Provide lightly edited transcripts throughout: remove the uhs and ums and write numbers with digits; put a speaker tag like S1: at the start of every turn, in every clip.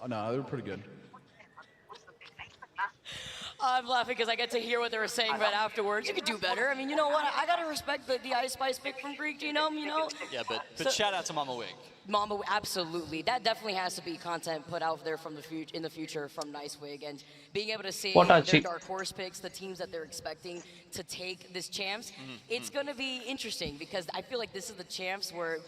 S1: No, they were pretty good.
S2: I'm laughing because I get to hear what they were saying right afterwards. You could do better. I mean, you know what? I gotta respect the Ice Spice pick from Greek Genome, you know?
S3: Yeah, but shout out to Mama Wig.
S2: Mama, absolutely. That definitely has to be content put out there from in the future from Nicewig, and being able to see their dark horse picks, the teams that they're expecting to take this champs, it's going to be interesting because I feel like this is the champs where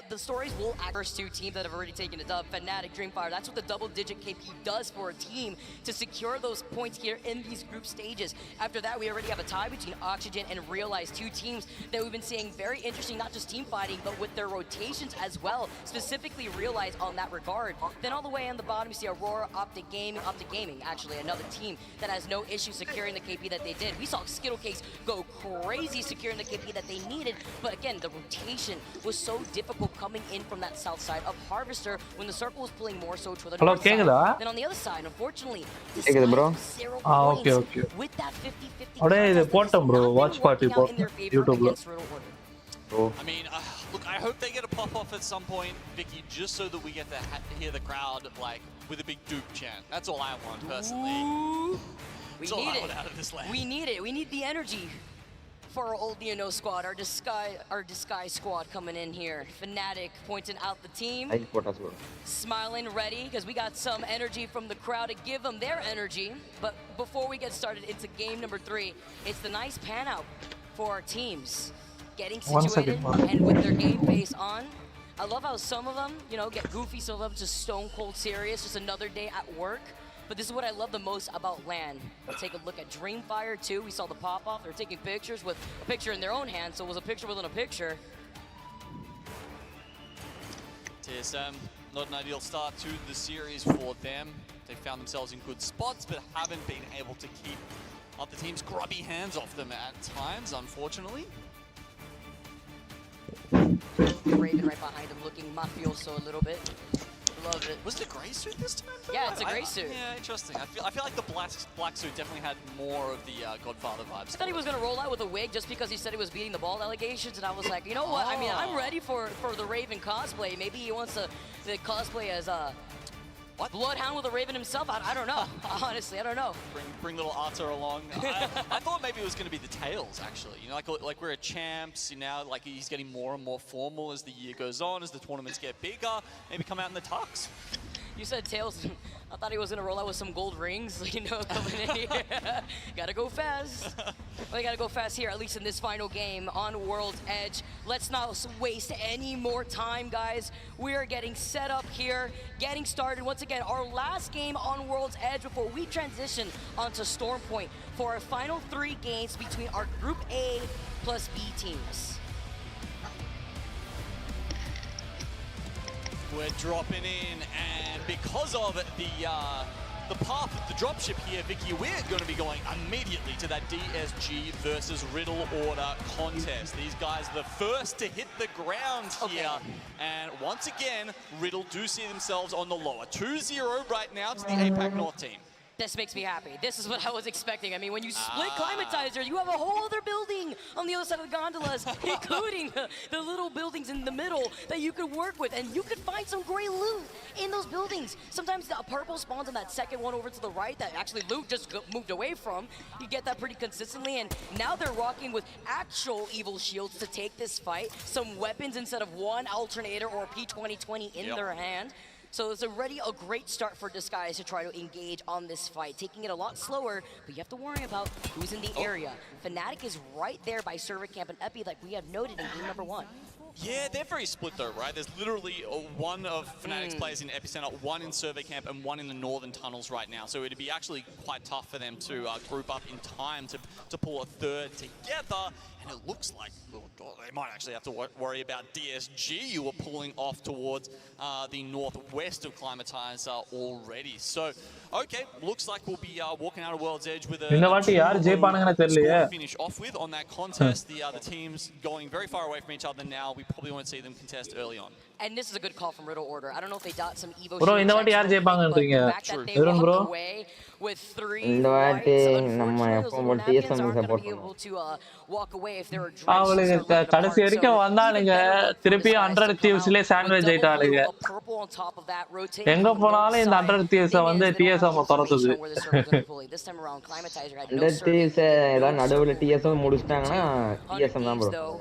S2: the stories will act. First two teams that have already taken a dub, Fnatic, Dreamfire. That's what the double-digit KP does for a team to secure those points here in these group stages. After that, we already have a tie between Oxygen and Realize, two teams that we've been seeing very interesting, not just team fighting, but with their rotations as well. Specifically Realize on that regard. Then all the way on the bottom, you see Aurora, Optic Gaming, actually another team that has no issue securing the KP that they did. We saw Skittlecakes go crazy securing the KP that they needed, but again, the rotation was so difficult coming in from that south side of Harvester when the circle was pulling more so toward the north side. Then on the other side, unfortunately,
S4: bro.
S2: 0 points
S4: Okay.
S2: with that 50-50
S4: bro. Watch party YouTube.
S3: I mean, look, I hope they get a pop-off at some point, Vicky, just so that we get to hear the crowd, like, with a big dupe chant. That's all I want, personally.
S2: We need it. Out of this land. We need it. We need the energy for our old Neo squad, our disguise squad coming in here. Fnatic pointing out the team. Smiling, ready, because we got some energy from the crowd to give them their energy. But before we get started into game number 3, it's the nice pan out for our teams. Getting situated and with their game face on. I love how some of them, you know, get goofy, some of them just stone cold serious, just another day at work. But this is what I love the most about LAN. Take a look at Dreamfire too. We saw the pop off. They're taking pictures with a picture in their own hand, so it was a picture within a picture.
S3: TSM, not an ideal start to the series for them. They found themselves in good spots, but haven't been able to keep other teams' grubby hands off them at times, unfortunately.
S2: Raven right behind him, looking mafioso a little bit. Love it.
S3: Was it a gray suit this time?
S2: Yeah, it's a gray suit.
S3: Yeah, interesting. I feel like the black suit definitely had more of the Godfather vibes.
S2: I thought he was gonna roll out with a wig just because he said he was beating the ball allegations, and I was like, you know what? I mean, I'm ready for the Raven cosplay. Maybe he wants to cosplay as Bloodhound with a Raven himself. I don't know. Honestly, I don't know.
S3: Bring little Arthur along. I thought maybe it was going to be the Tails, actually. You know, like we're at champs. You know, like he's getting more and more formal as the year goes on, as the tournaments get bigger. Maybe come out in the tux.
S2: You said Tails. I thought he was gonna roll out with some gold rings, you know, coming in here. Gotta go fast. Well, you gotta go fast here, at least in this final game on World's Edge. Let's not waste any more time, guys. We are getting set up here, getting started. Once again, our last game on World's Edge before we transition onto Stormpoint for our final 3 games between our Group A plus B teams.
S3: We're dropping in, and because of the path of the dropship here, Vicky, we're going to be going immediately to that DSG versus Riddle Order contest. These guys are the first to hit the ground here. And once again, Riddle do see themselves on the lower. 2-0 right now to the APAC North team.
S2: This makes me happy. This is what I was expecting. I mean, when you split Climatizer, you have a whole other building on the other side of the gondolas, including the little buildings in the middle that you could work with, and you could find some great loot in those buildings. Sometimes the purple spawns on that second one over to the right that actually loot just moved away from. You get that pretty consistently, and now they're rocking with actual evil shields to take this fight. Some weapons instead of one alternator or a P2020 in their hand. So it's already a great start for Disguise to try to engage on this fight, taking it a lot slower, but you have to worry about who's in the area. Fnatic is right there by Server Camp and Epi, like we have noted in game number 1.
S3: Yeah, they're very split though, right? There's literally one of Fnatic's players in Epicenter, one in Survey Camp, and one in the northern tunnels right now. So it'd be actually quite tough for them to group up in time to pull a third together. And it looks like they might actually have to worry about DSG, who are pulling off towards the northwest of Climatizer already. So, okay, looks like we'll be walking out of World's Edge with a score to finish off with on that contest. The teams going very far away from each other now. We probably won't see them contest early on.
S2: And this is a good call from Riddle Order. I don't know if they got some Evo
S4: bro,
S2: shield checks, but the fact that they walked away with 3
S1: இந்த வாட்டி
S2: whites.
S1: நம்ம
S2: Unfortunately, those
S1: எப்பவும்
S2: little
S1: போல
S2: napkins
S1: TSM
S2: aren't going to
S1: support
S2: be able
S1: பண்ணுவோம்.
S2: to walk away if they're drenched or
S4: அவளுக்கு
S2: ripped apart.
S4: கடைசி வரைக்கும்
S2: So
S4: வந்தானுங்க
S2: even better look for
S4: திருப்பி
S2: this guys to
S4: 100
S2: come out
S4: தீவ்ஸ்லயே
S2: with
S4: sandwich
S2: double
S4: ஆயிட்டாளுங்க
S2: blue, a purple on top of that, rotating
S4: எங்க
S2: from the north
S4: போனாலும் இந்த
S2: side.
S4: 100 thieves
S2: Thing
S4: வந்து
S2: is, they don't have
S4: TSM துரத்துது
S2: information on where the circle's going to be pulling. This time around, Climatizer had no
S1: 100
S2: survey
S1: Thieves
S2: beacon,
S1: ஏதாவது
S2: no
S1: நடுவுல
S2: circle
S1: TSM
S2: beacon
S1: முடிச்சிட்டாங்கன்னா
S2: to 100
S1: TSM தான்
S2: Thieves,
S1: bro.
S2: though,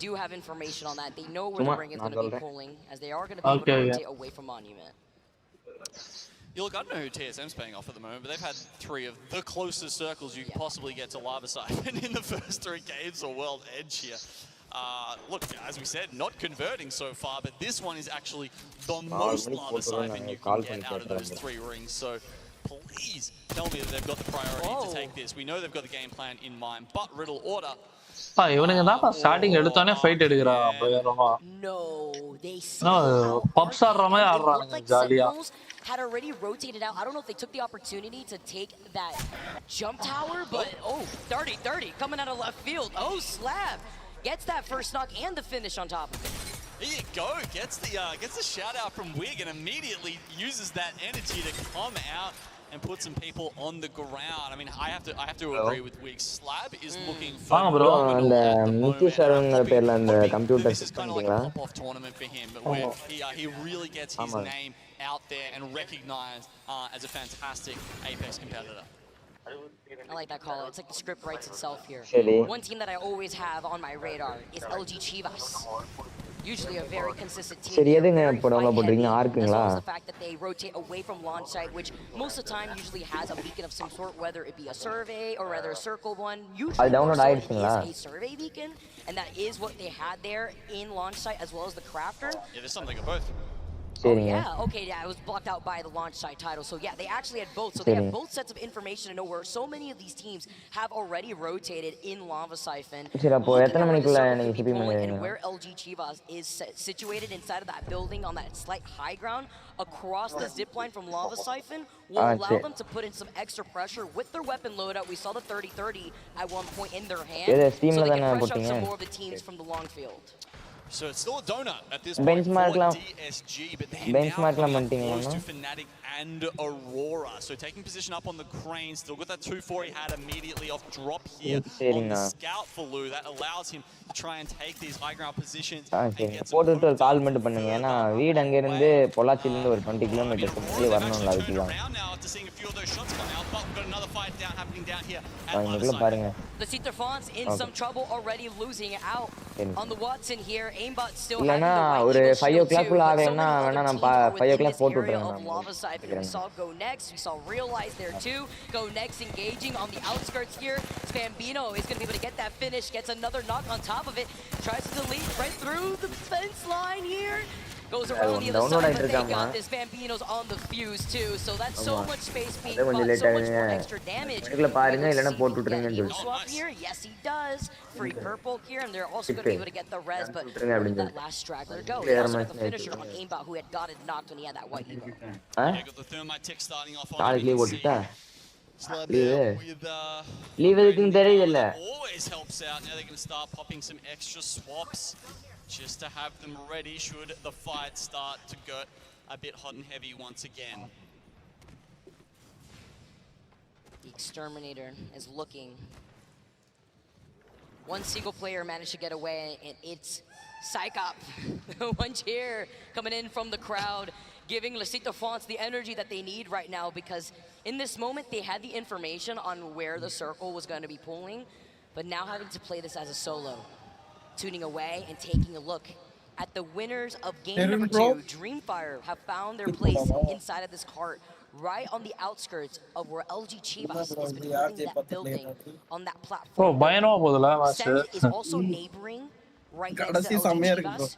S2: do have information on that. They know where
S1: சும்மா
S2: the ring is
S1: நான்
S2: going to be
S1: சொல்றேன்.
S2: pulling, as they are going to be able to
S4: Okay, yeah.
S2: rotate away from Monument.
S3: Yeah, look, I don't know who TSM's paying off at the moment, but they've had 3 of the closest circles you could possibly get to Lava Siphon in the first 3 games or World Edge here. Look, as we said, not converting so far, but this one is actually the most Lava Siphon you can get out of those 3 rings. So please tell me that they've got the priority to take this. We know they've got the game plan in mind, but Riddle Order.
S4: இவனுங்க தான் starting எடுத்தோனே fight எடுக்கறாங்க பயங்கரமா.
S2: No, they see how
S4: puffs ஆடுற மாதிரி ஆடுறானுங்க ஜாலியா.
S2: had already rotated out. I don't know if they took the opportunity to take that jump tower, but 30-30 coming out of left field. Oh, Slab gets that first knock and the finish on top of it.
S3: There you go, gets the shout out from Wig and immediately uses that energy to come out and put some people on the ground. I mean, I have to agree with Wig. Slab is looking phenomenal
S1: அந்த
S3: at the
S1: NITI
S3: moment.
S1: சார்ங்கிற பேர்ல அந்த computer
S3: This is
S1: set
S3: kind of like a
S1: பண்ணிட்டீங்களா?
S3: pop-off tournament for him, but where he really gets his name out there and recognized as a fantastic Apex competitor.
S2: I like that call. It's like the script writes itself here.
S1: Really?
S2: One team that I always have on my radar is LG Chivas. Usually a very consistent team.
S1: சரி எதுங்க
S2: Very
S1: இப்போ download பண்றீங்க
S2: fight heavy, as
S1: ஆர்க்குங்களா?
S2: well as the fact that they rotate away from launch site, which most of the time usually has a beacon of some sort, whether it be a survey or rather a circle one. Usually
S1: அது download
S2: more so it
S1: ஆயிடுச்சுங்களா?
S2: is a survey beacon, and that is what they had there in launch site as well as the crafter.
S3: Yeah, there's something of both.
S1: சரிங்க.
S2: Yeah, okay, yeah, it was blocked out by the launch site title. So yeah, they actually had both. So they have both sets of information to know where so many of these teams have already rotated in Lava Siphon.
S1: சரி அப்போ எத்தனை மணிக்குள்ள நீங்க shipping
S2: And
S1: பண்ணுவீங்க?
S2: where LG Chivas is situated inside of that building on that slight high ground across the zip line from Lava Siphon will allow them to put in some extra pressure with their weapon loadout. We saw the 30-30 at one point in their hand. So they can pressure up some more of the teams from the long field.
S3: So it's still a donut at this point
S1: Benchmark
S3: for
S1: la
S3: DSG, but they're now coming up close to Fnatic and Aurora. So taking position up on the crane, still got that 2-4 he had immediately off drop here on the scout for Lou. That allows him to try and take these high ground positions.
S1: போட்டுட்டு ஒரு கால் மட்டும் பண்ணுங்க ஏன்னா வீடு அங்க இருந்து பொள்ளாச்சில இருந்து ஒரு 20 கிலோமீட்டர் வெளிய வரணும்ல அதுக்கு தான். அவங்களுக்குள்ள பாருங்க.
S2: The Citra Fonts in some trouble already losing out on the Watson here. Aimbot still
S1: இல்லனா
S2: having
S1: ஒரு
S2: the
S1: 5 o'clock குள்ள ஆவேன்னா வேணா நான் 5 o'clock போட்டு விட்டுறேன்.
S2: We saw Go Next, we saw Realize there too. Go Next engaging on the outskirts here. Spambino is going to be able to get that finish, gets another knock on top of it, tries to delete right through the fence line here. Goes around the other side, but they got this. Bambino's on the fuse too, so that's so much space being caught, so much more extra damage.
S1: பாருங்க இல்லனா போட்டு விட்டுறீங்கன்னு சொல்லு.
S2: Swap here, yes he does. Free purple here, and they're also going to be able to get the res, but where did that last straggler go? He also got the finisher on Aimbot, who had got it knocked when he had that white evo.
S3: Got the thermite tick starting off on
S1: நாளைக்கு leave போட்டுட்டா
S3: with
S1: leave எதுக்குன்னு தெரியல.
S3: always helps out. Now they're going to start popping some extra swaps just to have them ready should the fight start to get a bit hot and heavy once again.
S2: The Exterminator is looking. One single player managed to get away, and it's Psychop. One cheer coming in from the crowd, giving Lasita Fonts the energy that they need right now, because in this moment they had the information on where the circle was going to be pulling, but now having to play this as a solo, tuning away and taking a look at the winners of game number 2. Dreamfire have found their place inside of this cart, right on the outskirts of where LG Chivas has been holding that building on that platform.
S4: பயனமா போகுதுல வாஸ்.
S2: Send is also neighboring right next to LG Chivas,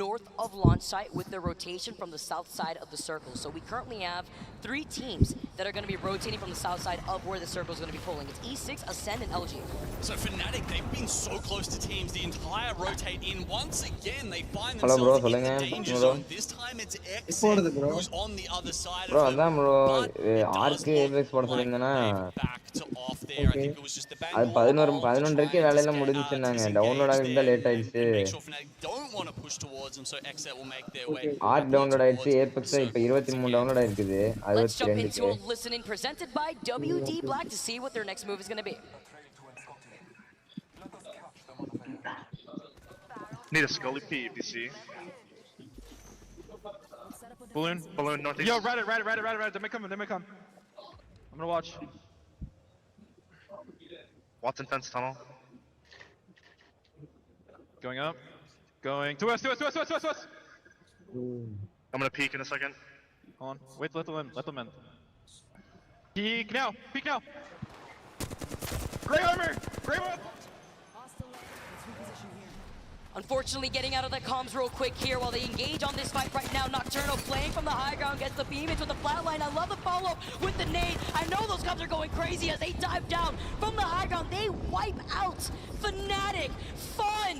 S2: north of launch site with the rotation from the south side of the circle. So we currently have 3 teams that are going to be rotating from the south side of where the circle is going to be pulling. It's E6, Ascend, and LG.
S3: So Fnatic, they've been so close to teams the entire rotate in. Once again, they find themselves in the danger zone. This time it's X who's on the other side of it.
S1: அதான் bro ஆர்க்கு LX போட சொல்லிருந்தேனா
S3: Back to off there. I think it was just the bang.
S1: அது 11 11க்கு வேலையெல்லாம் முடிஞ்சிச்சுனாங்க. Download ஆகுறது late ஆயிடுச்சு.
S3: Make sure Fnatic don't want to push towards towards them, so Xset will make their way.
S1: ஆட் download ஆயிடுச்சு Apex இப்போ 23 download ஆயிருக்குது
S2: Let's jump into
S1: 62க்கு
S2: a listening presented by WD Black to see what their next move is going to be.
S5: Need a Scully P if you see. Balloon, northeast.
S6: Yo, ride it. They may come. I'm gonna watch.
S5: Watson fence tunnel.
S6: Going up. Going to west.
S5: I'm gonna peek in a second.
S6: Hold on. Wait, let them in. Peek now. Gray armor.
S2: Unfortunately, getting out of the comms real quick here while they engage on this fight right now. Nocturnal playing from the high ground, gets the beam into the flatline. I love the follow-up with the nade. I know those comms are going crazy as they dive down from the high ground. They wipe out Fnatic. Fun!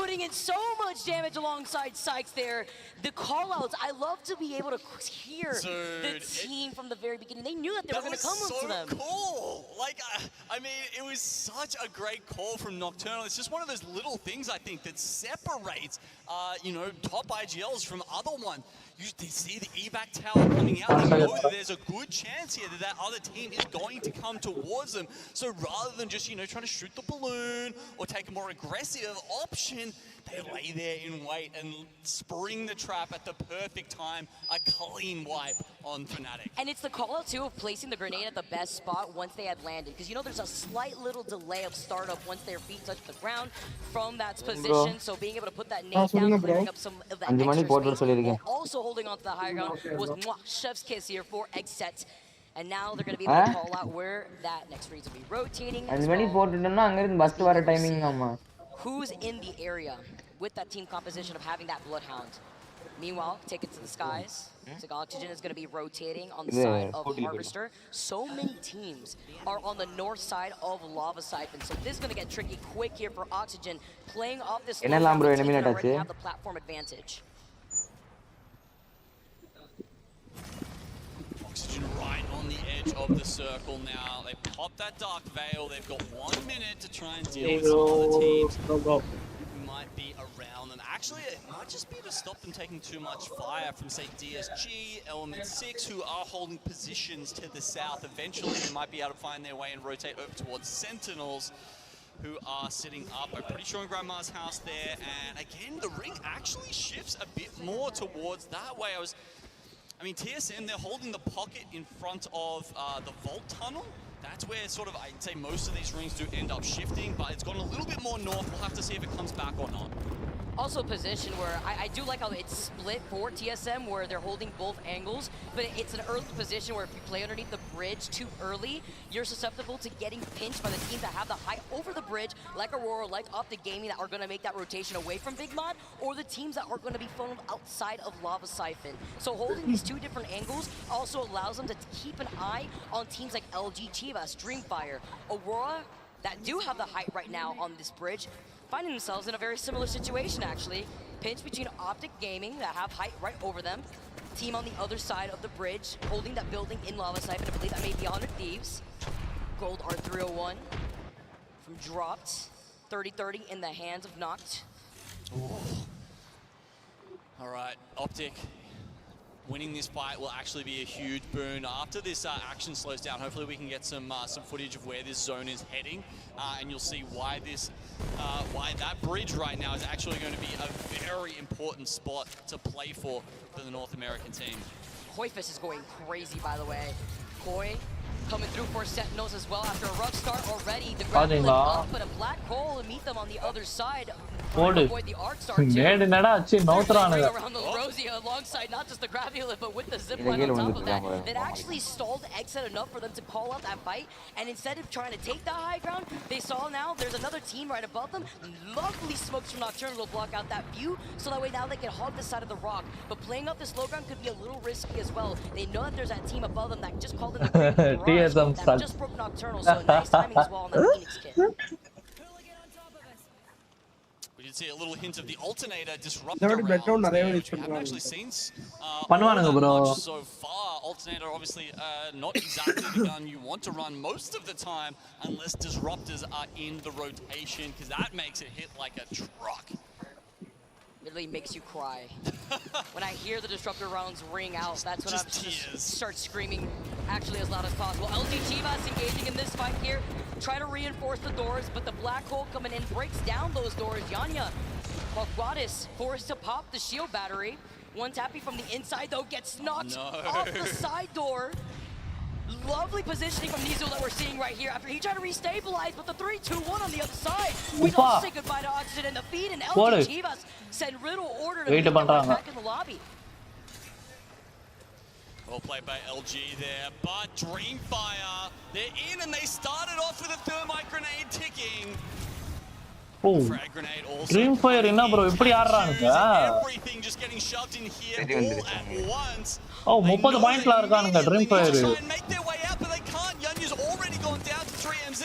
S2: Putting in so much damage alongside Sykes there. The call-outs, I love to be able to hear the team from the very beginning. They knew that they were going to come to them.
S3: That was so cool! Like, I mean, it was such a great call from Nocturnal. It's just one of those little things, I think, that separates, top IGLs from other ones. They see the evac tower coming out, they know that there's a good chance here that other team is going to come towards them. So rather than just, trying to shoot the balloon or take a more aggressive option, they lay there in wait and spring the trap at the perfect time. A clean wipe on Fnatic.
S2: And it's the call out too of placing the grenade at the best spot once they had landed. Because there's a slight little delay of startup once their feet touch the ground from that position. So being able to put that nade down, clearing up some of that extra space, while also holding on to the high ground was chef's kiss here for Xset. And now they're going to be able to call out where that next freeze will be rotating. Who's in the area with that team composition of having that Bloodhound? Meanwhile, take it to the skies. Looks like Oxygen is going to be rotating on the side of Harvester. So many teams are on the north side of Lava Siphon. So this is going to get tricky quick here for Oxygen. Playing off this low ground, the team that already have the platform advantage.
S3: Oxygen right on the edge of the circle now. They pop that Dark Veil. They've got 1 minute to try and deal with some other teams who might be around them. Actually, it might just be to stop them taking too much fire from, say, DSG, Element 6, who are holding positions to the south. Eventually, they might be able to find their way and rotate over towards Sentinels, who are sitting up, I'm pretty sure, in Grandma's house there. And again, the ring actually shifts a bit more towards that way. TSM, they're holding the pocket in front of the Vault Tunnel. That's where I'd say most of these rings do end up shifting, but it's gone a little bit more north. We'll have to see if it comes back or not.
S2: Also a position where I do like how it's split for TSM, where they're holding both angles, but it's an early position where if you play underneath the bridge too early, you're susceptible to getting pinched by the teams that have the height over the bridge, like Aurora, like Optic Gaming, that are going to make that rotation away from Big Mod, or the teams that are going to be funneled outside of Lava Siphon. So holding these two different angles also allows them to keep an eye on teams like LG, Chivas, Dreamfire, Aurora, that do have the height right now on this bridge, finding themselves in a very similar situation, actually. Pinch between Optic Gaming, that have height right over them. Team on the other side of the bridge, holding that building in Lava Siphon. I believe that may be 100 Thieves. Gold R301 from dropped. 30-30 in the hands of Noct.
S3: All right, Optic. Winning this fight will actually be a huge boon. After this action slows down, hopefully we can get some footage of where this zone is heading, and you'll see why that bridge right now is actually going to be a very important spot to play for the North American team.
S2: Koifus is going crazy, by the way. Koi coming through for Sentinels as well after a rough start already. The ground up, but a black hole to meet them on the other side. Avoid the arc start too. Around the Rosia alongside not just the gravity lift, but with the zipline on top of that. That actually stalled Xset enough for them to call out that fight. And instead of trying to take the high ground, they saw now there's another team right above them. Lovely smokes from Nocturnal to block out that view, so that way now they can hog the side of the rock. But playing up this low ground could be a little risky as well. They know that there's that team above them that just called in the TSM that just broke Nocturnal, so nice timing as well on that Phoenix kit.
S3: We did see a little hint of the alternator disruptor round. We haven't actually seen much so far. Alternator, obviously, not exactly the gun you want to run most of the time unless disruptors are in the rotation, because that makes it hit like a truck.
S2: literally makes you cry. When I hear the disruptor rounds ring out, that's when I just start screaming actually as loud as possible. LG Chivas engaging in this fight here, try to reinforce the doors, but the black hole coming in breaks down those doors. Yanya, Guadis forced to pop the shield battery. One tappy from the inside though gets knocked off the side door. Lovely positioning from Nizu that we're seeing right here after he tried to restabilize, but the 3-2-1 on the other side. We don't say goodbye to Oxygen and the feed, and LG Chivas send Riddle order to meet them right back in the lobby.
S3: Well played by LG there, but Dreamfire, they're in and they started off with a thermite grenade ticking.
S4: Oh, Dreamfire என்ன bro இப்படி ஆடுறானுங்க?
S3: Everything just getting shoved in here all at once.
S4: Oh, 30 பாயிண்ட்ல இருக்கானுங்க Dreamfire.
S3: Make their way out, but they can't. Yanya's already gone down to 3MZ.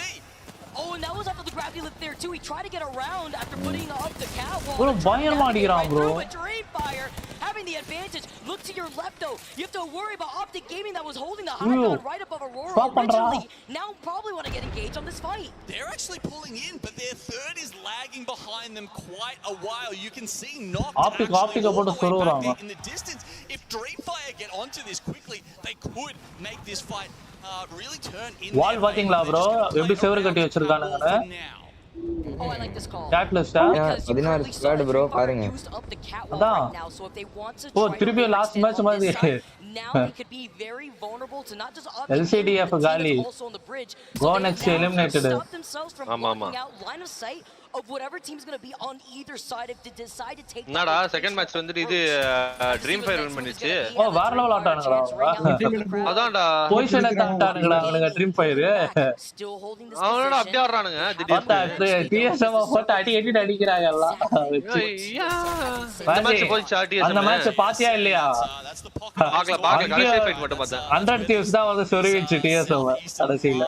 S2: Oh, and that was after the gravity lift there too. He tried to get around after putting up the catwalk.
S4: Bro, பயங்கரமா அடிக்குறான் bro.
S2: Dreamfire having the advantage. Look to your left though. You have to worry about Optic Gaming that was holding the high ground right above Aurora originally. Now probably want to get engaged on this fight.
S3: They're actually pulling in, but their third is lagging behind them quite a while. You can see Noct
S4: Optic போட்டு சொல்றாங்க.
S3: in the distance. If Dreamfire get onto this quickly, they could make this fight really turn in.
S4: வால் பாத்தீங்களா bro? எப்படி செவரு கட்டி வச்சிருக்கானுங்க?
S2: Oh, I like this call.
S1: Catalyst 16 squad bro பாருங்க.
S2: அதான்.
S4: ஓ திருப்பி last match மாதிரி.
S2: Now they could be very vulnerable to not just
S4: LCDF காலி. Go next eliminated.
S6: ஆமா.
S2: Line of sight of whatever team's going to be on either side if they decide to take.
S6: என்னடா second match வந்து இது Dreamfire win பண்ணிச்சு.
S4: ஓ வேற level ஆட்டானுங்கடா.
S6: அதான்டா.
S4: பொசிஷனை தட்டானுங்கடா அவனுங்க Dreamfire.
S6: அவனோட அப்படியே ஆடுறானுங்க.
S4: TSM போட்டு அடி அடிக்குறாங்க எல்லாம்.
S6: இந்த மேட்ச் போச்சு TSM.
S4: அந்த மேட்ச் பாத்தியா இல்லையா?
S6: பார்க்கல கடைசி ஃபைட் மட்டும் பார்த்தேன்.
S4: 100 kills தான் வந்து சொருவிச்சு TSM கடைசில.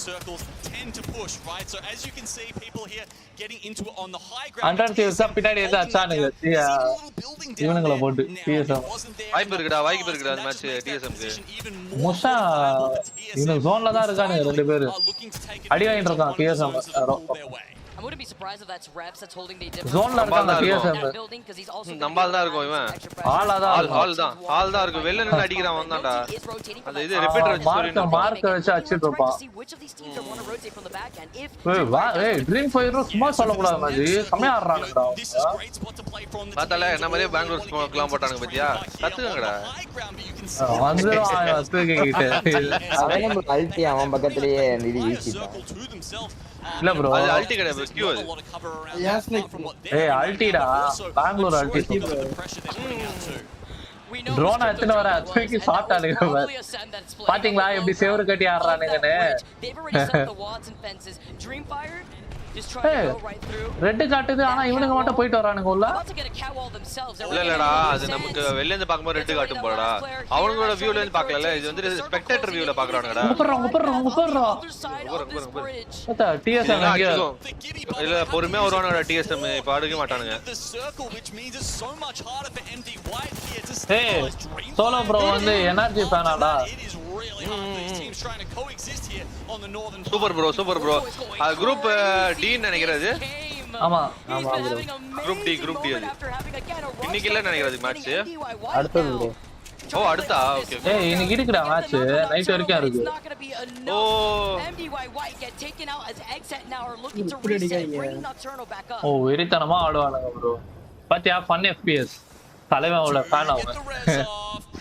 S3: Circles tend to push, right? So as you can see, people here getting into it on the high ground.
S4: 100 kills பின்னாடி வந்து அச்சானுங்க. இவனுங்கள போட்டு TSM.
S6: வாய்ப்பு இருக்குடா அந்த மேட்ச் TSM க்கு.
S4: முஷா இந்த ஜோன்ல தான் இருக்கானுங்க ரெண்டு பேரும். அடி வாங்கிட்டு இருக்கான் TSM.
S2: I wouldn't be surprised if that's Reps that's holding the difference.
S4: Zone la irukanga TSM.
S6: நம்பால் தான் இருக்கும் இவன். ஆல் தான் இருக்கும். வெல்ல நின்னு அடிக்குறான் வந்தான்டா. அந்த இது ரிப்பீட்டர் வச்சு சொல்லிட்டு
S4: மார்க் வச்சு அடிச்சிட்டு இருப்பான். ஏய் Dreamfire சும்மா சொல்ல கூடாது மாதிரி. கம்மியா ஆடுறானுங்கடா.
S6: பார்த்தல என்ன மாதிரியே பெங்களூர் ஸ்மோக்லாம் போட்டானுங்க பாத்தியா? கத்துங்கடா.
S1: வந்துரும் தூக்கிக்கிட்டு. அவன் நம்ம அல்டி அவன் பக்கத்துலயே நிதி வீசிட்டான்.
S4: இல்ல bro
S6: அது அல்டி கிடையாது கியூ அது.
S4: ஏய் அல்டிடா பெங்களூர் அல்டி. ட்ரோன் அத்தனை வர தூக்கி சாட்டானுங்க பாத்தீங்களா எப்படி சேவரு கட்டி ஆடுறானுங்கன்னு. ரெட் காட்டுது ஆனா இவனுங்க மட்டும் போயிட்டு வரானுங்க உள்ள.
S6: இல்லடா அது நமக்கு வெளிய இருந்து பாக்கும்போது ரெட் காட்டும் போடா. அவங்களோட வியூல இருந்து பார்க்கல. இது வந்து ஸ்பெக்டேட்டர் வியூல பார்க்கறானுங்கடா.
S4: குப்பறோம். அத TSM அங்க
S6: இல்ல பொறுமையா வருவானுடா TSM இப்ப அடிக்க மாட்டானுங்க.
S4: ஏய் சோலோ ப்ரோ வந்து எனர்ஜி ஃபேனாடா.
S6: சூப்பர் ப்ரோ அது குரூப் டி நினைக்கிறது.
S4: ஆமா
S6: குரூப் டி அது இன்னைக்கு இல்ல நினைக்கிறது மேட்ச்
S1: அடுத்தது bro.
S6: ஓ அடுத்தா ஓகே
S4: ஏய் இன்னைக்கு இருக்குடா மேட்ச் நைட் வரைக்கும் இருக்கு.
S6: ஓ
S4: ஓ வெறித்தனமா ஆடுவானுங்க ப்ரோ. பாத்தியா ஃபன் FPS தலைவனோட ஃபேன் அவன்.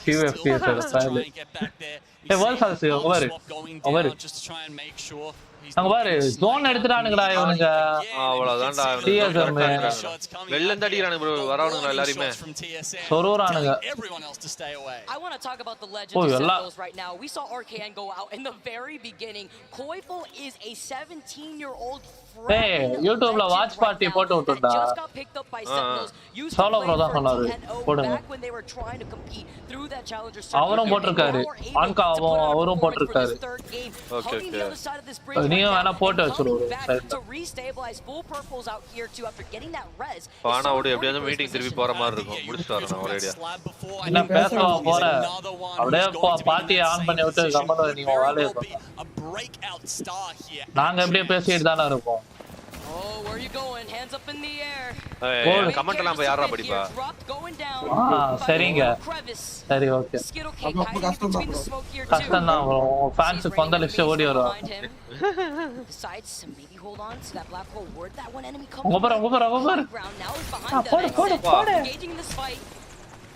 S4: QFPS ஓட ஃபேன். ஏய் வேர்ல்ட் ஹாஸ் ஓவர் அங்க பாரு ஜோன் எடுத்துறானுங்கடா இவனுங்க.
S6: அவ்வளவுதான்டா
S4: TSM
S6: வெல்ல இருந்து அடிக்குறானுங்க ப்ரோ. வரவனுங்க எல்லாரும்
S4: சொருறானுங்க.
S2: I want to talk about the legends of those right now. We saw RKN go out in the very beginning. Koiful is a 17-year-old
S4: ஏய் யூடியூப்ல watch party போட்டு விட்டுடா. Solo bro தான் சொன்னாரு போடுங்க. அவரும் போட்டுருக்காரு. ஆன்காவும் அவரும் போட்டுருக்காரு.
S6: ஓகே
S4: நீங்க வேணா போட்டு வச்சிரு.
S6: பானா ஓடி எப்படியாவது மீட்டிங் திருப்பி போற மாதிரி இருக்கும். முடிச்சிட்டு வரணும் ஒரேடியா.
S4: என்ன பேசவா போற? அப்படியே பார்ட்டியை ஆன் பண்ணி விட்டு கம்பெனி நீங்க வேலையை பாருங்க. நாங்க எப்படியே பேசிட்டு தானே இருப்போம்.
S2: Oh, where are you going? Hands up in the air.
S6: ஏய் கமெண்ட் எல்லாம் போய் யாரா படிப்பா
S4: சரிங்க சரி ஓகே கஷ்டம் தான் ஃபேன்ஸ் கொந்த லிஸ்ட் ஓடி வருவாங்க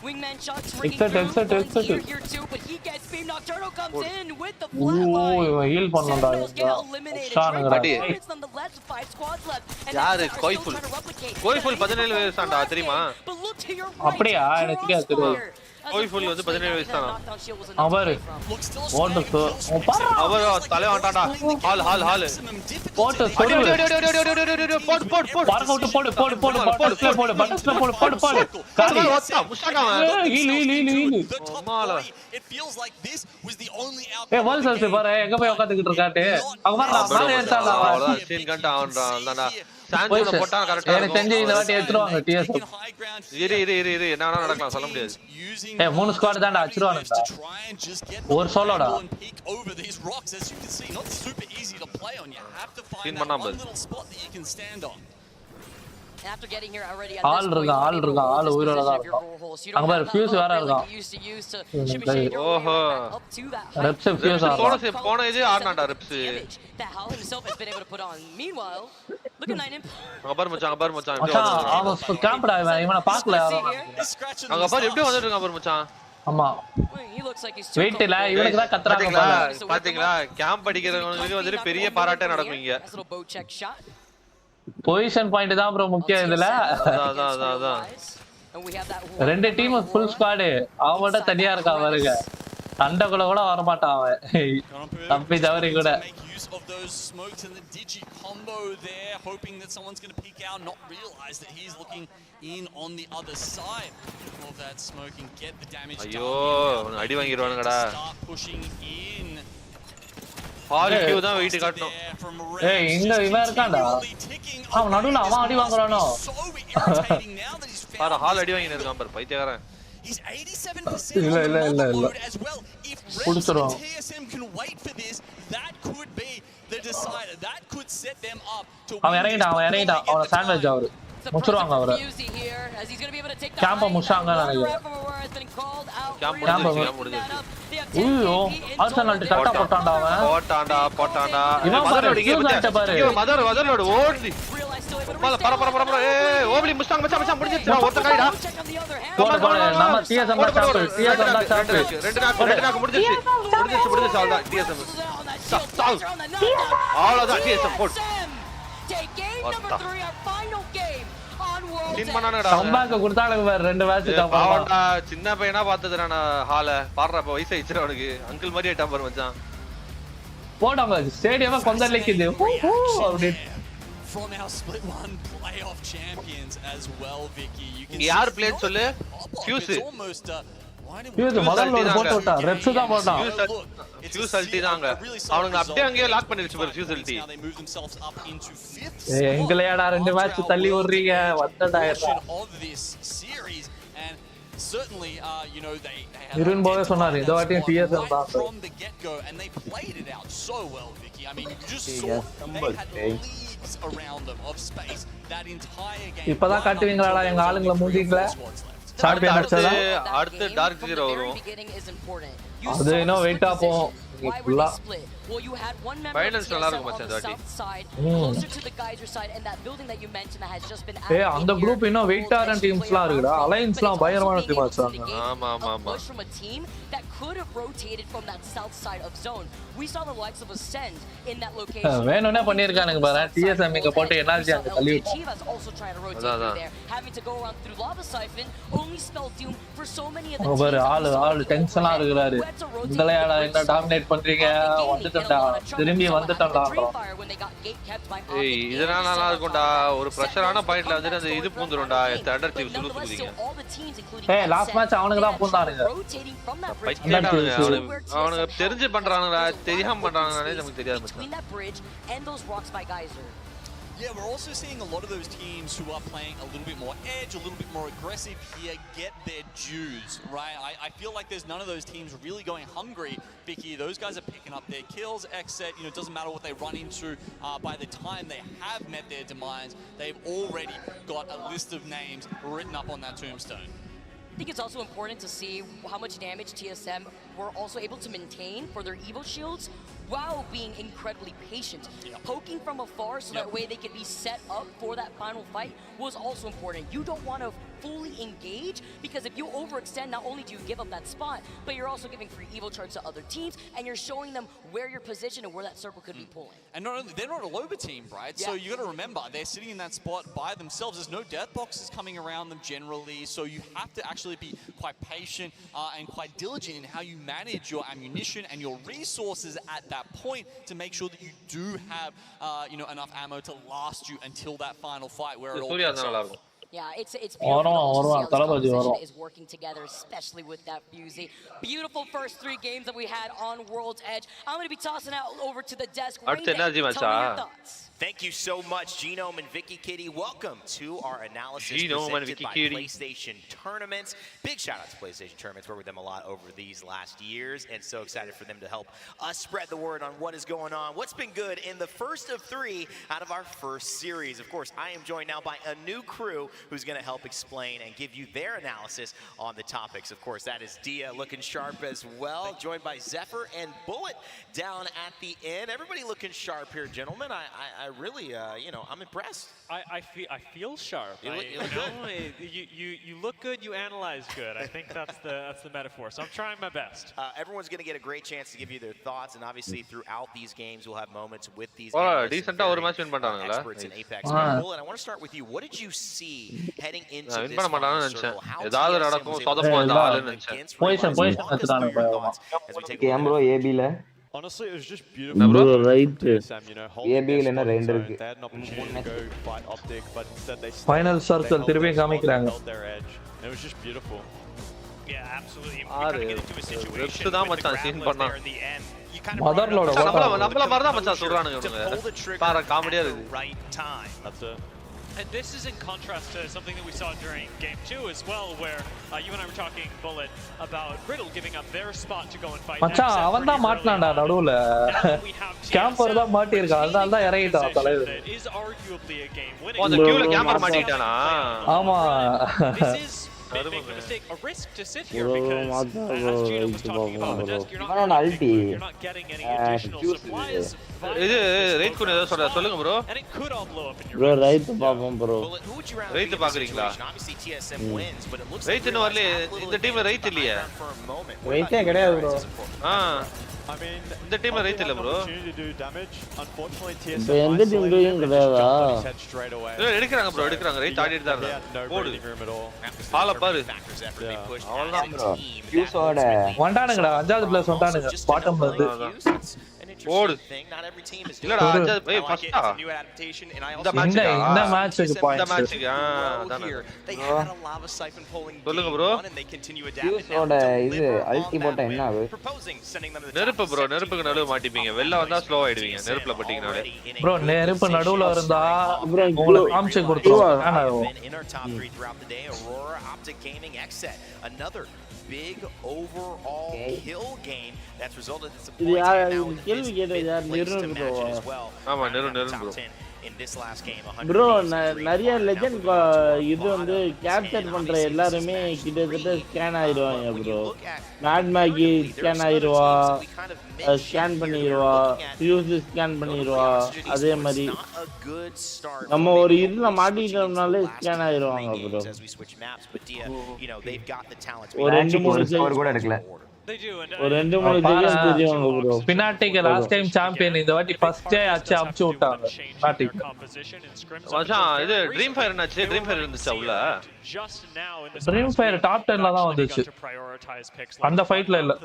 S2: Wingman shots ringing through here too, but he gets beam. Nocturno comes in with the flatline.
S4: Heal பண்ணனும்டா.
S2: Nonetheless, 5 squads left.
S6: யாரு கோய்ஃபுல் 17 வயசாண்டா தெரியுமா?
S4: அப்படியே எனக்கு தெரியாது.
S6: கோய்ஃபுல் வந்து 17 வயசு தானா?
S4: அவர் ஓடு
S6: அவர் தலை வாண்டாடா. ஹால்
S4: போட் காலி
S6: ஓட்டா முஷாகாவ
S3: It
S6: feels like this was the only
S4: வால்சல்ஸ் பாரு எங்க போய் உட்கார்ந்துக்கிட்டு இருக்காட்டு அங்க பாரு மேல ஏறிட்டான்டா
S6: அவ்வளவுதான் சீன் கட்ட ஆவறான்டா சான்ஜோட போட்டா கரெக்ட்டா
S4: எனக்கு தெரிஞ்சு இந்த வாட்டி எடுத்துருவாங்க டிஎஸ்
S6: இரு என்ன வேணா நடக்கலாம் சொல்ல முடியாது
S4: மூணு ஸ்குவாட் தான்டா அடிச்சிருவானுடா ஒரு சோலோடா
S6: சீன் பண்ணாம
S2: After getting here already
S4: ஆள் இருக்கான் ஆள் உயிரோட தான் இருக்கான் அங்க பாரு ஃபியூஸ் வேற இருக்கான்
S6: ஓஹோ
S4: ரெப்ஸ் ஃபியூஸ்
S6: போன இது ஆடுனாடா ரெப்ஸ் அபர் மச்சான்
S4: அவன் கேம்ப்டா இவனை பார்க்கல
S6: அங்க பாரு எப்படி வந்துட்டு இருக்கான் அபர் மச்சான்
S4: ஆமா வெயிட் இல்ல இவனுக்கு தான் கத்துறாங்க
S6: பாத்தீங்களா கேம்ப் அடிக்கிறவங்களுக்கு வந்து பெரிய பாராட்டே நடக்கும் இங்க
S4: பொசிஷன் பாயிண்ட் தான் ப்ரோ முக்கியம் இதுல
S6: அதான்
S4: ரெண்டு டீம் ஃபுல் ஸ்குவாட் அவனோட தனியா இருக்கா பாருங்க சண்டைக்குள்ள கூட வர மாட்டான் அவன் தப்பி தவறி கூட
S6: ஐயோ அடி வாங்கிடுவானுங்கடா ஹால் கியூ தான் வெயிட் காட்டணும்
S4: ஏய் இங்க இவன் இருக்கான்டா அவன் நடுவுல அவன் அடி வாங்குறானோ
S6: பாரு ஹால் அடி வாங்கினே இருக்கான் பாரு பைத்தியக்காரன்
S4: இல்ல புடிச்சறோம் அவன் இறங்கிட்டான் அவன சாண்ட்விச் அவரு முச்சுருவாங்க அவரை கேம்ப முஷாங்க நினைக்கிறேன் கேம்ப முடிஞ்சிருச்சு ஐயோ ஆர்சனல் டட்டா போட்டான்டா அவன் போட்டான்டா இவன்
S6: மதரோட ஓடி பர ஏய் ஓப்லி முஸ்டாங் மச்சான் முடிஞ்சிருச்சு ஒருத்த கைடா
S4: போடு நம்ம டிஎஸ்எம் தான் சாப்
S6: ரெண்டு நாக்கு முடிஞ்சிருச்சு அவ்வளவுதான் டிஎஸ்எம் அவ்வளவுதான் டிஎஸ்எம் போடு
S4: கம்பேக் கொடுத்தானுங்க பாரு ரெண்டு மேட்ச்
S6: பாவண்டா சின்ன பையனா பார்த்தது நான் ஹால பாறற அப்ப வயசு ஆயிடுச்சு அவனுக்கு அங்கிள் மாதிரி ஆயிட்டான் பாரு மச்சான்
S4: போடாங்க ஸ்டேடியமே கொந்தளிக்குது அப்படி
S3: from our split one playoff champions as well Vicky you can
S6: யார் பிளேட் சொல்லு ஃபியூஸ்
S4: ஃபியூஸ் முதல்ல ஒரு போட் விட்டா ரெப்ஸ் தான் போட்டான்
S6: ஃபியூஸ் அல்டி தாங்க அவனுங்க அப்படியே அங்கேயே லாக் பண்ணிருச்சு பாரு ஃபியூஸ் அல்டி
S4: ஏய் எங்களையாடா ரெண்டு மேட்ச் தள்ளி ஓடுறீங்க வந்தடா
S3: certainly you know they
S4: இருன் போவே சொன்னாரு இந்த வாட்டியும் டிஎஸ்எம் தான்
S3: from the get go and they played it out so well Vicky I mean you just saw they had leagues around them of space that entire game
S4: இப்பதான் காட்டுவீங்களாடா எங்க ஆளுங்கள மூஞ்சிங்கள champion அடிச்சதா
S6: அடுத்து dark zero வரும்
S4: அது இன்னும் வெயிட்டா போகும் ஃபுல்லா
S2: well you had one member
S6: finals நல்லா இருக்கும் மச்சான் இந்த வாட்டி
S2: closer to the geyser side and that building that you mentioned that has just been
S4: ஏய் அந்த குரூப் இன்னும் வெயிட்டான டீம்ஸ்லாம் இருக்குடா அலையன்ஸ்லாம் பயங்கரமான டீம் ஆச்சாங்க
S6: ஆமா
S2: from a team that could have rotated from that south side of zone we saw the likes of Ascend in that location
S4: வேணும்னே பண்ணிருக்கானுங்க பாரு DSM இங்க போட்டு எனர்ஜி அங்க தள்ளி
S2: விட்டாங்க also trying to rotate there having to go around through lava siphon only spell doom for so many of the teams
S4: பாரு ஆளு டென்ஷனா இருக்குறாரு இந்தலையாடா என்ன டாமினேட் பண்றீங்க வந்துட்டடா திரும்பி வந்துட்டடா
S6: ஏய் இதனால நல்லா இருக்கும்டா ஒரு பிரஷரான பாயிண்ட்ல வந்து அந்த இது பூந்துரும்டா தண்டர் டீம் சுத்து குதிங்க
S4: ஏய் லாஸ்ட் மேட்ச் அவனுங்க தான் பூந்தானுங்க
S6: அவனுங்க தெரிஞ்சு பண்றானுங்க தெரியாம பண்றாங்கனே நமக்கு தெரியாது மச்சான்
S3: Yeah, we're also seeing a lot of those teams who are playing a little bit more edge, a little bit more aggressive here, get their dues, right? I feel like there's none of those teams really going hungry. Vicky, those guys are picking up their kills. Xset, you know, it doesn't matter what they run into. By the time they have met their demise, they've already got a list of names written up on that tombstone.
S2: I think it's also important to see how much damage TSM were also able to maintain for their Evo shields while being incredibly patient. Poking from afar so that way they could be set up for that final fight was also important. You don't want to fully engage because if you overextend, not only do you give up that spot, but you're also giving free Evo charts to other teams and you're showing them where you're positioned and where that circle could be pulling.
S3: And not only, they're not a Loba team, right? So you got to remember, they're sitting in that spot by themselves. There's no death boxes coming around them generally, so you have to actually be quite patient and quite diligent in how you manage your ammunition and your resources at that point to make sure that you do have you know, enough ammo to last you until that final fight where it all goes off.
S2: Yeah, it's beautiful to also see how this composition is working together, especially with that Fusey. Beautiful first 3 games that we had on World's Edge. I'm going to be tossing out over to the desk. Tell me your thoughts.
S7: Thank you so much, Genome and Vicky Kitty. Welcome to our analysis presented by PlayStation Tournaments. Big shout out to PlayStation Tournaments. Worked with them a lot over these last years, and so excited for them to help us spread the word on what is going on. What's been good in the first of 3 out of our first series. Of course, I am joined now by a new crew who's going to help explain and give you their analysis on the topics. Of course, that is Dia looking sharp as well, joined by Zephyr and Bullet down at the end. Everybody looking sharp here, gentlemen. I really, you know, I'm impressed.
S8: I feel sharp. You look good, you analyze good. I think that's the metaphor. So I'm trying my best.
S7: Everyone's going to get a great chance to give you their thoughts, and obviously throughout these games, we'll have moments with these experts in Apex. Bullet, I want to start with you. What did you see heading into this final circle? How
S9: Honestly, it was just beautiful.
S1: Bro, right.
S9: You know, holding their spot zone. They had an opportunity to go fight Optic, but instead they
S4: Final circle,
S9: held their edge. It was just beautiful.
S8: Yeah, absolutely. We kind of get into a situation with the grab there in the end. You kind of to pull the trigger at the right time.
S9: That's it.
S8: And this is in contrast to something that we saw during Game 2 as well, where you and I were talking, Bullet, about Riddle giving up their spot to go and fight.
S4: மச்சான் அவன் தான் மாட்டனான்டா நடுவுல camber தான் மாட்டி இருக்கான் அதனால தான் இறங்கிட்டான் தலைவர்
S8: is arguably a game winning.
S6: அந்த கியூல கேம்பர் மாட்டிட்டானா
S4: ஆமா
S8: This is making a mistake, a risk to sit here because as Gino was talking about the desk, you're not getting any additional supplies.
S6: இது ரைட் குன ஏதோ சொல்லுங்க bro.
S8: And it could all blow up in your
S1: bro right பாப்போம் bro.
S7: Right பாக்குறீங்களா? Obviously TSM wins, but it looks like
S6: right இன்னும் வரல இந்த டீம்ல right இல்லையா?
S1: ரைட்டே கிடையாது bro.
S9: I mean,
S6: இந்த டீம்ல ரைட் இல்ல bro.
S9: To do damage. Unfortunately, TSM
S1: எந்த டீம் டூயிங் கிடையாதா?
S6: எடுக்கறாங்க bro, எடுக்கறாங்க ரைட் ஆடிட்டு தான் இருக்காங்க. போடு. ஆள பாரு. அவ்வளவுதான் bro.
S1: ஃபியூஸோட
S4: வண்டானுங்கடா 5வது பிளேஸ் வண்டானுங்க பாட்டம்ல இருந்து
S6: போடு. இல்லடா ஏய் ஃபர்ஸ்டா இந்த மேட்ச்க்கு பாயிண்ட் இந்த மேட்ச்க்கு அதானே சொல்லுங்க bro.
S1: ஃபியூஸோட இது அல்டி போட்டா என்ன ஆகும்?
S6: நெருப்பு bro, நெருப்புக்கு நடுவுல மாட்டிப்பீங்க. வெளில வந்தா ஸ்லோ ஆயிடுவீங்க நெருப்புல பட்டிங்கனாலே.
S4: bro நெருப்பு நடுவுல இருந்தா உங்களுக்கு காமிச்சு கொடுத்துருவாங்க.
S7: Another big overall kill game that's resulted in some points and now to match as well.
S6: ஆமா நெரு bro.
S7: In this last game,
S1: bro நிறைய லெஜெண்ட் இது வந்து கேப்சர் பண்ற எல்லாரும் கிட்டத்தட்ட ஸ்கேன் ஆயிடுவாங்க bro. மேட் மேகி ஸ்கேன் ஆயிடுவா, ஸ்கேன் பண்ணிடுவா, ஃபியூஸ் ஸ்கேன் பண்ணிடுவா. அதே மாதிரி நம்ம ஒரு இதுல மாட்டிட்டோம்னாலே ஸ்கேன் ஆயிடுவாங்க bro. ஒரு 2-3 ஸ்கோர் கூட எடுக்கல.
S8: They do, and
S1: ஒரு 2-3 ஜெயிச்சு தெரியுவாங்க bro.
S4: பினாட்டிக்கு லாஸ்ட் டைம் சாம்பியன் இந்த வாட்டி ஃபர்ஸ்டே அச்சு விட்டாங்க பினாட்டிக்கு.
S6: மச்சான் இது ட்ரீம் ஃபயர் என்னாச்சு? ட்ரீம் ஃபயர் இருந்துச்சா உள்ள?
S4: ட்ரீம் ஃபயர் டாப் 10ல தான் வந்துச்சு. அந்த ஃபைட்ல இல்ல.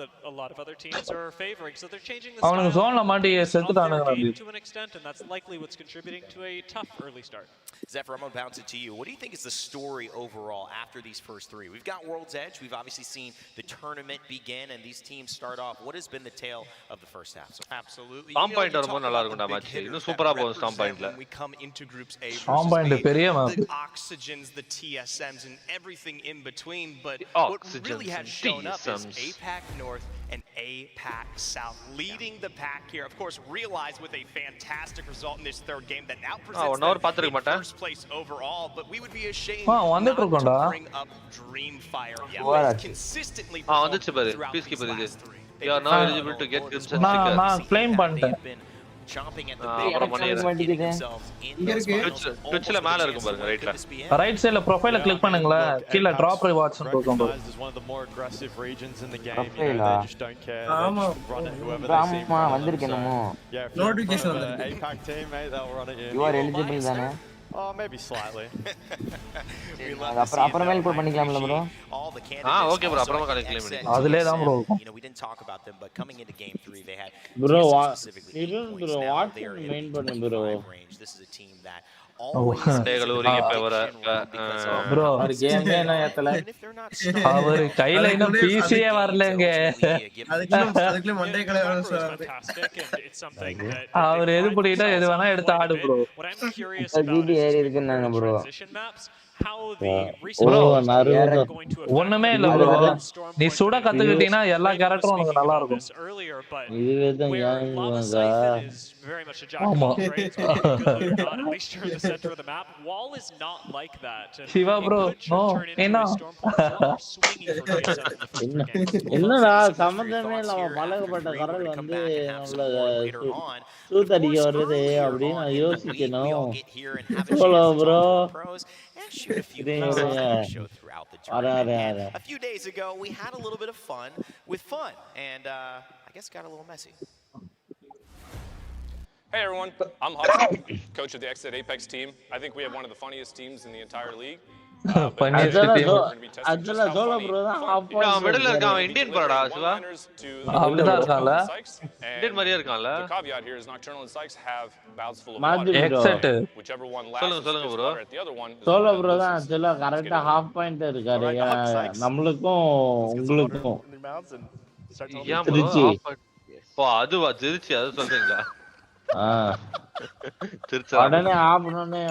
S4: அவனுக்கு ஜோன்ல மாட்டி செத்துட்டானுங்க.
S8: to an extent, and that's likely what's contributing to a tough early start.
S7: Zephyr, I'm going to bounce it to you. What do you think is the story overall after these first three? We've got World's Edge. We've obviously seen the tournament begin and these teams start off. What has been the tale of the first half? So
S8: absolutely.
S6: Storm Point வரும்போது நல்லா இருக்கும்டா match. இன்னும் சூப்பரா போகும் Storm Pointல.
S8: When we come into groups A
S4: Storm Point பெரிய map.
S8: the oxygens, the TSMs and everything in between, but what really has shown up is APAC North and APAC South leading the pack here. Of course, Realize with a fantastic result in this third game that now presents them in first place overall, but we would be ashamed not to bring up Dreamfire. Yeah, consistently throughout these last three.
S6: You are now eligible to get Crimson Sticker.
S4: நான் claim பண்ணிட்டேன்.
S7: Chomping at the bit, themselves in those finals.
S6: Twitchல மேல இருக்கும் பாருங்க ரைட்ல.
S4: Right சைடுல ப்ரொஃபைல click பண்ணுங்களே. கீழ drop rewards னு இருக்கும்.
S10: Is one of the more aggressive regions in the game. You know, they just don't care. They run it whoever they see.
S9: வந்திருக்கேனோ.
S10: Notification வந்திருக்கு. APAC team mate, they'll run it in.
S9: You are eligible தானே?
S10: Oh, maybe slightly.
S9: அப்புறமேல் கூட பண்ணிக்கலாம்ல bro.
S6: Okay bro அப்புறமா connect பண்ணி.
S4: அதுலயே தான் bro.
S7: You know, we didn't talk about them, but coming into game 3 they had
S1: bro what main பண்ணு bro.
S7: This is a team that always
S4: bro ஒரு கேமே நான் ஏத்தல. அவர் கையில இன்னும் பிசியே வரலங்க.
S8: அதுக்குள்ள மண்டே கலை வர சார்.
S4: அவர் எது புடிட்டா எது வேணா எடுத்து ஆடு bro.
S8: What I'm curious about
S9: இருக்குன்னாங்க bro.
S8: how the recent
S4: ஒண்ணுமே இல்ல bro. நீ சுட கத்துக்கிட்டீனா எல்லா கேரக்டரும் உனக்கு நல்லா இருக்கும்.
S1: இதுவே தான் ஞாபகம்ங்க.
S8: Very much a jack of all trades, at least you're in the center of the map. Wall is not like that.
S4: Shiva bro, no, என்ன?
S1: என்னடா சம்பந்தமே இல்லாம பழகப்பட்ட கரல் வந்து நம்மள சூத்தடிக்க வருது அப்படின்னு நான் யோசிக்கணும். Solo bro
S7: a few days ago we had a little bit of fun with fun and I guess got a little messy.
S11: Hey everyone, I'm Hudson, coach of the Exit Apex team. I think we have one of the funniest teams in the entire league.
S1: அதுல solo bro தான் half
S6: அவன் மிடில்ல இருக்கான் அவன் Indian பரடா Siva
S4: அப்படிதான் இருக்கான்ல
S6: Indian மாதிரியே இருக்கான்ல
S11: The caveat here is Nocturnal and Sykes have mouths full of water.
S4: எக்ஸெட்
S11: Whichever one last
S6: சொல்லுங்க bro
S11: the other one
S1: solo bro தான் ஆக்சுவலா கரெக்ட்டா ஹாஃப் பாயிண்ட் இருக்காரு நம்மளுக்கும் உங்களுக்கும்
S6: திருச்சி போ அதுவா திருச்சி அது சொல்றீங்களா திருச்சி
S1: உடனே ஆபனனே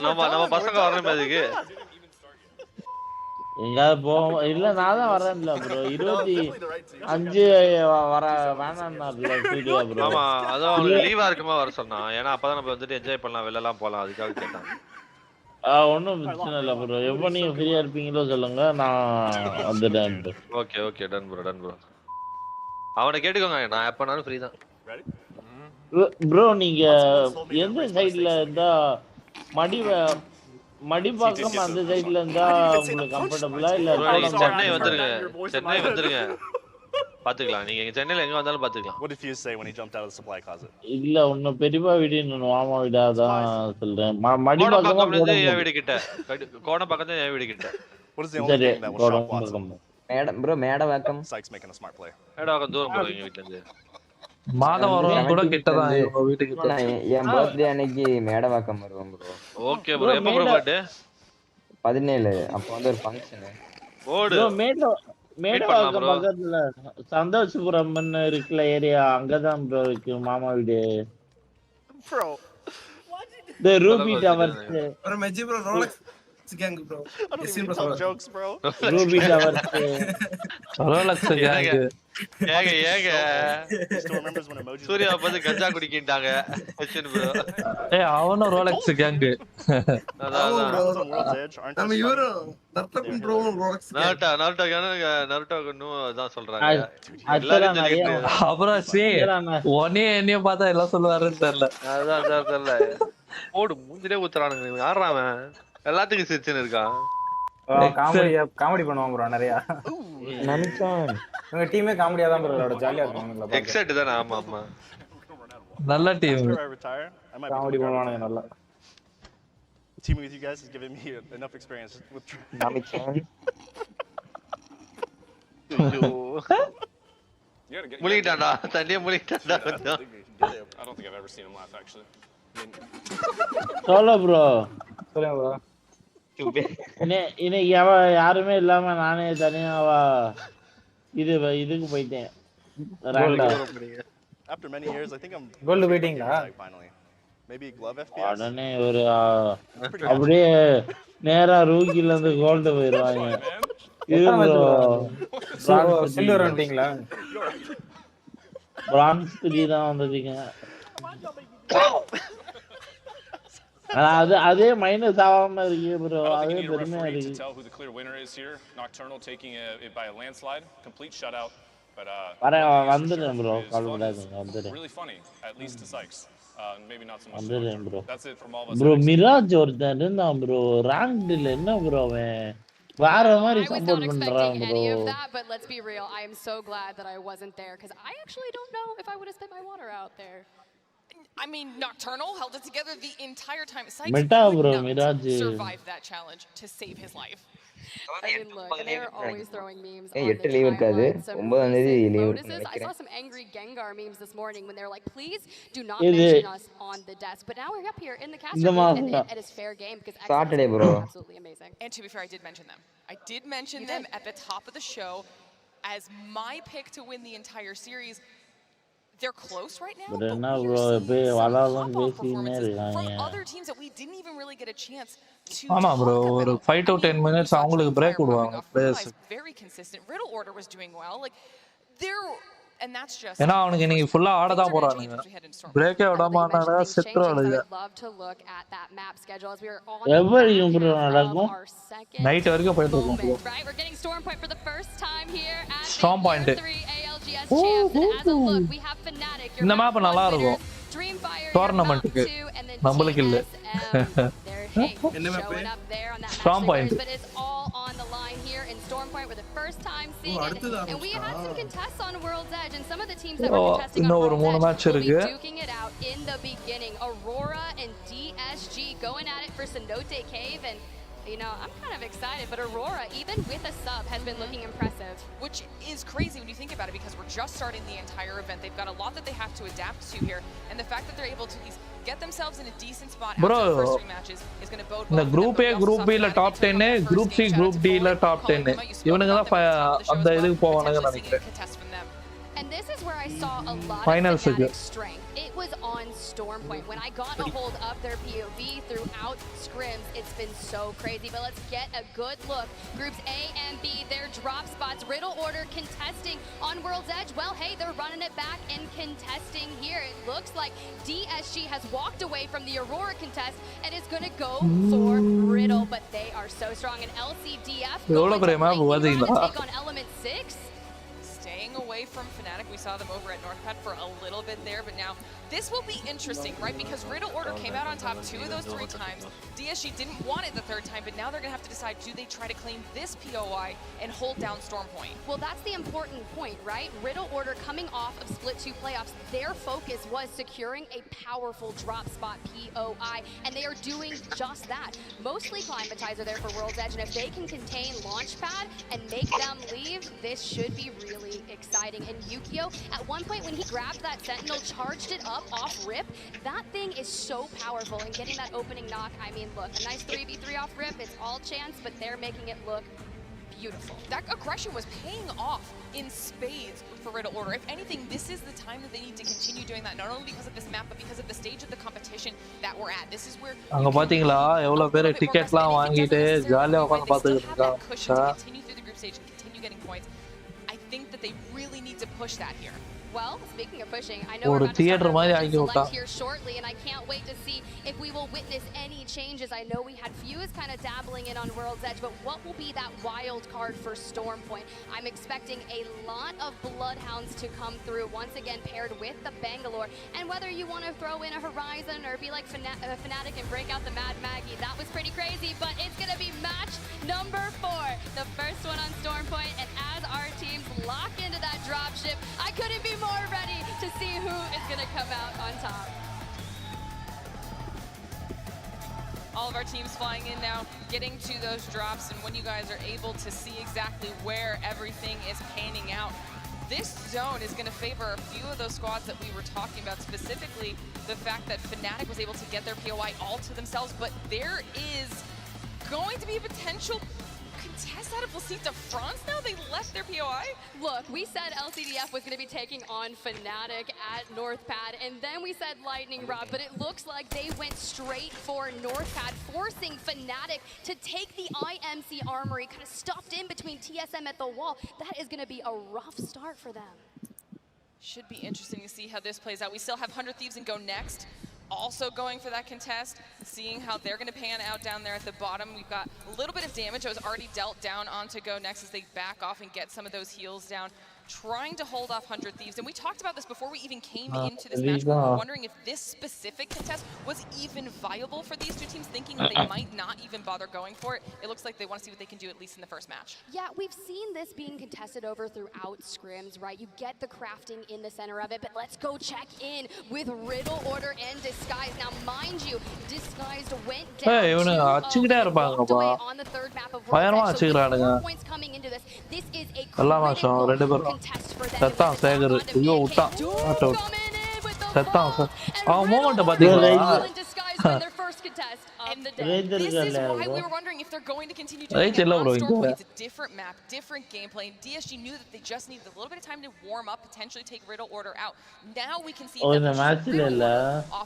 S6: நம்ம பசங்க வரணும் அதுக்கு
S1: எங்க போ இல்ல நான் தான் வரேன்ல ப்ரோ 25 வர வேணாம்னார்ல வீடியோ ப்ரோ
S6: ஆமா அது அவனுக்கு லீவா இருக்குமா வர சொன்னா ஏன்னா அப்பதான் நம்ம வந்துட்டு என்ஜாய் பண்ணலாம் வெளிய எல்லாம் போலாம் அதுக்காக கேட்டான்
S1: ஒண்ணும் பிரச்சனை இல்ல ப்ரோ எப்ப நீங்க ஃப்ரீயா இருப்பீங்களோ சொல்லுங்க நான் வந்துட்டேன்
S6: ஓகே ஓகே டன் ப்ரோ அவனை கேட்டுக்கோங்க நான் எப்பனாலும் ஃப்ரீ தான்
S1: ப்ரோ நீங்க எந்த சைடுல இருந்தா மடிப்பாக்கம் அந்த சைடுல இருந்தா உங்களுக்கு கம்ஃபர்ட்டபிளா இல்ல
S6: சென்னை வந்துருங்க பாத்துக்கலாம் நீங்க சென்னையில எங்க வந்தாலும் பாத்துக்கலாம்
S5: What did you say when he jumped out of the supply closet?
S1: இல்ல உன்ன பெரியப்பா வீடு இன்னும் மாமா வீடா தான் சொல்றேன் மடிப்பாக்கம்
S6: வந்து என் வீடு கிட்ட கோண பக்கத்துல என் வீடு கிட்ட
S5: What is the only thing that will shock Watson?
S9: Madam
S5: Sykes making a smart play.
S6: Madam தூரம் போறீங்க வீட்ல இருந்து
S4: மாதவரம் கூட கிட்ட தான் இவங்க வீட்டுக்கு கிட்ட
S9: என் பர்த்டே அன்னைக்கு மேடவாக்கம் வருவோம் ப்ரோ
S6: ஓகே ப்ரோ எப்ப ப்ரோ பர்த்டே
S9: 17 அப்ப வந்து ஒரு ஃபங்க்ஷன்
S6: ஓடு
S1: மேடவாக்கம் பக்கத்துல சந்தோஷபுரம் இருக்குல ஏரியா அங்கதான் ப்ரோ இருக்கு மாமா வீடு
S5: Bro.
S1: The Ruby Towers.
S8: ஒரு மெஜி bro Rolex gang bro.
S5: I don't even tell jokes, bro.
S1: Ruby Towers.
S4: Rolex gang.
S6: ஏங்க
S5: Still remembers when emojis.
S6: Surya வந்து கஞ்சா குடிக்கிட்டாங்க ஹெச்என் ப்ரோ
S4: ஏய் அவன Rolex gang.
S8: நம்ம யூரோ நர்த்தகம் ப்ரோ Rolex.
S6: நருட்டோ கண்ணு அதான் சொல்றாங்க
S4: அப்புறம் சே ஒனே என்னைய பார்த்தா எல்லாம் சொல்லுவாருன்னு தெரியல
S6: அதான் தெரியல ஓடு மூஞ்சிலே ஊத்துறானுங்க யாரா அவன் எல்லாத்துக்கும் சிரிச்சுன்னு இருக்கான்
S9: காமெடி பண்ணுவாங்க ப்ரோ நிறைய நினைச்சேன் உங்க டீமே காமெடியா தான் ப்ரோ ஜாலியா இருக்கும்
S6: எக்ஸைட் தான ஆமா ஆமா
S4: நல்ல டீம்
S9: காமெடி பண்ணுவாங்க நல்லா
S5: Teaming with you guys has given me enough experience with
S9: நினைச்சேன்
S6: முழிட்டான்டா தண்ணியே முழிட்டான்டா
S11: I don't think I've ever seen him laugh actually.
S1: Solo bro.
S9: சொல்லுங்க bro.
S1: இன்னைக்கு யாருமே இல்லாம நானே தனியாவா இதுக்கு போயிட்டேன்.
S5: After many years, I think I'm
S9: Gold waiting-la?
S5: finally. Maybe glove FPS.
S1: உடனே ஒரு அப்படியே நேரா ரூக்கில இருந்து கோல்டு போயிடுவாங்க. இது bro
S9: சில்வர் வந்துட்டீங்களா?
S1: பிரான்ஸ் 3 தான் வந்ததுங்க. அதே மைனஸ் ஆகாம இருக்கு bro. அதே பெருமையா இருக்கு.
S11: To tell who the clear winner is here. Nocturnal taking it by a landslide, complete shutout. But
S1: வந்துறேன் bro. கால் பண்ணாதீங்க. வந்துறேன்.
S11: Really funny, at least to Sykes. Maybe not so much.
S1: வந்துறேன் bro.
S11: That's it from all of us.
S1: Bro Mirage ஒருத்தன் இருந்தான் bro. ranked-ல என்ன bro அவன்? வேற மாதிரி support பண்றான் bro.
S12: But let's be real. I am so glad that I wasn't there because I actually don't know if I would have spit my water out there.
S13: I mean, Nocturnal held it together the entire time. Sykes
S1: could not
S13: survive that challenge to save his life.
S12: I mean, look, they're always throwing memes on the timeline. Some notices. I saw some angry Gengar memes this morning when they're like, please do not mention us on the desk. But now we're up here in the caster booth, and it is fair game because
S9: Saturday, bro.
S12: Absolutely amazing.
S13: And to be fair, I did mention them. I did mention them at the top of the show as my pick to win the entire series. They're close right now, but we're from other teams that we didn't even really get a chance to
S4: ஆமா bro ஒரு 5 to 10 minutes அவங்களுக்கு break விடுவாங்க players.
S13: Very consistent. Riddle Order was doing well. Like they're and that's just
S4: ஏனா அவனுக்கு இன்னைக்கு ஃபுல்லா ஆட தான் போறானுங்க. பிரேக்கே விடாம ஆனாடா செத்துறானுங்க.
S1: எவ்வளவு bro நடக்கும்?
S4: நைட் வரைக்கும் போயிட்டு இருக்கும் bro.
S12: Right, we're getting Storm Point for the first time here at
S4: Storm Point.
S12: 3 ALGS champs. And as a look, we have Fnatic.
S4: இந்த மேப் நல்லா இருக்கும். டோர்னமென்ட்க்கு நம்மளுக்கு இல்ல. Storm Point.
S12: But it's all on the line here in Storm Point for the first time seeing it. And we had some contests on World's Edge, and some of the teams that were contesting on World's Edge will be duking it out in the beginning. Aurora and DSG going at it for Cenote Cave, and you know, I'm kind of excited, but Aurora, even with a sub, has been looking impressive.
S13: Which is crazy when you think about it, because we're just starting the entire event. They've got a lot that they have to adapt to here, and the fact that they're able to get themselves in a decent spot after the first 3 matches is going to bode well.
S4: The Group A, Group B la top 10, Group C, Group D la top 10. இவனுங்க தான் அந்த இதுக்கு போவானுங்க நினைக்கிறேன்.
S12: And this is where I saw a lot
S4: Finals
S12: of Fnatic strength. It was on Storm Point. When I got a hold of their POV throughout scrims, it's been so crazy. But let's get a good look. Groups A and B, their drop spots. Riddle Order contesting on World's Edge. Well, hey, they're running it back and contesting here. It looks like DSG has walked away from the Aurora contest and is going to go for Riddle. But they are so strong. And LCDF going to take on Element 6.
S13: Staying away from Fnatic. We saw them over at Northpad for a little bit there, but now this will be interesting, right? Because Riddle Order came out on top 2 of those 3 times. DSG didn't want it the 3rd time, but now they're going to have to decide, do they try to claim this POI and hold down Storm Point?
S12: Well, that's the important point, right? Riddle Order coming off of Split 2 playoffs, their focus was securing a powerful drop spot POI, and they are doing just that. Mostly Climatizer there for World's Edge, and if they can contain Launchpad and make them leave, this should be really exciting. And Yukio, at one point when he grabbed that Sentinel, charged it up off rip, that thing is so powerful. And getting that opening knock, I mean, look, a nice 3v3 off rip, it's all chance, but they're making it look beautiful.
S13: That aggression was paying off in spades for Riddle Order. If anything, this is the time that they need to continue doing that, not only because of this map, but because of the stage of the competition that we're at. This is where
S4: அங்க பாத்தீங்களா எவ்வளவு பேர் டிக்கெட்லாம் வாங்கிட்டு ஜாலியா உட்கார்ந்து பார்த்துட்டு இருக்காங்க.
S13: Continue through the group stage and continue getting points. I think that they really need to push that here.
S12: Well, speaking of pushing, I know we're about to start our here shortly, and I can't wait to see if we will witness any changes. I know we had Fuse kind of dabbling in on World's Edge, but what will be that wild card for Storm Point? I'm expecting a lot of Bloodhounds to come through, once again paired with the Bangalore. And whether you want to throw in a Horizon or be like Fnatic and break out the Mad Maggie, that was pretty crazy, but it's going to be match number 4, the first one on Storm Point. And as our teams lock into that dropship, I couldn't be more ready to see who is going to come out on top.
S13: All of our teams flying in now, getting to those drops, and when you guys are able to see exactly where everything is panning out, this zone is going to favor a few of those squads that we were talking about, specifically the fact that Fnatic was able to get their POI all to themselves, but there is going to be a potential contest out of Placita France now. They left their POI.
S12: Look, we said LCDF was going to be taking on Fnatic at NorthPad, and then we said Lightning Rod, but it looks like they went straight for NorthPad, forcing Fnatic to take the IMC Armory, kind of stuffed in between TSM at the wall. That is going to be a rough start for them.
S13: Should be interesting to see how this plays out. We still have 100 Thieves and Go Next also going for that contest, seeing how they're going to pan out down there at the bottom. We've got a little bit of damage that was already dealt down onto Go Next as they back off and get some of those heals down, trying to hold off 100 Thieves. And we talked about this before we even came into this match. We were wondering if this specific contest was even viable for these two teams, thinking that they might not even bother going for it. It looks like they want to see what they can do at least in the first match.
S12: Yeah, we've seen this being contested over throughout scrims, right? You get the crafting in the center of it, but let's go check in with Riddle, Order, and Disguise. Now, mind you, Disguised went down on the third map of World. So 4 points coming into this. This is a critical contest for them. Their first contest of the day.
S13: This is why we were wondering if they're going to continue doing it on Stormpoint. It's a different map, different gameplay, and DSG knew that they just needed a little bit of time to warm up, potentially take Riddle Order out. Now we can see off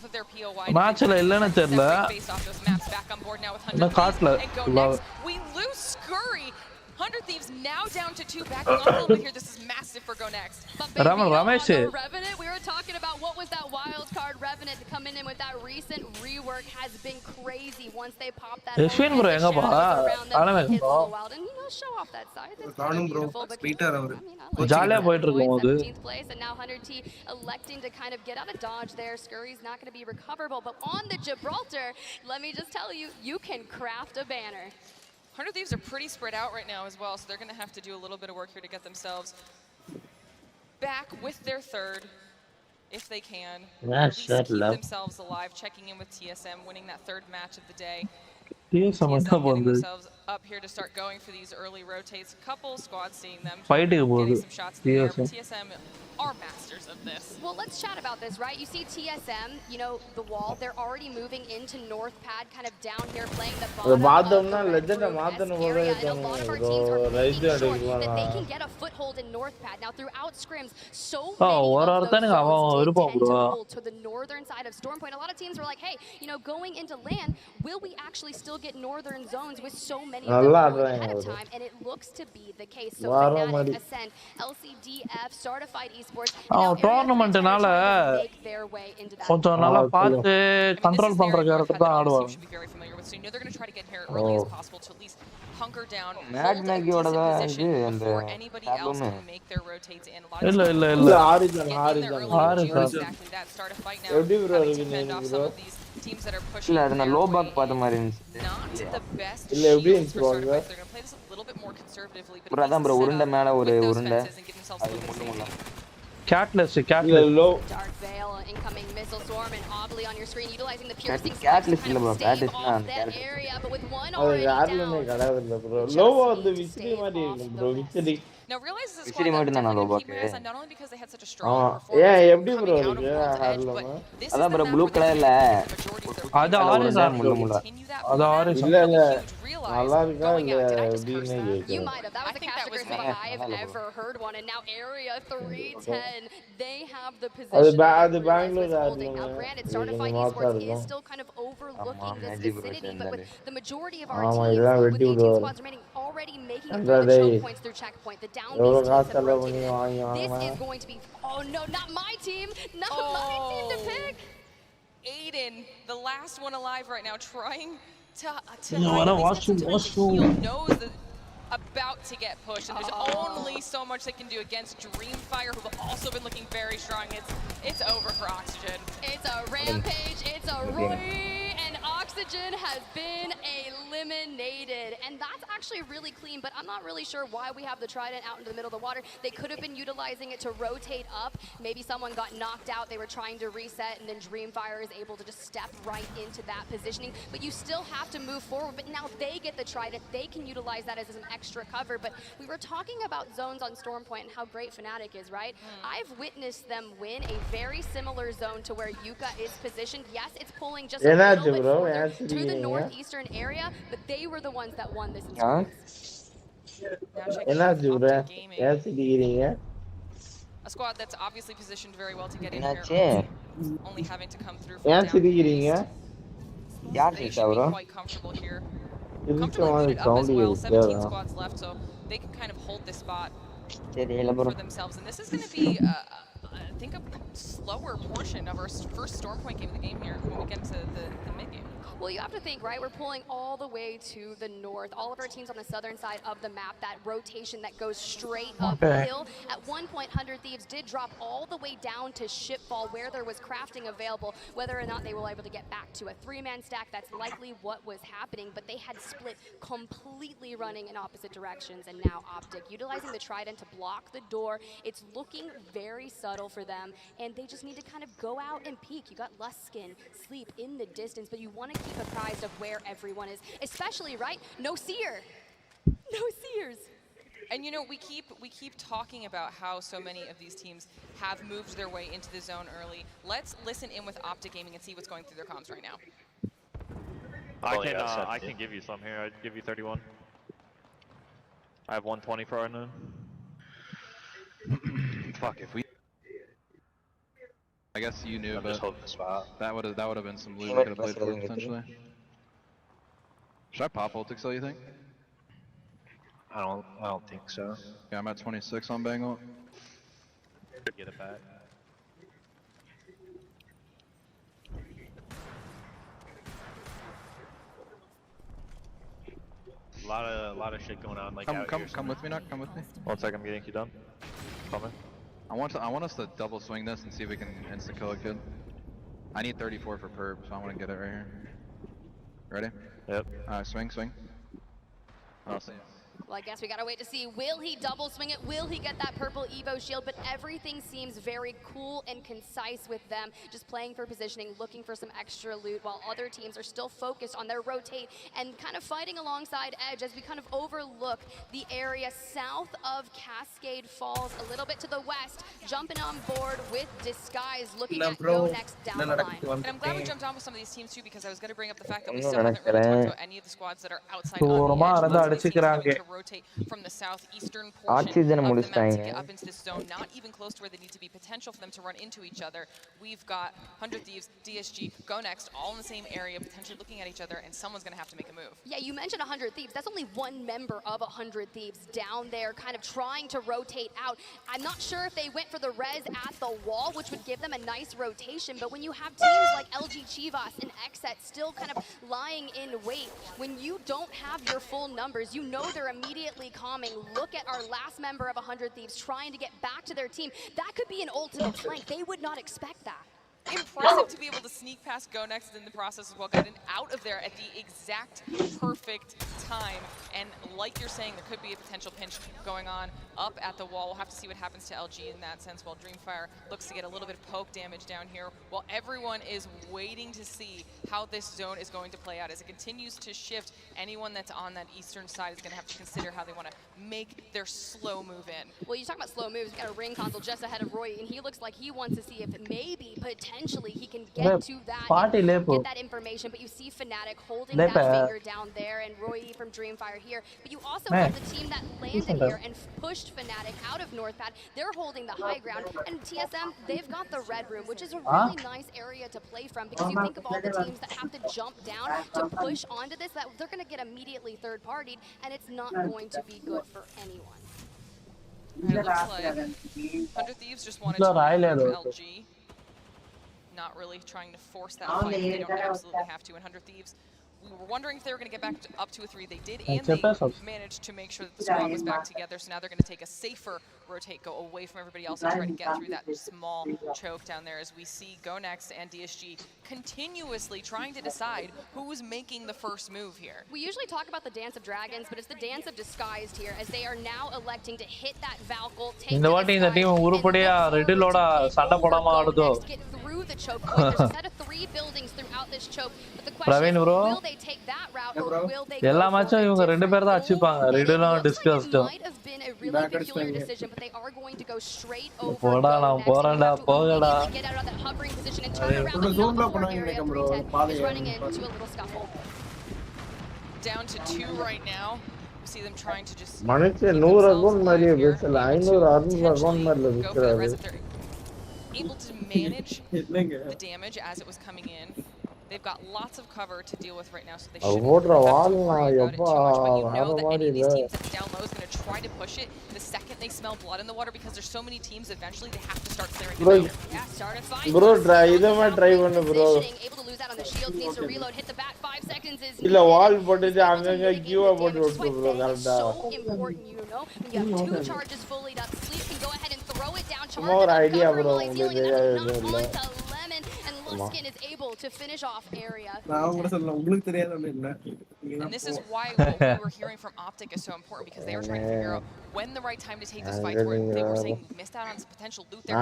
S13: of their POI. Based off those maps, back on board now with 100 Thieves and Go Next. We lose Scurry. 100 Thieves now down to 2, backing off a little bit here. This is massive for Go Next.
S12: But baby, Revenant, we were talking about what was that wild card Revenant coming in with that recent rework has been crazy once they pop that around them, hit the wild, and show off that side. That's beautiful. But 17th place, and now 100T electing to kind of get out of dodge there. Scurry's not going to be recoverable, but on the Gibraltar, let me just tell you, you can craft a banner.
S13: 100 Thieves are pretty spread out right now as well, so they're going to have to do a little bit of work here to get themselves back with their third, if they can. At least keep themselves alive, checking in with TSM, winning that third match of the day. TSM getting themselves up here to start going for these early rotates. Couple squads seeing them, getting some shots in the air, but TSM are masters of this.
S12: Well, let's chat about this, right? You see TSM, you know, the wall, they're already moving into NorthPad, kind of down here, playing the bottom of the area, and a lot of our teams are making sure that they can get a foothold in NorthPad. Now, throughout scrims, so many of those zones tend to pull to the northern side of Stormpoint. A lot of teams were like, hey, you know, going into LAN, will we actually still get northern zones with so many of them ahead of time? And it looks to be the case. So Fnatic, Ascend, LCDF, Startified Esports,
S4: டோர்னமெண்ட்னால கொஞ்சம் நல்லா பார்த்து control பண்ற character தான் ஆடுவாங்க. இல்ல
S1: origin எப்படி bro இருக்கு
S14: teams that are pushing. இல்ல அது லோ பாக் பார்த்த மாதிரி இருந்துச்சு.
S1: இல்ல எப்படி இருந்துச்சு?
S14: ப்ரோ அதான் ப்ரோ உருண்டை மேல ஒரு உருண்டை அது முள்ள
S4: Catalyst.
S1: Low.
S12: Dark Veil, incoming missile swarm, and Oddly on your screen, utilizing the piercing
S14: Catalyst இல்ல bro, Catalyst
S12: தான் that area, but with one already down.
S1: Low வந்து விசிறி மாதிரி இருக்கு bro, விசிறி.
S13: Now realize this is not only because they had such a strong performance.
S1: Yeah, எப்படி bro இருக்கு?
S14: அதான் bro ப்ளூ கலர்ல
S4: அது ஆரஞ்சு முள்ள அது ஆரஞ்சு
S1: இல்ல நல்லா இருக்கா இல்ல எப்படினே
S12: You might have. That was a category spot I have ever heard one, and now area 310, they have the position.
S1: அது Bangalore
S12: Now granted, Startified Esports is still kind of overlooking this vicinity, but with the majority of our teams, with 18 squads remaining, already making it through the choke points through checkpoint, the down this is going to be, oh no, not my team, not my team to pick.
S13: Aiden, the last one alive right now, trying to knows that about to get pushed, and there's only so much they can do against Dreamfire, who've also been looking very strong. It's over for Oxygen.
S12: It's a rampage, it's a Roy, and Oxygen has been a eliminated. And that's actually really clean, but I'm not really sure why we have the Trident out into the middle of the water. They could have been utilizing it to rotate up. Maybe someone got knocked out. They were trying to reset, and then Dreamfire is able to just step right into that positioning. But you still have to move forward. But now they get the Trident. They can utilize that as an extra cover. But we were talking about zones on Stormpoint and how great Fnatic is, right? I've witnessed them win a very similar zone to where Yuka is positioned. Yes, it's pulling just a little bit further to the northeastern area, but they were the ones that won this instance.
S13: A squad that's obviously positioned very well to get in here, only having to come through from down east. They should be quite comfortable here. Comfortably booted up as well, 17 squads left, so they can kind of hold this spot for themselves. And this is going to be, I think, a slower portion of our first Stormpoint game of the game here when we get into the mid-game.
S12: Well, you have to think, right? We're pulling all the way to the north. All of our teams on the southern side of the map, that rotation that goes straight uphill. At one point, 100 Thieves did drop all the way down to Shipfall, where there was crafting available. Whether or not they were able to get back to a 3-man stack, that's likely what was happening. But they had split completely running in opposite directions. And now Optic, utilizing the Trident to block the door. It's looking very subtle for them. And they just need to kind of go out and peek. You got Luskin, Sleep in the distance, but you want to keep apprised of where everyone is, especially, right? No seer, no seers.
S13: And you know, we keep talking about how so many of these teams have moved their way into the zone early. Let's listen in with Optic Gaming and see what's going through their comms right now.
S10: I can give you some here. I'd give you 31. I have 120 for right now.
S15: Fuck, if we... I guess you knew, but that would have been some loot we could have played for potentially. Should I pop ult Excel, you think?
S10: I don't think so.
S15: Yeah, I'm at 26 on bang ult.
S10: Get it back. A lot of shit going on. Like
S15: come with me, Knock. Come with me.
S10: 1 second, I'm getting you done. Coming.
S15: I want us to double swing this and see if we can insta kill a kid. I need 34 for perp, so I want to get it right here. Ready?
S10: Yep.
S15: Alright, swing. I'll see.
S12: Well, I guess we gotta wait to see, will he double swing it? Will he get that purple Evo shield? But everything seems very cool and concise with them, just playing for positioning, looking for some extra loot, while other teams are still focused on their rotate and kind of fighting alongside Edge as we kind of overlook the area south of Cascade Falls, a little bit to the west, jumping on board with Disguise, looking at Go Next down the line.
S13: And I'm glad we jumped on with some of these teams too, because I was going to bring up the fact that we still haven't really talked about any of the squads that are outside on the edge. Rotate from the southeastern portion of the map to get up into this zone, not even close to where they need to be, potential for them to run into each other. We've got 100 Thieves, DSG, Go Next, all in the same area, potentially looking at each other, and someone's going to have to make a move.
S12: Yeah, you mentioned 100 Thieves. That's only one member of 100 Thieves down there kind of trying to rotate out. I'm not sure if they went for the res at the wall, which would give them a nice rotation, but when you have teams like LG Chivas and Xset still kind of lying in wait, when you don't have your full numbers, you know they're immediately calming. Look at our last member of 100 Thieves trying to get back to their team. That could be an ultimate flank. They would not expect that.
S13: Impressive to be able to sneak past Go Next in the process as well, getting out of there at the exact perfect time. And like you're saying, there could be a potential pinch going on up at the wall. We'll have to see what happens to LG in that sense, while Dreamfire looks to get a little bit of poke damage down here, while everyone is waiting to see how this zone is going to play out. As it continues to shift, anyone that's on that eastern side is going to have to consider how they want to make their slow move in.
S12: Well, you talk about slow moves, you got a ring console just ahead of Roy, and he looks like he wants to see if maybe, potentially, he can get to that and get that information. But you see Fnatic holding that finger down there, and Roy from Dreamfire here. But you also have the team that landed here and pushed Fnatic out of Northpad. They're holding the high ground, and TSM, they've got the red room, which is a really nice area to play from, because you think of all the teams that have to jump down to push onto this, that they're going to get immediately third-partied, and it's not going to be good for anyone.
S13: It looks like 100 Thieves just wanted to move LG. Not really trying to force that fight. They don't absolutely have to. 100 Thieves we were wondering if they were going to get back up to a 3. They did, and they managed to make sure that the squad was back together. So now they're going to take a safer rotate, go away from everybody else, and try to get through that small choke down there as we see GoNext and DSG continuously trying to decide who's making the first move here.
S12: We usually talk about the Dance of Dragons, but it's the Dance of Disguised here, as they are now electing to hit that Valkyrie, take
S4: இந்த வாட்டி இந்த team உருப்படியா ரெட்டிலோட சண்டை போடாம ஆடுதோ.
S12: get through the choke point. There's a set of 3 buildings throughout this choke, but the question is, will they take that route or will they
S4: எல்லா மேட்சும் இவங்க ரெண்டு பேர் தான் அடிச்சுப்பாங்க. ரெட்டிலும் discussed.
S12: might have been a really peculiar decision, but they are going to go straight over.
S4: போடா நான் போறேன்டா போகடா.
S12: Get out of that hovering position and turn around the zone block area. Is running into a little scuffle.
S13: Down to 2 right now. We see them trying to just
S1: மனுஷன் 100 account மாதிரியே பேசல 500 600 account மாதிரில விக்கிறாரு.
S13: Able to manage the damage as it was coming in. They've got lots of cover to deal with right now, so they shouldn't worry about it too much. But you know that any of these teams that's down low is going to try to push it the second they smell blood in the water, because there's so many teams, eventually they have to start clearing it out.
S12: Yeah, start a fight.
S1: Bro, try பண்ணு bro.
S12: Able to lose out on the shield, needs to reload, hit the bat. 5 seconds is
S1: இல்ல வால் போட்டுட்டு அங்கங்க கியூவா போட்டு விட்டு bro கரெக்ட்டா.
S12: So important, you know. When you have 2 charges fully up, Sleep can go ahead and throw it down.
S1: More idea bro.
S12: Luskin is able to finish off area.
S13: And this is why what we were hearing from Optic is so important, because they were trying to figure out when the right time to take this fight, where they were saying missed out on some potential loot there.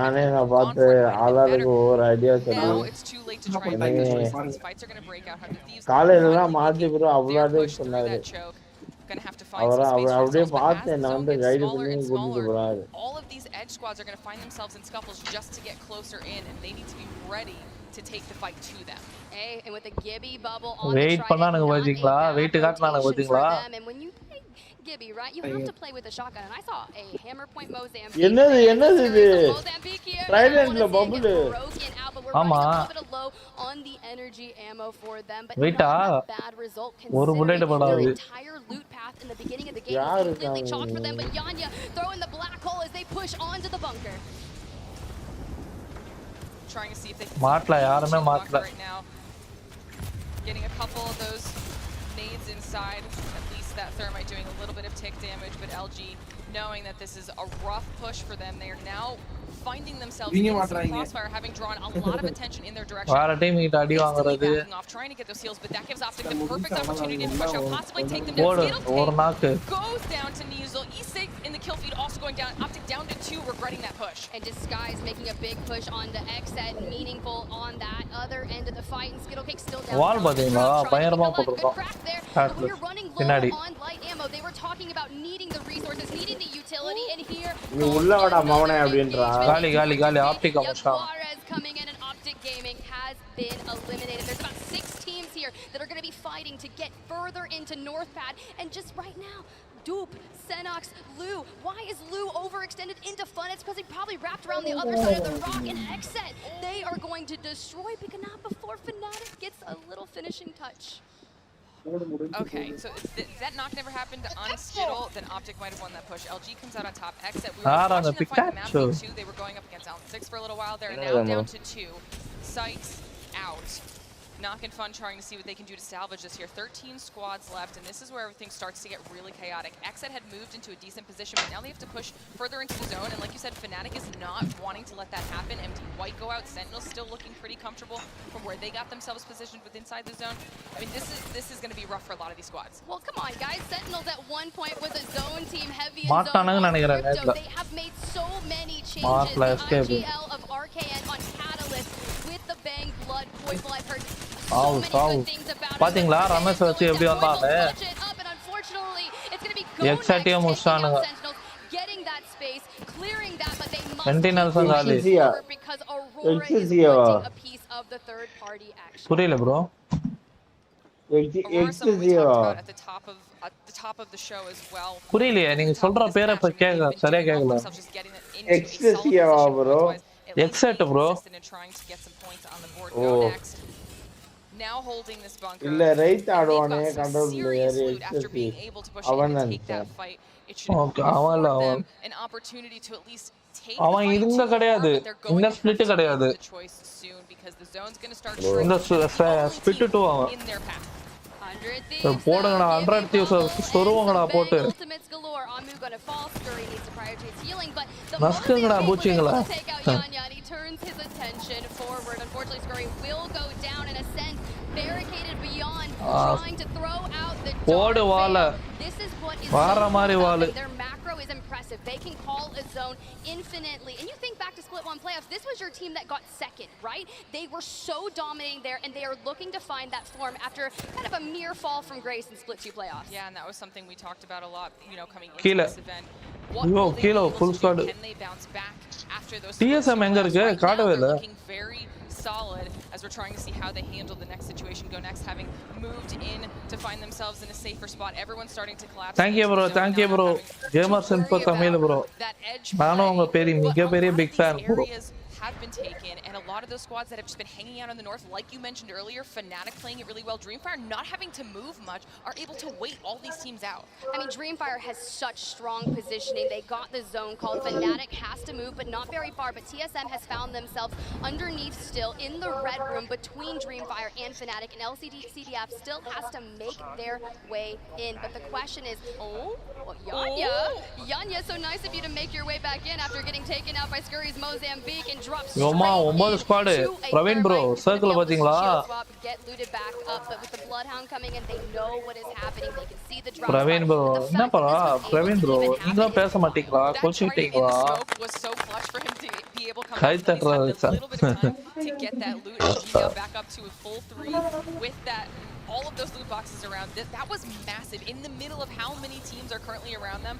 S13: Now it's too late to try and make the choice. These fights are going to break out. How the thieves that choke. Going to have to find some space for themselves, but as the zone gets smaller and smaller, all of these edge squads are going to find themselves in scuffles just to get closer in, and they need to be ready to take the fight to them.
S12: Hey, and with the Gibby bubble on
S4: the பண்ணானுங்க பாத்தீங்களா wait காட்டுனானுங்க பாத்தீங்களா.
S12: And when you play Gibby, right, you have to play with a shotgun, and I saw a hammer point Mozambique.
S1: என்னது இது ட்ரைடன்ட்ல bubble
S4: ஆமா
S12: on the energy ammo for them, but
S4: வெயிட்டா
S12: bad result
S4: ஒரு bullet படாது.
S12: Entire loot path in the beginning of the game was completely chalked for them, but Yanya throwing the black hole as they push onto the bunker.
S13: Trying to see if they can
S4: மாட்ல யாருமே மாட்ல
S13: right now. Getting a couple of those nades inside. At least that thermite doing a little bit of tick damage, but LG knowing that this is a rough push for them, they are now finding themselves in some crossfire, having drawn a lot of attention in their direction.
S4: வேற team கிட்ட அடி வாங்குறது.
S13: Trying to get those heals, but that gives Optic the perfect opportunity to push out, possibly take them down.
S4: ஒரு நாக்கு
S13: goes down to Nizel. E6 in the kill feed also going down. Optic down to 2, regretting that push.
S12: And Disguise making a big push on the Xset, meaningful on that other end of the fight, and Skittlecake still down.
S4: வால் பாத்தீங்களா பயங்கரமா போட்டுருக்கோம்.
S12: We're running low on light ammo. They were talking about needing the resources, needing the utility, and here
S1: நீ உள்ள வாடா மவனே அப்படின்றா.
S4: காலி Optic அமஸ்டான்.
S12: Coming in, and Optic Gaming has been eliminated. There's about 6 teams here that are going to be fighting to get further into North Pad, and just right now, Dupe, Senox, Lou. Why is Lou overextended into Fun? It's because he probably wrapped around the other side of the rock, and Xset, they are going to destroy Picanap before Fnatic gets a little finishing touch.
S13: Okay, so if that knock never happened on Skittle, then Optic might have won that push. LG comes out on top. Xset, we were watching them fight the map game too. They were going up against ALGS for a little while there, and now down to 2. Sights out. Knock and Fun trying to see what they can do to salvage this here. 13 squads left, and this is where everything starts to get really chaotic. Xset had moved into a decent position, but now they have to push further into the zone, and like you said, Fnatic is not wanting to let that happen. MD White go out. Sentinel's still looking pretty comfortable from where they got themselves positioned with inside the zone. I mean, this is going to be rough for a lot of these squads.
S12: Well, come on, guys. Sentinels at one point was a zone team heavy in
S4: zone.
S12: They have made so many changes. IGL of RKN on Catalyst with the Bang Blood Poison. I've heard so many good things about it.
S4: பாத்தீங்களா ரமேஷ் வச்சு எப்படி வந்தானே. எக்ஸாக்ட்டா முஸ்டானுங்க.
S12: Getting that space, clearing that, but they must
S4: Sentinels காலி.
S12: because Aurora is wanting a piece of the third party action.
S4: புரியல bro.
S13: At the top of the show as well.
S4: புரியலையே நீங்க சொல்ற பேரை இப்ப கேக்க சரியா கேக்கல.
S1: Extra bro.
S4: Xset bro.
S1: Oh.
S13: Now holding this bunker.
S1: இல்ல ரைட் ஆடுவானே கண்ட்ரோல் பிளேயர் எக்ஸ்ட்ரா அவன்
S4: ஓகே அவன்
S13: an opportunity to at least take
S4: அவன் இதுங்க கிடையாது இந்த ஸ்ப்ளிட் கிடையாது
S13: because the zone's going to start
S4: இந்த ஸ்ப்ளிட் 2 அவன் போடுங்கடா 100 யூசர் சொருவங்கடா போட்டு
S12: Ultimates galore. Amu gonna fall. Scurry needs to prioritize healing, but the
S4: நஸ்குங்கடா பூச்சிங்களா
S12: take out Yanya, and he turns his attention forward. Unfortunately, Scurry will go down and ascend, barricaded beyond, trying to throw out the
S4: போடு வால
S12: This is what is
S4: வார மாதிரி வாளு
S12: their macro is impressive. They can call a zone infinitely. And you think back to Split 1 playoffs, this was your team that got second, right? They were so dominating there, and they are looking to find that form after kind of a mere fall from grace in Split 2 playoffs.
S13: Yeah, and that was something we talked about a lot, you know, coming into
S4: Kilo.
S13: this event.
S4: Yo, Kilo, full squad.
S13: Can they bounce back after those
S4: TSM எங்க இருக்கு காட்டவே இல்ல
S13: looking very solid as we're trying to see how they handle the next situation. Go next having moved in to find themselves in a safer spot. Everyone's starting to collapse.
S4: Thank you bro gamers info tamil bro நானும் உங்க பெரிய மிகப்பெரிய big fan bro
S13: have been taken, and a lot of those squads that have just been hanging out in the north, like you mentioned earlier, Fnatic playing it really well, Dreamfire not having to move much, are able to wait all these teams out.
S12: I mean, Dreamfire has such strong positioning. They got the zone called. Fnatic has to move, but not very far. But TSM has found themselves underneath still in the red room between Dreamfire and Fnatic, and CDF still has to make their way in. But the question is, Yanya, so nice of you to make your way back in after getting taken out by Scurry's Mozambique and drop straight
S4: into squad. Praveen bro, circle பாத்தீங்களா?
S12: Get looted back up, but with the Bloodhound coming in, they know what is happening. They can see the drop.
S4: Praveen bro, என்ன பரா? Praveen bro, நீங்க பேச மாட்டீங்களா? கோச்சிட்டீங்களா?
S13: Was so clutch for him to be able to come
S4: guy
S13: a
S4: தட்டறாரு
S13: little bit of time to get that loot and now back up to a full 3 with that all of those loot boxes around. That was massive in the middle of how many teams are currently around them.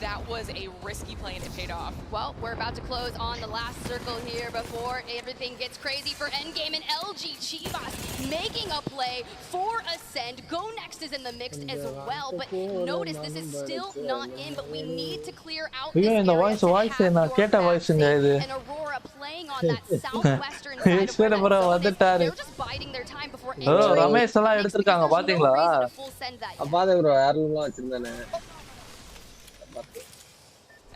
S13: That was a risky play and it paid off.
S12: Well, we're about to close on the last circle here before everything gets crazy for Endgame, and LG Chivas making a play for Ascend. Go Next is in the mix as well, but notice this is still not in, but we need to clear out this area.
S4: இந்த voice நான் கேட்ட வாய்ஸ்ங்க இது
S12: And Aurora playing on that southwestern side of
S4: bro வந்துட்டாரு
S12: they're just biding their time before entering.
S4: Ramesh எல்லாம் எடுத்துட்டாங்க பாத்தீங்களா
S14: அப்பாதே bro ஏர்லாம் வச்சிருந்தானே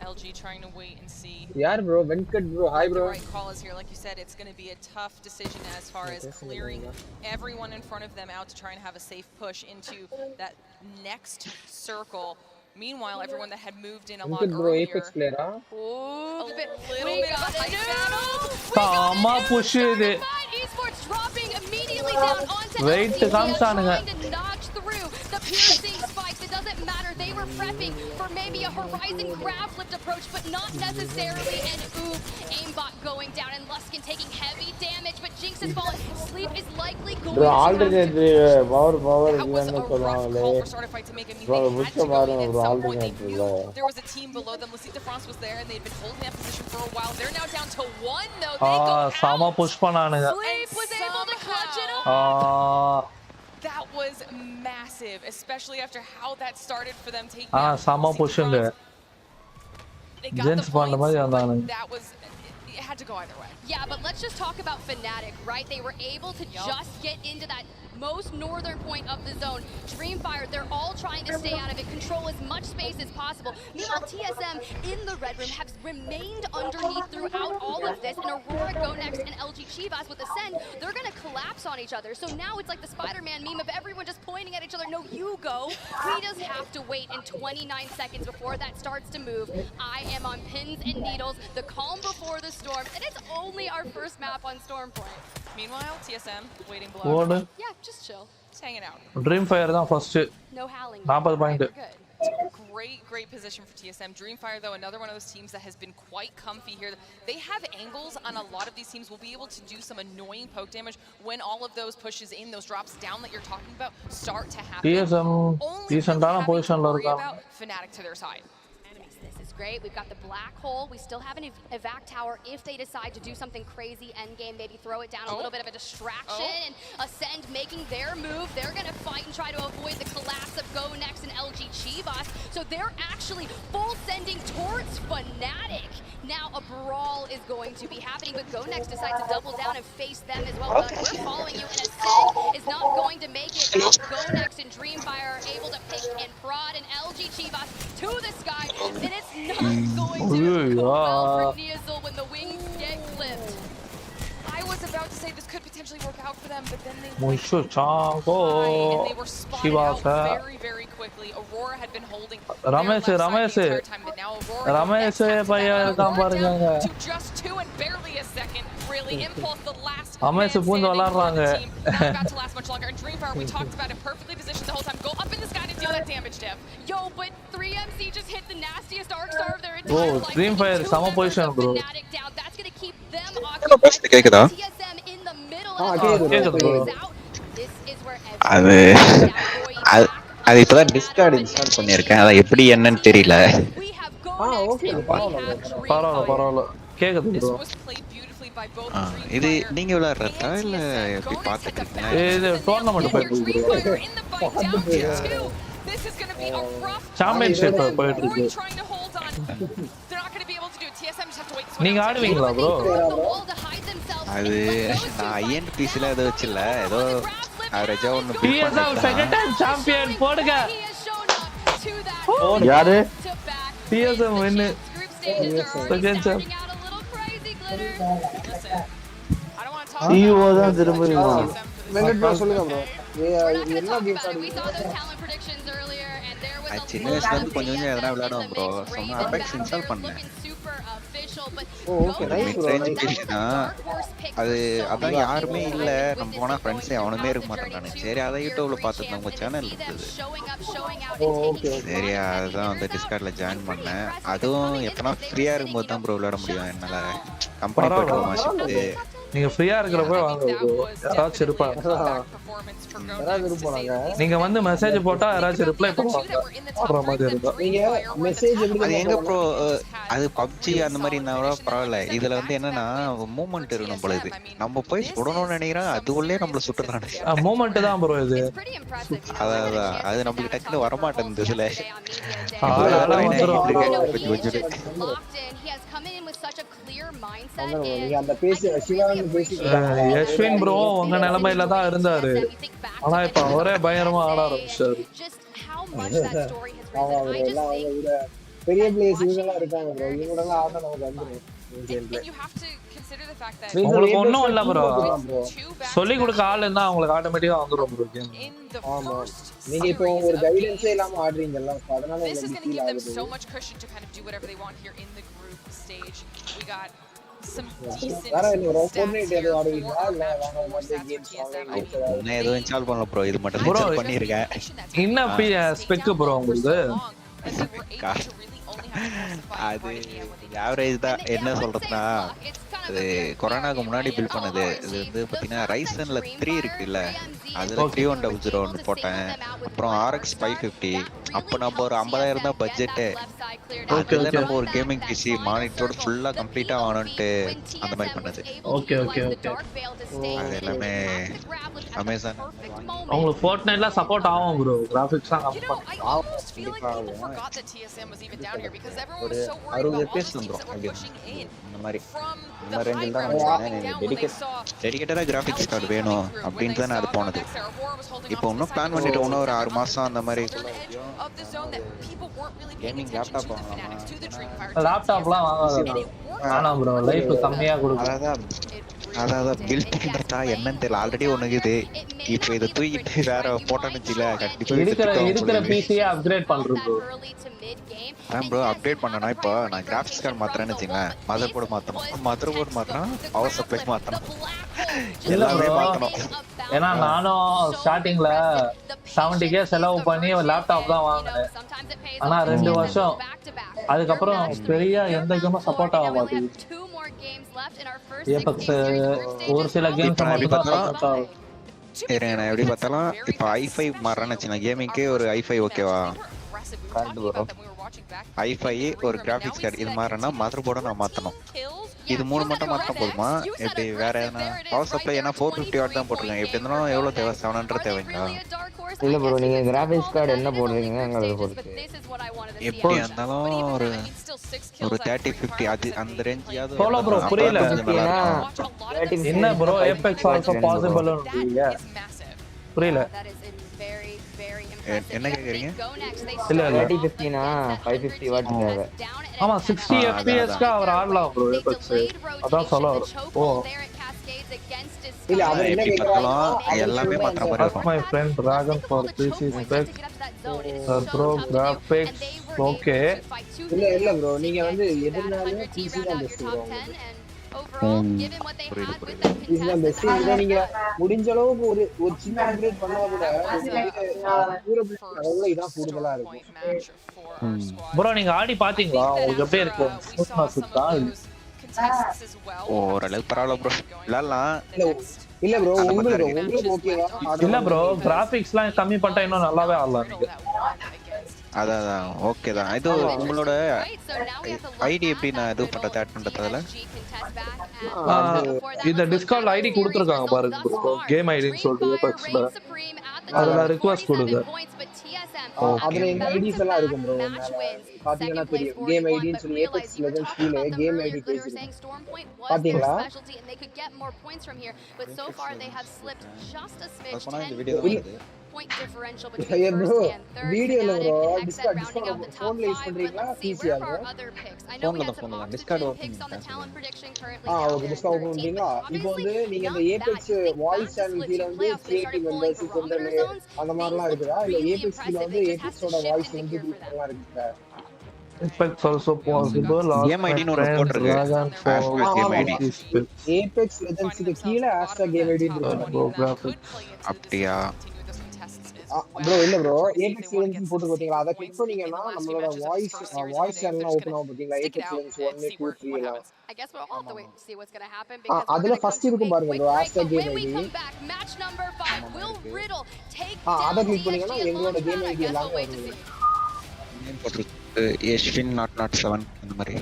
S13: LG trying to wait and see.
S14: Yeah, bro. Venkat, bro. Hi, bro.
S13: The right call is here. Like you said, it's going to be a tough decision as far as clearing everyone in front of them out to try and have a safe push into that next circle. Meanwhile, everyone that had moved in a lot earlier.
S14: Apex player, huh?
S13: Oh, a little bit of a hype battle.
S4: Tama push இது.
S12: Esports dropping immediately down onto
S4: Wait, காம்சானுங்க.
S12: trying to notch through the piercing spikes. It doesn't matter. They were prepping for maybe a horizon grab lift approach, but not necessarily. And aimbot going down, and Luskin taking heavy damage, but Jinx is falling. Sleep is likely going
S1: bro, alternate power
S13: இல்லன்னு சொல்றாங்களே. Bro, which power bro, alternate இல்ல. There was a team below them. Lucite de France was there, and they'd been holding that position for a while. They're now down to 1 though. They go out.
S4: Sama push பண்ணானுங்க.
S12: Sleep was able to clutch it up.
S13: That was massive, especially after how that started for them taking
S4: sama pushங்க. Gents பண்ண மாதிரி வந்தானுங்க.
S13: That was it had to go either way.
S12: Yeah, but let's just talk about Fnatic, right? They were able to just get into that most northern point of the zone. Dreamfire, they're all trying to stay out of it, control as much space as possible. Meanwhile, TSM in the red room have remained underneath throughout all of this, and Aurora, Go Next, and LG Chivas with Ascend, they're going to collapse on each other. So now it's like the Spider-Man meme of everyone just pointing at each other. No, you go. We just have to wait in 29 seconds before that starts to move. I am on pins and needles, the calm before the storm, and it's only our first map on Storm Point.
S13: Meanwhile, TSM waiting below.
S12: Yeah, just chill.
S13: Just hanging out.
S4: Dreamfire தான் first.
S12: No howling.
S4: 40 point.
S13: Great position for TSM. Dreamfire, though, another one of those teams that has been quite comfy here. They have angles on a lot of these teams. Will be able to do some annoying poke damage when all of those pushes in, those drops down that you're talking about, start to happen.
S4: TSM decent-ஆன பொசிஷன்ல இருக்காங்க.
S13: Fnatic to their side.
S12: This is great. We've got the black hole. We still have an evac tower if they decide to do something crazy endgame, maybe throw it down a little bit of a distraction. And Ascend making their move. They're going to fight and try to avoid the collapse of Go Next and LG Chivas. So they're actually full sending towards Fnatic. Now a brawl is going to be happening, but Go Next decides to double down and face them as well. But we're following you, and Ascend is not going to make it. Go Next and Dreamfire are able to pick and prod, and LG Chivas to the sky. And it's not going to go well for Neazul when the wings get clipped.
S13: I was about to say this could potentially work out for them, but then they
S4: Mushu Chago.
S13: and they were spotted out very, very quickly. Aurora had been holding
S4: Ramesh,
S13: Ramesh, time, but now Aurora
S4: Ramesh பையன் இருக்கான் பாருங்க.
S13: to just 2 and barely a second. Really, Impulse the last
S4: Ramesh பூந்து விளையாடுறாங்க.
S13: Not about to last much longer. And Dreamfire, we talked about it, perfectly positioned the whole time. Go up in the sky to deal that damage, Dev.
S12: Yo, but 3MC just hit the nastiest arc star of their entire life.
S4: Dreamfire sama position bro.
S12: That's going to keep them occupied.
S6: கேக்குதா?
S12: TSM in the middle
S4: கேக்குது bro.
S12: This is where
S16: அது இப்பதான் Discord install பண்ணிருக்கேன். அத எப்படி என்னன்னு தெரியல.
S14: Okay
S4: பரவாயில்ல கேக்குது bro.
S16: இது நீங்க விளையாடுறதா இல்ல எப்படி பாத்துட்டு இருக்கீங்க?
S4: இது டோர்னமென்ட் போயிட்டு இருக்கு. சாம்பியன்ஷிப் போயிட்டு இருக்கு. நீங்க ஆடுவீங்களா bro?
S16: அது நான் INPCல ஏதோ வச்சில்ல ஏதோ அவரேஜா ஒன்னு
S4: TSM செகண்ட் டைம் சாம்பியன் போடுங்க.
S1: யாரு?
S4: TSM win. Second champion.
S1: CEO தான் திரும்புறீங்க.
S14: வெங்கட் ப்ரோ சொல்லுங்க ப்ரோ. என்ன கேம்ஸ்
S16: சின்ன வயசுல இருந்து கொஞ்சம் கொஞ்சம் எதனா விளையாடுவோம் ப்ரோ. சும்மா அபெக்ஸ் இன்ஸ்டால் பண்ணேன்.
S14: Okay nice bro.
S16: அது அதான் யாருமே இல்ல. நம்ம போனா ஃப்ரெண்ட்ஸே அவனுமே இருக்க மாட்டாங்க. சரி அத யூடியூப்ல பார்த்துட்டு உங்க சேனல் இருக்குது. சரி அதான் வந்து டிஸ்கார்ட்ல ஜாயின் பண்ணேன். அதுவும் எப்பனா ஃப்ரீயா இருக்கும்போது தான் ப்ரோ விளையாட முடியும் என்னால. கம்பெனி போய்ட்டு மாசிட்டு
S4: நீங்க ஃப்ரீயா இருக்கறப்ப வாங்க bro. யாராச்சும் இருப்பாங்க.
S14: யாராவது இருப்பாங்க.
S4: நீங்க வந்து மெசேஜ் போட்டா யாராச்சும் ரிப்ளை பண்ணுவாங்க. அப்புற மாதிரி இருந்தா.
S14: நீங்க மெசேஜ் எப்படி
S16: அது எங்க ப்ரோ அது PUBG அந்த மாதிரி இருந்தா பரவாயில்ல. இதுல வந்து என்னன்னா மூவ்மெண்ட் இருக்கணும் போல இது. நம்ம போய் சுடணும்னு நினைக்கிறோம் அதுக்குள்ளே நம்மள சுட்டுறானே.
S4: மூவ்மெண்ட் தான் ப்ரோ இது.
S16: அதான் அது நமக்கு டக்குனு வர மாட்டேங்குது இதுல.
S14: நீங்க அந்த பேசி சிவானி பேசி
S4: யஷ்வின் ப்ரோ உங்க நிலைமையில தான் இருந்தாரு. ஆனா இப்ப அவரே பயங்கரமா ஆட ஆரம்பிச்சாரு.
S14: பெரிய பிளேயர்ஸ் இவங்கலாம் இருக்காங்க ப்ரோ. இவங்களலாம் ஆட நமக்கு வந்துரும்.
S4: உங்களுக்கு ஒண்ணும் இல்ல ப்ரோ. சொல்லி கொடுக்க ஆள் இருந்தா உங்களுக்கு ஆட்டோமேட்டிக்கா வந்துரும் ப்ரோ கேம்.
S14: ஆமா. நீங்க இப்போ ஒரு கைடன்ஸே இல்லாம ஆடுறீங்கல்ல. அதனால
S13: this is going to give them so much cushion to kind of do whatever they want here in the group stage. We got some decent
S16: நான் ஏதோ இன்ஸ்டால் பண்ணல ப்ரோ. இது மட்டும் இன்ஸ்டால் பண்ணிருக்கேன்.
S4: என்ன ஸ்பெக் ப்ரோ உங்களுக்கு?
S16: அது ஆவரேஜ் தான். என்ன சொல்றதுன்னா அது கொரோனாக்கு முன்னாடி பில்ட் பண்ணது. இது வந்து பாத்தீங்கன்னா ரைசன்ல 3 இருக்குல்ல அதுல 3100 போட்டேன். அப்புறம் RX 550. அப்ப நம்ம ஒரு 50,000 தான் பட்ஜெட். அதுல நம்ம ஒரு கேமிங் PC மானிட்டரோட ஃபுல்லா கம்ப்ளீட்டா ஆனன்ட்டு அந்த மாதிரி பண்ணது.
S4: Okay okay okay.
S16: அது எல்லாமே அமேசான்.
S4: உங்களுக்கு Fortniteல சப்போர்ட் ஆகும் ப்ரோ. கிராபிக்ஸ்லாம்
S16: ஒரு 60 FPS வந்துரும் அப்படி. இந்த மாதிரி இந்த ரேஞ்சில் தான் டெடிகேட்டடா கிராபிக்ஸ் கார்டு வேணும் அப்படின்னு தான் அது போனது. இப்போ இன்னும் பிளான் பண்ணிட்டு இன்னும் ஒரு 6 மாசம் அந்த மாதிரி கேமிங் லேப்டாப் வாங்கலாம்.
S4: லேப்டாப்லாம் வாங்காத. ஆனா ப்ரோ லைஃப் கம்மியா கொடுக்கும்.
S16: அதான் பில்ட் பண்றதா என்னன்னு தெரியல. ஆல்ரெடி ஒண்ணுக்கு இது இப்போ இதை தூக்கிட்டு வேற போட்டோன்னு வச்சுல கண்டிப்பா
S4: இருக்கிற பிசியை அப்கிரேட் பண்றோம் ப்ரோ.
S16: அதான் ப்ரோ அப்டேட் பண்ணனா இப்போ நான் கிராபிக்ஸ் கார்டு மாத்துறேன்னு வச்சுங்களேன். மதர் போர்டு மாத்தணும் பவர் சப்ளை மாத்தணும் எல்லாமே மாத்தணும்.
S4: ஏன்னா நானும் ஸ்டார்டிங்ல 70K செலவு பண்ணி லேப்டாப் தான் வாங்கினேன். ஆனா 2 வருஷம் அதுக்கப்புறம் பெரிய எந்த கேமும் சப்போர்ட் ஆக மாட்டேங்குது. ஏபெக்ஸ் ஒரு சில கேம்ஸ் மட்டும் தான் சப்போர்ட் ஆகும்.
S16: நான் எப்படி பார்த்தாலும் இப்போ i5 மாறேன்னு வச்சுக்கோங்க. கேமிங்க்கு ஒரு i5 ஓகேவா? i5 ஒரு கிராபிக்ஸ் கார்டு இது மாறனா மதர் போர்டை நான் மாத்தணும். இது 3 மட்டும் மாத்தினா போதுமா? எப்படி வேற எதனா பவர் சப்ளை? ஏன்னா 450 வாட் தான் போட்டிருக்கேன். எப்படி இருந்தாலும் எவ்வளவு தேவை? 700 தேவைங்களா?
S17: இல்ல ப்ரோ நீங்க கிராபிக்ஸ் கார்டு என்ன போடுறீங்கங்கறத பொறுத்து.
S16: எப்படி இருந்தாலும் ஒரு 3050 அது அந்த ரேஞ்சியாவது.
S4: போலோ ப்ரோ புரியல. என்ன ப்ரோ ஏபெக்ஸ் ஆல்சோ பாசிபிள் ன்றீங்க? புரியல.
S16: என்ன கேக்குறீங்க?
S17: இல்ல 3050 னா 550 வாட் தேவை.
S4: ஆமா 60 fps க்கு அவர் ஆடலாம் ப்ரோ ஏபெக்ஸ். அதான் சொல்ல வர. ஓ
S14: இல்ல அவர் என்ன கேக்குறாருன்னா
S16: எல்லாமே மாத்துற மாதிரி இருக்கும்.
S4: My friend Dragon for PC specs bro graphics okay.
S14: இல்ல ப்ரோ நீங்க வந்து எதுனாலும் PC தான் பெஸ்ட் ப்ரோ. PC தான் பெஸ்ட். இத நீங்க முடிஞ்ச அளவுக்கு ஒரு சின்ன அப்கிரேட் பண்ணா கூட அவ்வளவு இதான் கூடுதலா இருக்கும்.
S4: ப்ரோ நீங்க ஆடி பாத்தீங்களா? உங்களுக்கு எப்படி இருக்கு? சூப்பரா சுத்தா
S16: ஓரளவுக்கு பரவாயில்ல ப்ரோ.
S14: இல்ல ப்ரோ உங்களுக்கு ஓகேவா?
S4: இல்ல ப்ரோ கிராபிக்ஸ்லாம் கம்மி பண்ணிட்டா இன்னும் நல்லாவே ஆடலாம் நீங்க.
S16: அதான் ஓகே தான். இது உங்களோட ஐடி எப்படி நான் இது பண்றது ஆட் பண்றதுல
S4: இந்த டிஸ்கார்ட் ஐடி கொடுத்திருக்காங்க பாருங்க ப்ரோ. கேம் ஐடின்னு சொல்லிட்டு ஏபெக்ஸ்ல அதல ரிக்வெஸ்ட் கொடுங்க.
S14: அதுல எங்க ஐடிஸ் எல்லாம் இருக்கும் ப்ரோ. பாத்தீங்கன்னா தெரியும். கேம் ஐடின்னு சொல்லி ஏபெக்ஸ் லெஜெண்ட்ஸ் கீழ கேம் ஐடி பேஜ் இருக்கு. பாத்தீங்களா? வீடியோல ப்ரோ டிஸ்கார்ட் போன்ல யூஸ் பண்றீங்களா பிசியா ப்ரோ?
S16: போன்ல தான் Discord open
S14: okay Discord open பண்றீங்களா? இப்போ வந்து நீங்க இந்த ஏபெக்ஸ் வாய்ஸ் சேனல் கீழ வந்து கிரியேட்டிவ் மெம்பர்ஸ் ஜெனரல் அந்த மாதிரிலாம் இருக்குதா? இல்ல ஏபெக்ஸ் கீழ வந்து ஏபெக்ஸோட வாய்ஸ் வந்து எல்லாம் இருக்குதா?
S4: Apex also possible.
S16: Game ID னு ஒரு போட் இருக்கு. Game ID.
S14: Apex Legends க்கு கீழ #game ID இருக்கு.
S16: அப்படியே
S14: ப்ரோ இல்ல ப்ரோ Apex Legends போட்டு பாத்தீங்களா? அத கிளிக் பண்ணீங்கன்னா நம்மளோட வாய்ஸ் சேனல் ஓபன் ஆகும் பாத்தீங்களா? Apex Legends 1 2 3 எல்லாம்.
S12: I guess we'll all have to wait to see what's going to happen because
S14: அதுல ஃபர்ஸ்ட் இருக்கும் பாருங்க bro #game ID.
S12: Match number 5 will Riddle take
S14: அத கிளிக் பண்ணீங்கன்னா எங்களோட கேம் ஐடி எல்லாம் வரும்.
S16: நேம் போட்டுருக்கு Ashwin 007 அந்த மாதிரி.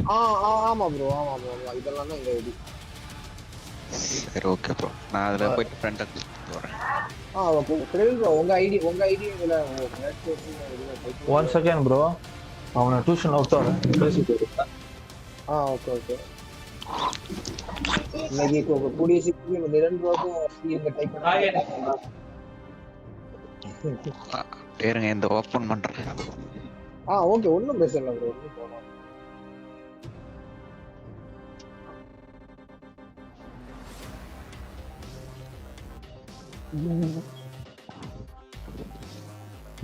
S14: ஆமா ப்ரோ ஆமா இதெல்லாம் தான் எங்க ஐடி.
S16: சரி ஓகே ப்ரோ. நான் அதுல போய் ஃப்ரெண்ட் அக்செப்ட் போறேன்.
S14: ஓகே கிரெடிட் ப்ரோ உங்க ஐடி இதுல
S4: one second bro. அவன டியூஷன் அவுட் ஆறேன் பேசிட்டு இருக்கேன்.
S14: ஓகே இன்னைக்கு கூடிய சீக்கிரம் நிரன் ப்ரோக்கு இங்க டைப் பண்ணா
S16: பேருங்க இந்த ஓபன் பண்றேன்.
S14: ஓகே ஒண்ணும் பிரச்சனை இல்ல ப்ரோ.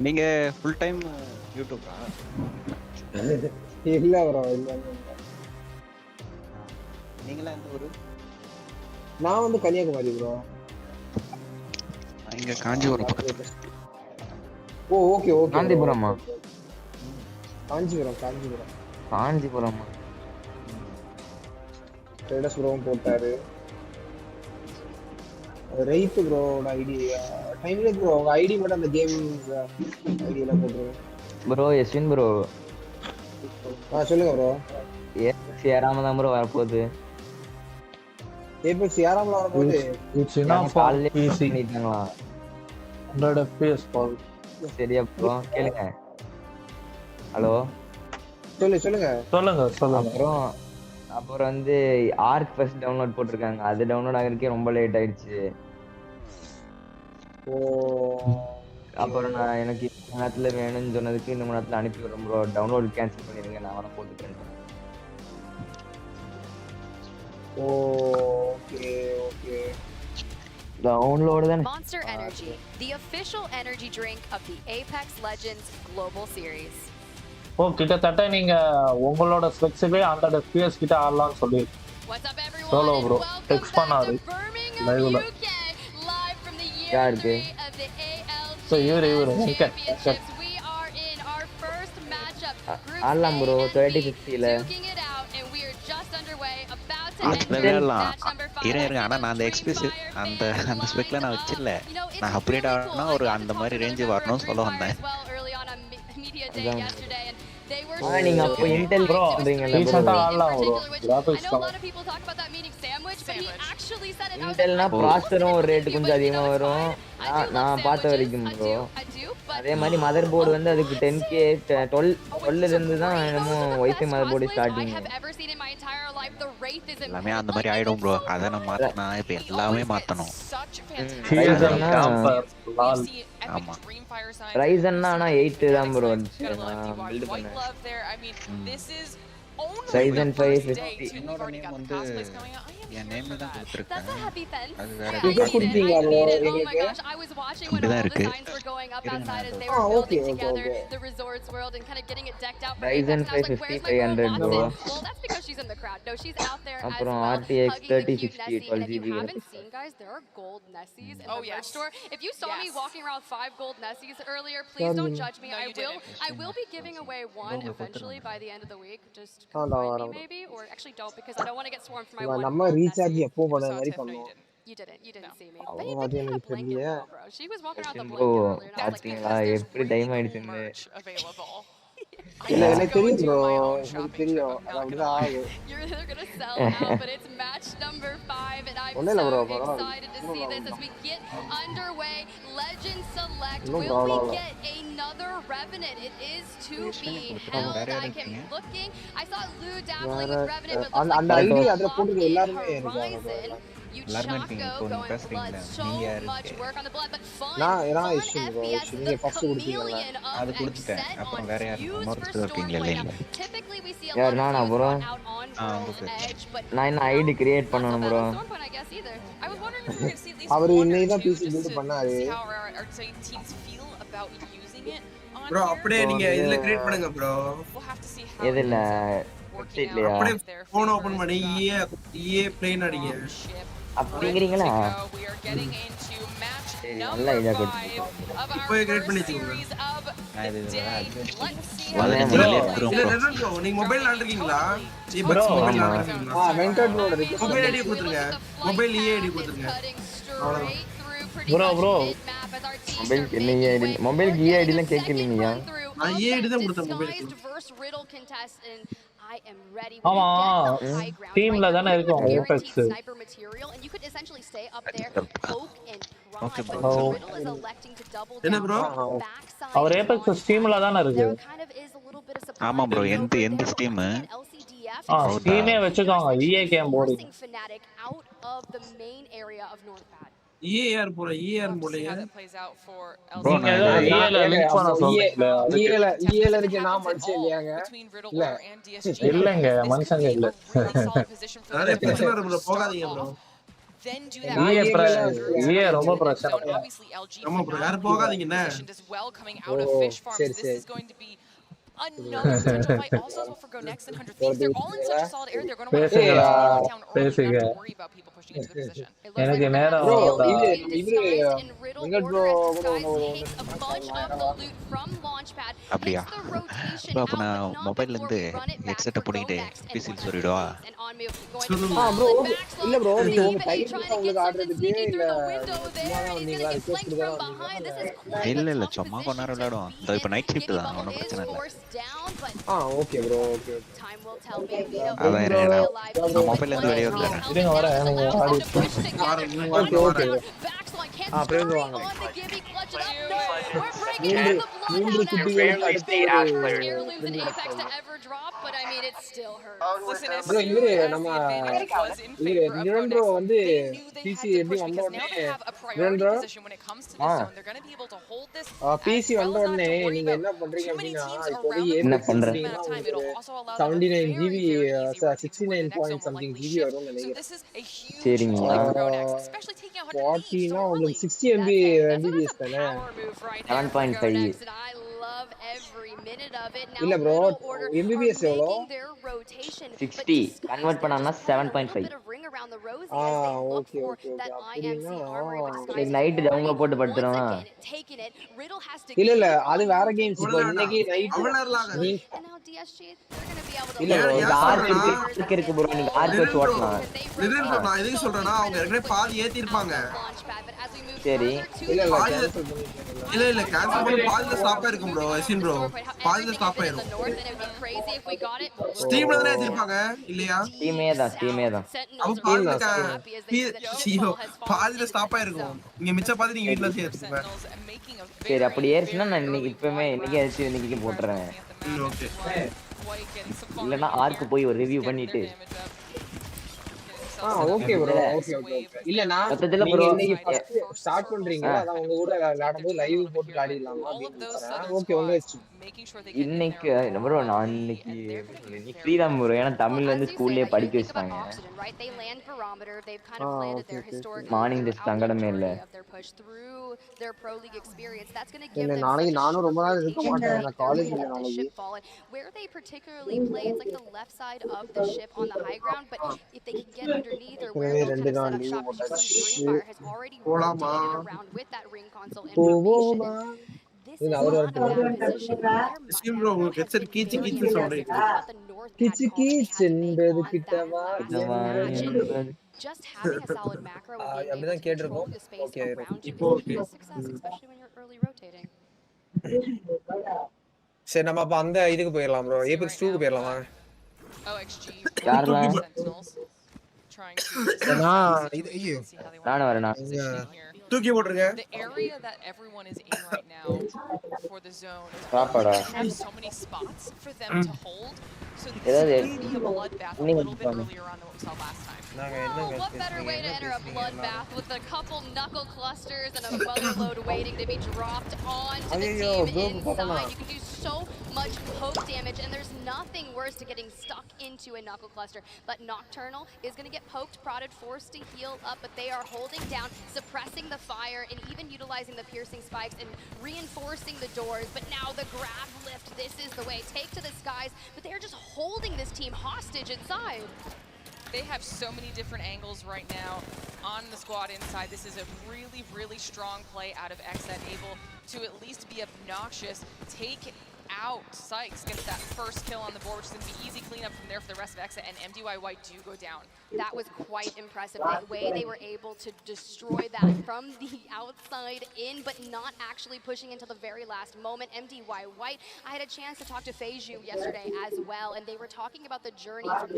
S16: நீங்க ஃபுல் டைம் யூடியூபா?
S14: இல்ல ப்ரோ இல்ல.
S16: நீங்களா எந்த ஊரு?
S14: நான் வந்து கன்னியாகுமரி ப்ரோ.
S16: இங்க காஞ்சிபுரம் பக்கத்துல.
S14: ஓகே
S17: காஞ்சிபுரமா?
S14: காஞ்சிபுரம் ஸ்டேட்டஸ் ப்ரோவும் போட்டாரு. ரைட் ப்ரோட ஐடி டைம் லைட் ப்ரோ உங்க ஐடி மட்டும் அந்த கேம் ஐடில போட்டுருங்க
S17: ப்ரோ. யஸ்வின் ப்ரோ
S14: சொல்லுங்க ப்ரோ.
S17: ஏபெக்ஸ் யாராம தான் ப்ரோ வரப்போகுது.
S14: ஏபெக்ஸ் யாராம வரப்போகுது?
S4: இட்ஸ் enough for PC
S17: பண்ணிட்டாங்களா?
S4: 100 FPS பால்.
S17: சரியா ப்ரோ கேளுங்க. ஹலோ
S14: சொல்லுங்க.
S17: அப்புறம் வந்து ஆர்க் ஃபர்ஸ்ட் டவுன்லோட் போட்டிருக்காங்க. அது டவுன்லோட் ஆகிறதுக்கே ரொம்ப லேட் ஆயிடுச்சு. அப்புறம் நான் எனக்கு இந்த நேரத்துல வேணும்னு சொன்னதுக்கு இந்த நேரத்துல அனுப்பி விடுறேன் ப்ரோ. டவுன்லோட் கேன்சல் பண்ணிடுங்க, நான் வர போட்டுக்கிறேன்.
S14: Okay
S17: download then.
S12: Monster Energy, the official energy drink of the Apex Legends Global Series.
S4: கிட்டத்தட்ட நீங்க உங்களோட ஸ்பெக்ஸிலே 100 FPS கிட்ட ஆடலாம்னு சொல்லி. சோலோ ப்ரோ டெக்ஸ்ட் பண்ணாரு லைவ்ல.
S17: யாருக்கு?
S12: So
S4: இவரு
S17: ஆடலாம் ப்ரோ 3050 ல.
S16: இருங்க ஆனா நான் அந்த எக்ஸ்பிரஸ் அந்த ஸ்பெக்ல நான் வச்சிரல. நான் அப்கிரேட் ஆகணும்னா ஒரு அந்த மாதிரி ரேஞ்ச் வரணும்னு சொல்ல வந்தேன்.
S17: நீங்க அப்ப இன்டெல் ப்ரோ பண்றீங்கல
S4: ரீசன்ட்டா ஆடலாம் ப்ரோ. கிராபிக்ஸ்
S17: இன்டெல்னா ப்ராசஸரும் ஒரு ரேட் கொஞ்சம் அதிகமா வரும் நான் பார்த்த வரைக்கும் ப்ரோ. அதே மாதிரி மதர் போர்டு வந்து அதுக்கு 10k 12 இருந்து தான் என்னமோ வைஃபை மதர் போர்டு ஸ்டார்டிங்.
S16: எல்லாமே அந்த மாதிரி ஆயிடும் ப்ரோ. அத நான் மாத்தனா இப்ப எல்லாமே மாத்தணும்.
S13: ஆமா
S17: ரைசன்னா ஆனா 8 தான் ப்ரோ பில்ட் பண்ணேன். Ryzen 5
S16: என்னோட நேம் வந்து என் நேம்ல தான் கொடுத்துருக்கேன். அது வேற
S14: இங்க கொடுத்தீங்களா bro எங்களுக்கு?
S16: இப்படிதான் இருக்கு.
S14: Okay okay okay.
S17: Ryzen 5 5500 bro. அப்புறம் RTX 3060 12GB
S12: Oh yeah. Store. If you saw me walking around 5 gold Nessies earlier, please don't judge me. I will be giving away one eventually by the end of the week. Just confirm me maybe, or actually don't because I don't want to get swarmed for my one.
S14: நம்ம recharge எப்போ பண்ண மாதிரி பண்ணோம்.
S12: You didn't see me.
S14: அது எனக்கு தெரியல.
S12: She was walking around the
S17: bro.
S12: blanket earlier.
S17: பாத்தீங்களா எப்படி டைம் ஆயிடுச்சுன்னு.
S14: இல்ல எனக்கு தெரியும் bro. எனக்கு தெரியும். அப்படிதான் ஆகும்.
S12: They're going to sell out, but it's match number 5 and I'm so excited to see this as we get underway. Legend Select, will we get another Revenant? It is to be held. I am looking. I saw Lou dabbling with Revenant, but looks
S14: அந்த
S12: like
S14: ID அதுல போட்டுக்க எல்லாரும்
S12: Horizon.
S16: எல்லாரும் இருக்கீங்க இப்போ நீங்க பேசுறீங்களா நீங்க யாரு
S14: நான் இஷ்யூ bro நீங்க ஃபர்ஸ்ட் கொடுத்தீங்கல
S16: அது கொடுத்துட்டேன் அப்புறம் வேற யாரும் இன்னொருத்தர் இருக்கீங்களா இல்ல
S17: யார் நானா bro நான் என்ன ஐடி கிரியேட் பண்ணனும் bro
S14: அவர் இன்னைக்கு தான் PC பில்ட் பண்ணாரு
S18: bro அப்படியே நீங்க இதுல கிரியேட் பண்ணுங்க bro
S17: எதுல வெப்சைட்லயா
S18: அப்படியே ஃபோன் ஓபன் பண்ணி EA ப்ளேன் அடிங்க
S17: அப்படிங்கறீங்களா நல்ல ஐடியா கொடுத்து
S18: இப்போ கிரியேட் பண்ணி வச்சுக்கோங்க நீங்க மொபைல் விளையாடுறீங்களா ஜிபக்ஸ் மொபைல் விளையாடுறீங்களா
S14: வெங்கட் ப்ரோ இருக்கு
S18: மொபைல் ஐடி கொடுத்துருங்க மொபைல் EA ஐடி கொடுத்துருங்க
S17: bro மொபைல் என்ன ஐடி மொபைல் EA ஐடி லாம் கேக்கலீங்கயா
S18: நான் EA ஐடி தான் கொடுத்தேன் மொபைலுக்கு
S12: I am ready.
S4: ஆமா டீம்ல தான இருக்கோம் Apex
S12: sniper material and you could essentially stay up there poke and
S16: okay
S12: bro Riddle is electing to double
S18: என்ன bro
S4: அவர் Apex டீம்ல தான இருக்கு
S16: ஆமா bro எந்த டீம்
S4: டீமே வெச்சுக்காங்க EA கேம் போடு
S12: out of the main area of Northpad.
S18: EAR போற EAR போலையா
S4: bro EA ல லிங்க் பண்ண சொல்லுங்க
S14: EA ல இருக்கு நான் மனுஷன் இல்லையாங்க
S4: இல்லங்க மனுஷங்க இல்ல
S18: அதே பிரச்சனை bro போகாதீங்க bro
S4: EA ரொம்ப பிரச்சனை
S18: ஆமா bro யாரும் போகாதீங்கண்ணே
S14: சரி சரி
S13: another potential fight also as well for Go Next and 100 Thieves. They're all in such a solid area. They're going to want to get down early. They don't have to worry about people pushing into the position.
S4: எனக்கு நேரா
S16: அப்படியா bro அப்ப நான் மொபைல்ல இருந்து headset போட்டுக்கிட்டு PC ல சொல்லிடுவா
S14: bro இல்ல bro நீங்க உங்க டைம் உங்களுக்கு ஆடுறதுக்கு இல்ல ரிக்வெஸ்ட் கொடுங்க
S16: இல்ல சும்மா கொஞ்ச நேரம் விளையாடுவோம் இப்போ நைட் ஷிஃப்ட் தான் ஒண்ணும் பிரச்சனை இல்ல
S14: ஓகே bro ஓகே
S16: நான் மொபைல்ல இருந்து வெளிய வந்துறேன்
S4: இருங்க வரேன்
S14: ஓகே ஓகே பிரேம் வாங்க மூன்று குட்டிகள் அடுத்து bro இவரே நம்ம இவரே நிரந்தர வந்து PC எப்படி வந்த உடனே நிரந்தர PC வந்த உடனே நீங்க என்ன பண்றீங்க அப்படினா இப்போ
S17: என்ன பண்றீங்க
S14: 79 GB 69 point something GB வரும் நினைக்கிறேன்
S17: சரிங்க
S14: 40 னா உங்களுக்கு 60 MB MBPS தானே
S17: 7.5
S14: இல்ல bro MBPS எவ்வளோ
S17: 60 கன்வர்ட் பண்ணானா 7.5
S14: ஓகே ஓகே அப்படினா
S17: நைட் டவுன்லோட் போட்டு படுத்துறோம்
S14: இல்ல அது வேற கேம்ஸ் இப்போ இன்னைக்கு நைட்
S17: இல்ல ஆர்க் இருக்கு bro நீங்க ஆர்க் வச்சு ஓட்டலாம்
S18: நான் எதுக்கு சொல்றேன்னா அவங்க ஏற்கனவே பாதி ஏத்தி இருப்பாங்க
S17: சரி
S18: இல்ல கேன்சல் பண்ணி பாதில ஸ்டாப் ஆயிருக்கும் bro எசின் bro பாதில ஸ்டாப் ஆயிரும் ஸ்டீம்ல தானே ஏத்திருப்பாங்க இல்லையா
S17: ஸ்டீமே தான்
S18: பாதில ஸ்டாப் ஆயிருக்கும் நீங்க மிச்ச பாதி நீங்க வீட்ல சேர்த்துங்க
S17: சரி அப்படி ஏறிச்சுனா நான் இன்னைக்கு ஏத்தி இன்னைக்கு போட்றேன்
S18: ஓகே
S17: இல்லனா ஆர்க் போய் ஒரு ரிவ்யூ பண்ணிட்டு
S14: ஓகே bro ஓகே இல்ல நான் நீங்க இன்னைக்கு ஃபர்ஸ்ட் ஸ்டார்ட் பண்றீங்க அத உங்க கூட விளையாடும்போது லைவ் போட்டு விளையாடிடலாமா ஓகே உங்க இஷ்டம்
S13: making sure they get in
S17: இன்னைக்கு
S13: there
S17: bro நான்
S13: early,
S17: இன்னைக்கு
S13: and they're going to be
S17: நீ
S13: very
S17: ஃப்ரீ தான் bro ஏன்னா
S12: Well,
S17: தமிழ்ல
S12: as
S17: இருந்து
S12: you say
S17: ஸ்கூல்லயே
S12: that, you
S17: படிக்க
S12: think about
S17: வச்சிட்டாங்க
S12: oxygen, right? They land barometer. They've kind of
S9: Ah,
S12: landed
S9: okay,
S12: there
S9: okay, okay.
S12: historically
S17: Morning
S12: throughout
S17: just
S12: the
S17: சங்கடமே இல்ல.
S12: majority of their push through their pro league experience. That's going to give
S14: இல்ல
S12: them
S14: நாளைக்கு
S12: such a
S14: நானும்
S12: short
S14: ரொம்ப நாள் இருக்க
S12: rotation to
S14: மாட்டேன்
S12: make
S14: நான்
S12: their
S14: college
S12: way
S14: இல்ல
S12: up the
S14: நாளைக்கு.
S12: ship fall. And where they particularly play, it's like the left side of the ship on the high ground. But if they can get underneath or where
S14: ஏற்கனவே
S12: they'll
S14: 2
S12: kind of
S14: நாள்
S12: set up
S14: leave
S12: shop, because you see
S14: போட்டாச்சு.
S12: Dreamfire has already
S18: போலாமா?
S12: rotated around with that ring console in formation.
S14: போவோமா?
S12: And this
S14: இல்ல
S12: is
S14: அவரு
S12: not a
S14: வரட்டுமா?
S12: bad position.
S18: Yashin bro, உங்களுக்கு headset கீச்சு
S12: Very
S18: கீச்சு sound
S12: aggressive
S18: கேக்குது.
S12: about the North Pad
S14: Kichu
S12: call that they had to make
S14: கீச்சென்பது
S12: on
S14: கிட்டவா
S12: that last match. And just having a solid macro and being able
S14: அப்படிதான்
S12: to control
S14: கேட்டிருக்கோம்.
S12: the space
S14: okay
S12: around you
S18: இப்போ
S12: is a
S18: okay.
S12: huge success, especially when you're early rotating.
S14: சரி நம்ம அப்ப அந்த இதுக்கு போயிடலாம் bro. Apex 2 க்கு போயிடலாம் வாங்க.
S13: OXG
S17: யாரெல்லாம்
S13: Sentinels trying to
S14: ஏன்னா
S13: assess
S14: இது
S13: the
S14: ஐயோ
S13: situation, see how they
S17: நானும்
S13: want
S17: வரேன்
S13: to
S17: நான்.
S13: position here.
S18: தூக்கி போட்டுருங்க.
S13: The area that everyone is in right now for the zone is
S17: சாப்பாடா
S13: going to have so many spots for them to hold. So this
S17: ஏதாவது
S13: could be a bloodbath a
S17: நீங்க
S13: little bit earlier on than what we saw last time.
S14: நாங்க
S12: Well,
S14: என்னங்க
S12: what better way to enter a
S14: பேசுறீங்க
S12: bloodbath with a couple knuckle clusters and a mother load waiting to be dropped onto the
S14: ஐயோ
S12: team
S14: bro போடானா.
S12: inside. You can do so much poke damage, and there's nothing worse to getting stuck into a knuckle cluster. But Nocturnal is going to get poked, prodded, forced to heal up, but they are holding down, suppressing the fire, and even utilizing the piercing spikes and reinforcing the doors. But now the grab lift, this is the way. Take to the skies, but they're just holding this team hostage inside.
S13: They have so many different angles right now on the squad inside. This is a really, really strong play out of XN, able to at least be obnoxious, take out Sykes, gets that first kill on the board, which is going to be easy cleanup from there for the rest of XN, and MDY White do go down.
S12: That was quite impressive, the way they were able to destroy that from the outside in, but not actually pushing until the very last moment. MDY White, I had a chance to talk to Feiju yesterday as well, and they were talking about the journey from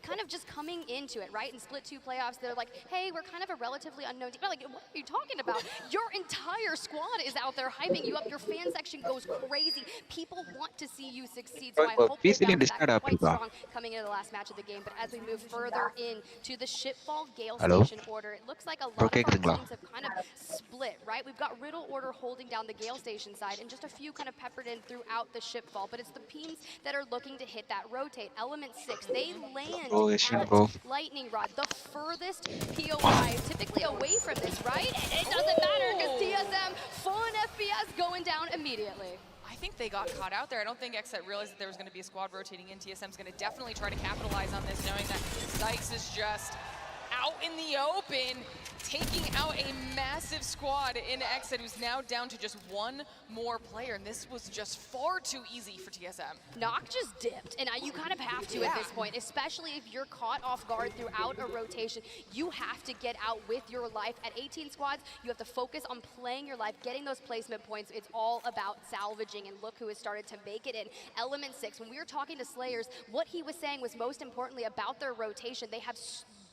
S12: kind of just coming into it, right? In Split 2 playoffs, they're like, hey, we're kind of a relatively unknown team. We're like, what are you talking about? Your entire squad is out there hyping you up. Your fan section goes crazy. People want to see you succeed, so I hope they bounce back quite strong coming into the last match of the game. But as we move further in to the Shipfall Gale Station order, it looks like a lot of our teams have kind of split, right? We've got Riddle Order holding down the Gale Station side and just a few kind of peppered in throughout the Shipfall, but it's the teams that are looking to hit that rotate. Element 6, they land at Lightning Rod, the furthest POI, typically away from this, right? And it doesn't matter because TSM, fun FPS going down immediately.
S13: I think they got caught out there. I don't think XSET realized that there was going to be a squad rotating in. TSM's going to definitely try to capitalize on this, knowing that Sykes is just out in the open, taking out a massive squad in XSET, who's now down to just one more player, and this was just far too easy for TSM.
S12: Nock just dipped, and you kind of have to at this point, especially if you're caught off guard throughout a rotation. You have to get out with your life. At 18 squads, you have to focus on playing your life, getting those placement points. It's all about salvaging, and look who has started to make it in. Element 6, when we were talking to Slayers, what he was saying was most importantly about their rotation, they have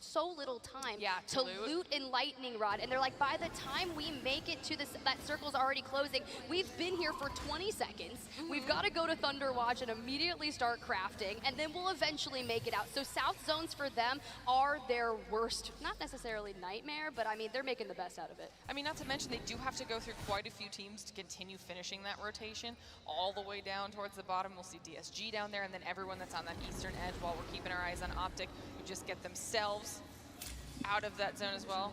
S12: so little time to loot in Lightning Rod, and they're like, by the time we make it to this, that circle's already closing. We've been here for 20 seconds. We've got to go to Thunder Watch and immediately start crafting, and then we'll eventually make it out. So south zones for them are their worst, not necessarily nightmare, but I mean, they're making the best out of it.
S13: I mean, not to mention they do have to go through quite a few teams to continue finishing that rotation all the way down towards the bottom. We'll see DSG down there, and then everyone that's on that eastern edge, while we're keeping our eyes on Optic, who just get themselves out of that zone as well.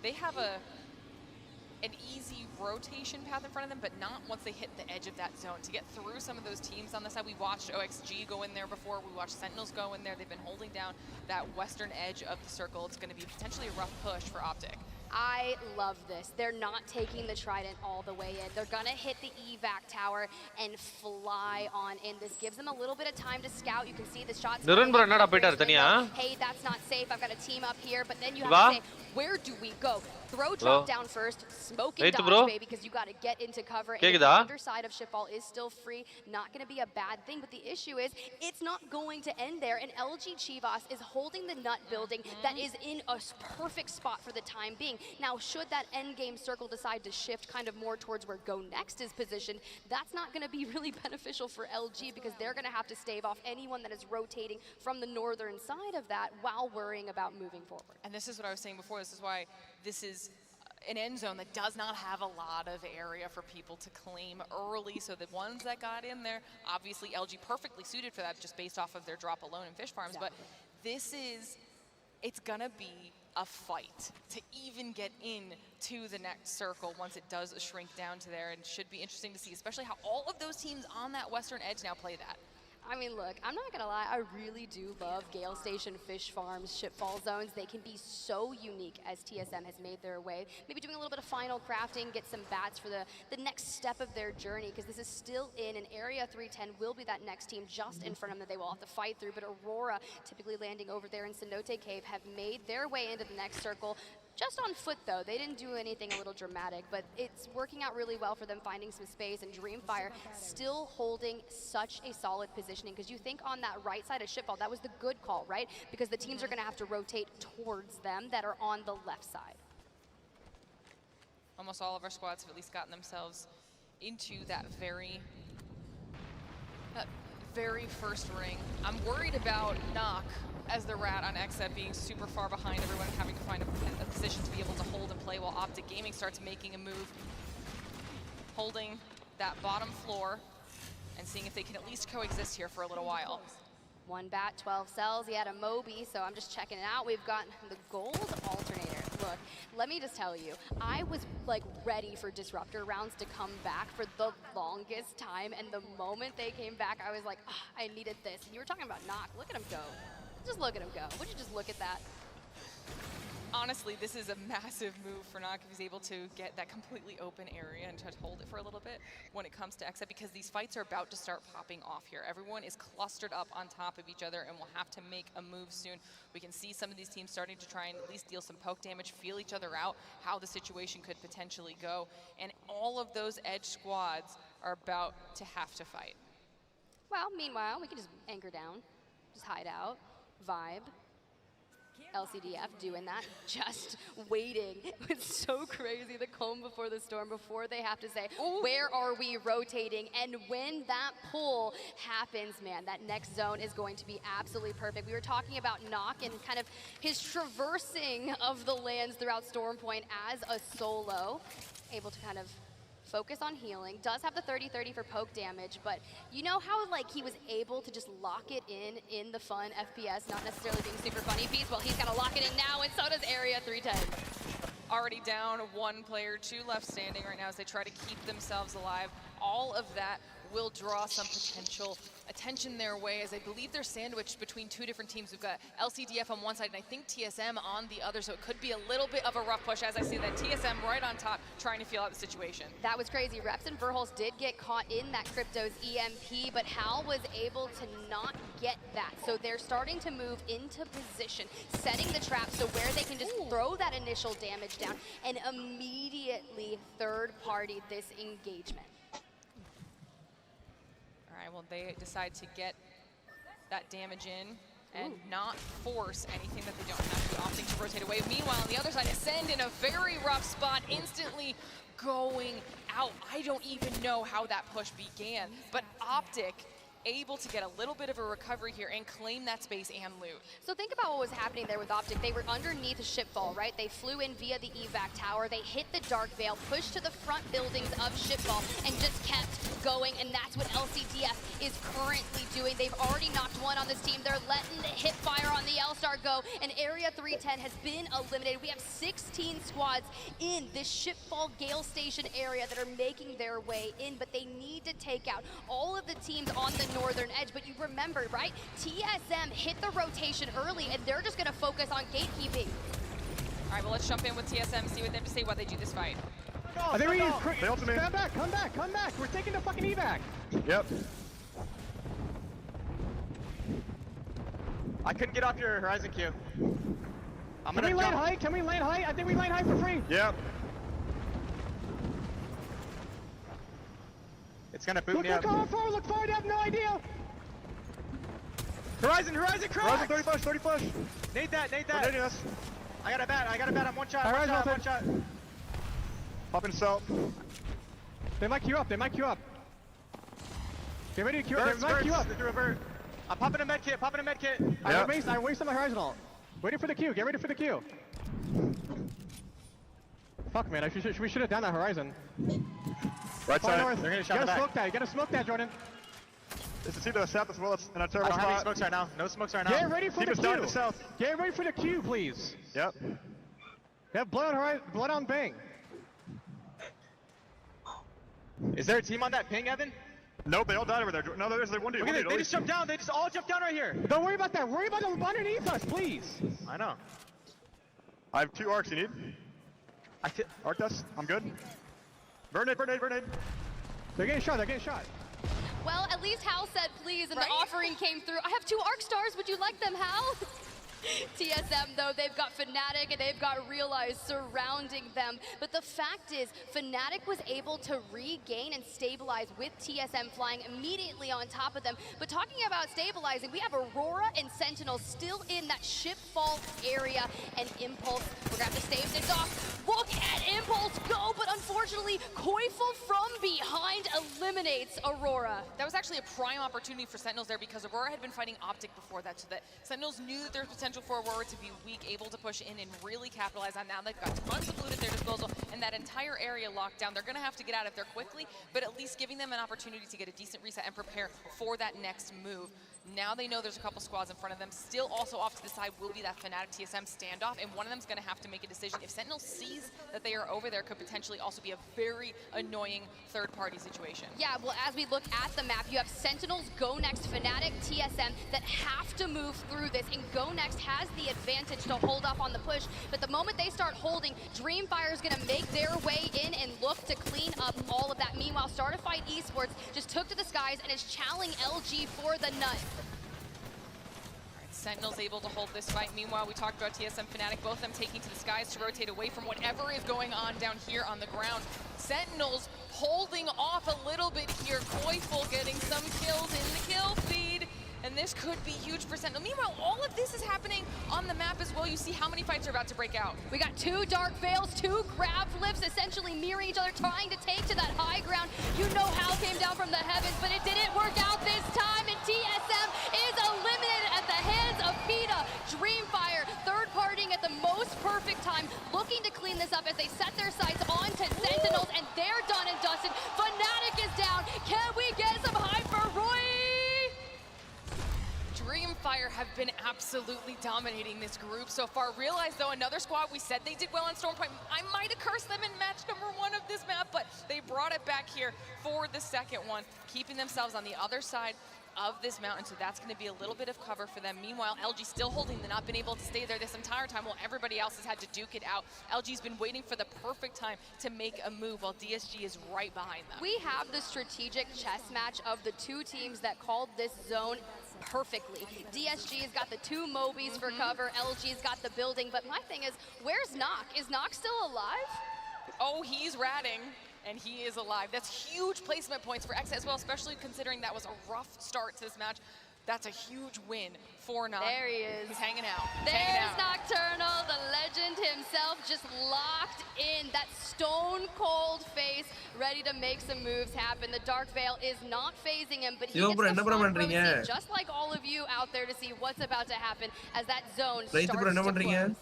S13: They have an easy rotation path in front of them, but not once they hit the edge of that zone. To get through some of those teams on the side, we watched OXG go in there before, we watched Sentinels go in there. They've been holding down that western edge of the circle. It's going to be potentially a rough push for Optic.
S12: I love this. They're not taking the Trident all the way in. They're gonna hit the evac tower and fly on in. This gives them a little bit of time to scout. You can see the shots. Hey, that's not safe. I've got a team up here, but then you have to say, where do we go? Throw drop down first, smoke and dodge, baby, because you got to get into cover. And the underside of Shipfall is still free. Not going to be a bad thing, but the issue is it's not going to end there. And LG Chivas is holding the nut building that is in a perfect spot for the time being. Now, should that end game circle decide to shift kind of more towards where Go Next is positioned, that's not going to be really beneficial for LG because they're going to have to stave off anyone that is rotating from the northern side of that while worrying about moving forward.
S13: And this is what I was saying before. This is why this is an end zone that does not have a lot of area for people to claim early. So the ones that got in there, obviously LG perfectly suited for that just based off of their drop alone in fish farms. But this is, it's gonna be a fight to even get in to the next circle once it does shrink down to there, and should be interesting to see, especially how all of those teams on that western edge now play that.
S12: I mean, look, I'm not gonna lie, I really do love Gale Station Fish Farms shipfall zones. They can be so unique as TSM has made their way. Maybe doing a little bit of final crafting, get some bats for the next step of their journey, because this is still in an Area 310 will be that next team just in front of them that they will have to fight through. But Aurora, typically landing over there in Cenote Cave, have made their way into the next circle. Just on foot, though. They didn't do anything a little dramatic, but it's working out really well for them, finding some space, and Dreamfire still holding such a solid positioning, because you think on that right side of Shipfall, that was the good call, right? Because the teams are going to have to rotate towards them that are on the left side.
S13: Almost all of our squads have at least gotten themselves into that very first ring. I'm worried about Knock as the rat on Exet being super far behind everyone, having to find a position to be able to hold and play while Optic Gaming starts making a move, holding that bottom floor and seeing if they can at least coexist here for a little while.
S12: 1 bat, 12 cells. He had a Moby, so I'm just checking it out. We've got the gold alternator. Look, let me just tell you, I was like ready for disruptor rounds to come back for the longest time, and the moment they came back, I was like, oh, I needed this. And you were talking about Knock. Look at him go. Just look at him go. Would you just look at that?
S13: Honestly, this is a massive move for Knock if he's able to get that completely open area and try to hold it for a little bit when it comes to Exet, because these fights are about to start popping off here. Everyone is clustered up on top of each other and will have to make a move soon. We can see some of these teams starting to try and at least deal some poke damage, feel each other out, how the situation could potentially go. And all of those edge squads are about to have to fight.
S12: Well, meanwhile, we can just anchor down, just hide out, vibe. LCDF doing that, just waiting. It's so crazy, the calm before the storm, before they have to say, where are we rotating? And when that pull happens, man, that next zone is going to be absolutely perfect. We were talking about Knock and kind of his traversing of the lands throughout Storm Point as a solo, able to kind of focus on healing, does have the 30-30 for poke damage, but you know how like he was able to just lock it in the fun FPS, not necessarily being super funny piece? Well, he's got to lock it in now, and so does Area 310.
S13: Already down 1 player, 2 left standing right now as they try to keep themselves alive. All of that will draw some potential attention their way, as I believe they're sandwiched between 2 different teams. We've got LCDF on one side and I think TSM on the other, so it could be a little bit of a rough push as I see that TSM right on top trying to feel out the situation.
S12: That was crazy. Reps and Verholz did get caught in that Crypto's EMP, but Hal was able to not get that. So they're starting to move into position, setting the trap so where they can just throw that initial damage down and immediately third-party this engagement.
S13: All right, well, they decide to get that damage in and not force anything that they don't have to, opting to rotate away. Meanwhile, on the other side, Ascend in a very rough spot, instantly going out. I don't even know how that push began, but Optic able to get a little bit of a recovery here and claim that space and loot.
S12: So think about what was happening there with Optic. They were underneath Shipfall, right? They flew in via the evac tower. They hit the Dark Veil, pushed to the front buildings of Shipfall, and just kept going. And that's what LCDF is currently doing. They've already knocked one on this team. They're letting the hip fire on the L-Star go, and Area 310 has been eliminated. We have 16 squads in this Shipfall Gale Station area that are making their way in, but they need to take out all of the teams on the northern edge. But you remember, right? TSM hit the rotation early, and they're just going to focus on gatekeeping.
S13: All right, well, let's jump in with TSM, see what they have to say while they do this fight.
S19: I think we need come back, come back, come back. We're taking the fucking evac.
S20: Yep. I couldn't get off your Horizon queue.
S19: Can we land high? Can we land high? I think we land high for free.
S20: Yep. It's gonna boot me up.
S19: Look forward, I have no idea.
S20: Horizon, crack!
S19: Horizon, 30 flush.
S20: Nade that. I got a bat, I'm one shot, one shot.
S19: Popping cell. They might queue up, Get ready to queue up, they might queue up.
S20: I'm popping a med kit,
S19: I wasted my Horizon ult. Waiting for the queue, get ready for the queue. Fuck, man. We should have done that horizon.
S10: Right
S19: Far
S10: side.
S19: north.
S20: They're gonna shot the back.
S19: Get a smoke that, Jordan.
S10: This is to the south as well. It's in a turret.
S20: I don't have any smokes right now. No smokes right now.
S19: Get ready for
S10: Keep
S19: the
S10: us down to
S19: Q.
S10: the south.
S19: Get ready for the Q, please.
S10: Yep.
S19: They have blood on horizon, blood on bang.
S20: Is there a team on that ping, Evan?
S10: Nope, they all died over there. No, there's one dude.
S20: Okay, they just jumped down. They just all jumped down right here.
S19: Don't worry about that. Worry about them underneath us, please.
S20: I know.
S10: I have 2 arcs you need. Arc dust. I'm good. Grenade.
S19: They're getting shot.
S12: Well, at least Hal said please, and the offering came through. I have 2 arc stars. Would you like them, Hal? TSM, though, they've got Fnatic and they've got Realize surrounding them. But the fact is, Fnatic was able to regain and stabilize with TSM flying immediately on top of them. But talking about stabilizing, we have Aurora and Sentinel still in that ship fault area. And Impulse, we're going to have to stave this off. Look at Impulse go, but unfortunately, Koifel from behind eliminates Aurora.
S13: That was actually a prime opportunity for Sentinels there because Aurora had been fighting Optic before that, so that Sentinels knew that there was potential for Aurora to be weak, able to push in and really capitalize on. Now they've got tons of loot at their disposal and that entire area locked down. They're going to have to get out of there quickly, but at least giving them an opportunity to get a decent reset and prepare for that next move. Now they know there's a couple squads in front of them. Still also off to the side will be that Fnatic TSM standoff, and one of them's going to have to make a decision. If Sentinel sees that they are over there, could potentially also be a very annoying third-party situation.
S12: Yeah, well, as we look at the map, you have Sentinels, Go Next, Fnatic, TSM that have to move through this, and Go Next has the advantage to hold off on the push, but the moment they start holding, Dreamfire is going to make their way in and look to clean up all of that. Meanwhile, Startified Esports just took to the skies and is challenging LG for the nut.
S13: Sentinel's able to hold this fight. Meanwhile, we talked about TSM Fnatic, both of them taking to the skies to rotate away from whatever is going on down here on the ground. Sentinels holding off a little bit here. Koifel getting some kills in the kill feed. And this could be huge for Sentinel. Meanwhile, all of this is happening on the map as well. You see how many fights are about to break out.
S12: We got 2 Dark Veils, 2 grab flips, essentially mirroring each other, trying to take to that high ground. You know Hal came down from the heavens, but it didn't work out this time, and TSM is eliminated at the hands of PETA. Dreamfire, third partying at the most perfect time, looking to clean this up as they set their sights onto Sentinels, and they're done and dusted. Fnatic is down. Can we get some hype for Roy?
S13: Dreamfire have been absolutely dominating this group so far. Realize, though, another squad, we said they did well on Stormpoint. I might have cursed them in match number 1 of this map, but they brought it back here for the second one, keeping themselves on the other side of this mountain, so that's going to be a little bit of cover for them. Meanwhile, LG still holding, they've not been able to stay there this entire time while everybody else has had to duke it out. LG's been waiting for the perfect time to make a move while DSG is right behind them.
S12: We have the strategic chess match of the 2 teams that called this zone perfectly. DSG's got the 2 Mobies for cover, LG's got the building, but my thing is, where's Nock? Is Nock still alive?
S13: Oh, he's ratting. And he is alive. That's huge placement points for X as well, especially considering that was a rough start to this match. That's a huge win for Nock.
S12: There he is.
S13: He's hanging out.
S12: There's Nocturnal, the legend himself, just locked in. That stone cold face, ready to make some moves happen. The Dark Veil is not phasing him, but he gets the front row seat, just like all of you out there, to see what's about to happen as that zone starts to close.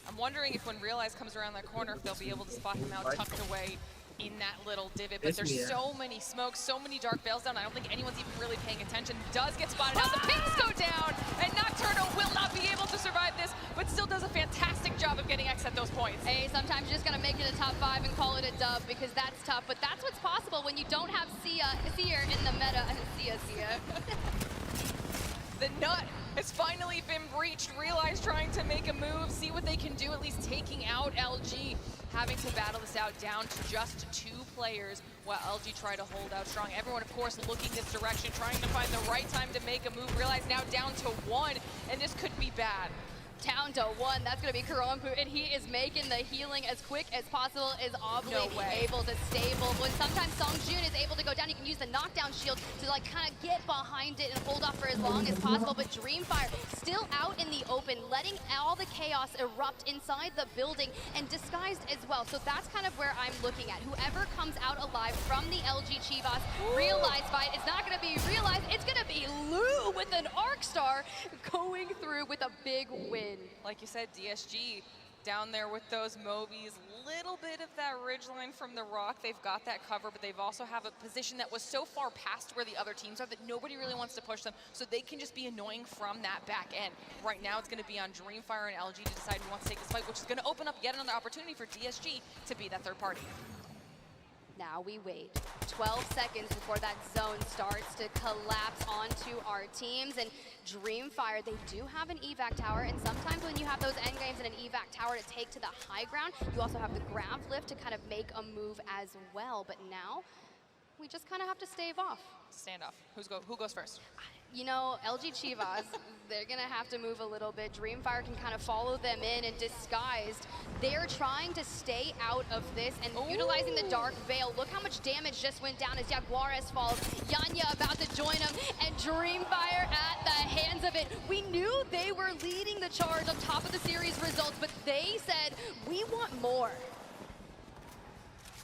S13: I'm wondering if when Realize comes around that corner, if they'll be able to spot him out tucked away in that little divot. But there's so many smokes, so many Dark Veils down. I don't think anyone's even really paying attention. Does get spotted out. The pings go down, and Nocturnal will not be able to survive this, but still does a fantastic job of getting X at those points.
S12: Hey, sometimes you're just gonna make it a top 5 and call it a dub because that's tough. But that's what's possible when you don't have Seer in the meta. Sia.
S13: The nut has finally been breached. Realize trying to make a move, see what they can do, at least taking out LG. Having to battle this out down to just 2 players while LG try to hold out strong. Everyone, of course, looking this direction, trying to find the right time to make a move. Realize now down to 1, and this could be bad.
S12: Down to 1, that's gonna be Karampu, and he is making the healing as quick as possible. Is Obli able to stable? When sometimes Songjun is able to go down, he can use the knockdown shield to like kind of get behind it and hold off for as long as possible. But Dreamfire still out in the open, letting all the chaos erupt inside the building and disguised as well. So that's kind of where I'm looking at. Whoever comes out alive from the LG Chivas Realize fight, it's not gonna be Realize, it's gonna be Lou with an Arc Star going through with a big win.
S13: Like you said, DSG down there with those Mobies. Little bit of that ridgeline from the rock. They've got that cover, but they've also have a position that was so far past where the other teams are that nobody really wants to push them, so they can just be annoying from that back end. Right now, it's going to be on Dreamfire and LG to decide who wants to take this fight, which is going to open up yet another opportunity for DSG to be that third party.
S12: Now we wait 12 seconds before that zone starts to collapse onto our teams. And Dreamfire, they do have an evac tower, and sometimes when you have those endgames and an evac tower to take to the high ground, you also have the grav lift to kind of make a move as well. But now, we just kind of have to stave off.
S13: Stand off. Who goes first?
S12: You know, LG Chivas, they're going to have to move a little bit. Dreamfire can kind of follow them in and disguised. They're trying to stay out of this and utilizing the Dark Veil. Look how much damage just went down as Jaguares falls. Yanya about to join him, and Dreamfire at the hands of it. We knew they were leading the charge on top of the series results, but they said, we want more.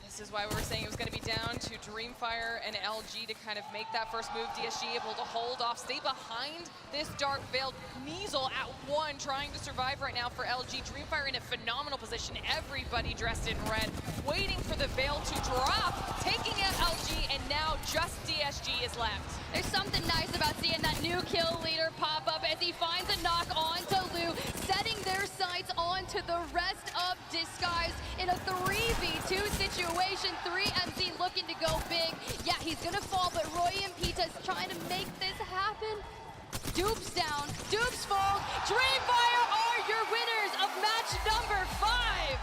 S13: This is why we were saying it was going to be down to Dreamfire and LG to kind of make that first move. DSG able to hold off, stay behind this Dark Veil. Kneasel at one, trying to survive right now for LG. Dreamfire in a phenomenal position. Everybody dressed in red, waiting for the Veil to drop, taking out LG, and now just DSG is left.
S12: There's something nice about seeing that new kill leader pop up as he finds a knock onto Lou, setting their sights onto the rest of Disguised in a 3v2 situation. 3MC looking to go big. Yeah, he's gonna fall, but Roy and Pita's trying to make this happen. Dupes down, Dupes fall. Dreamfire are your winners of match number 5.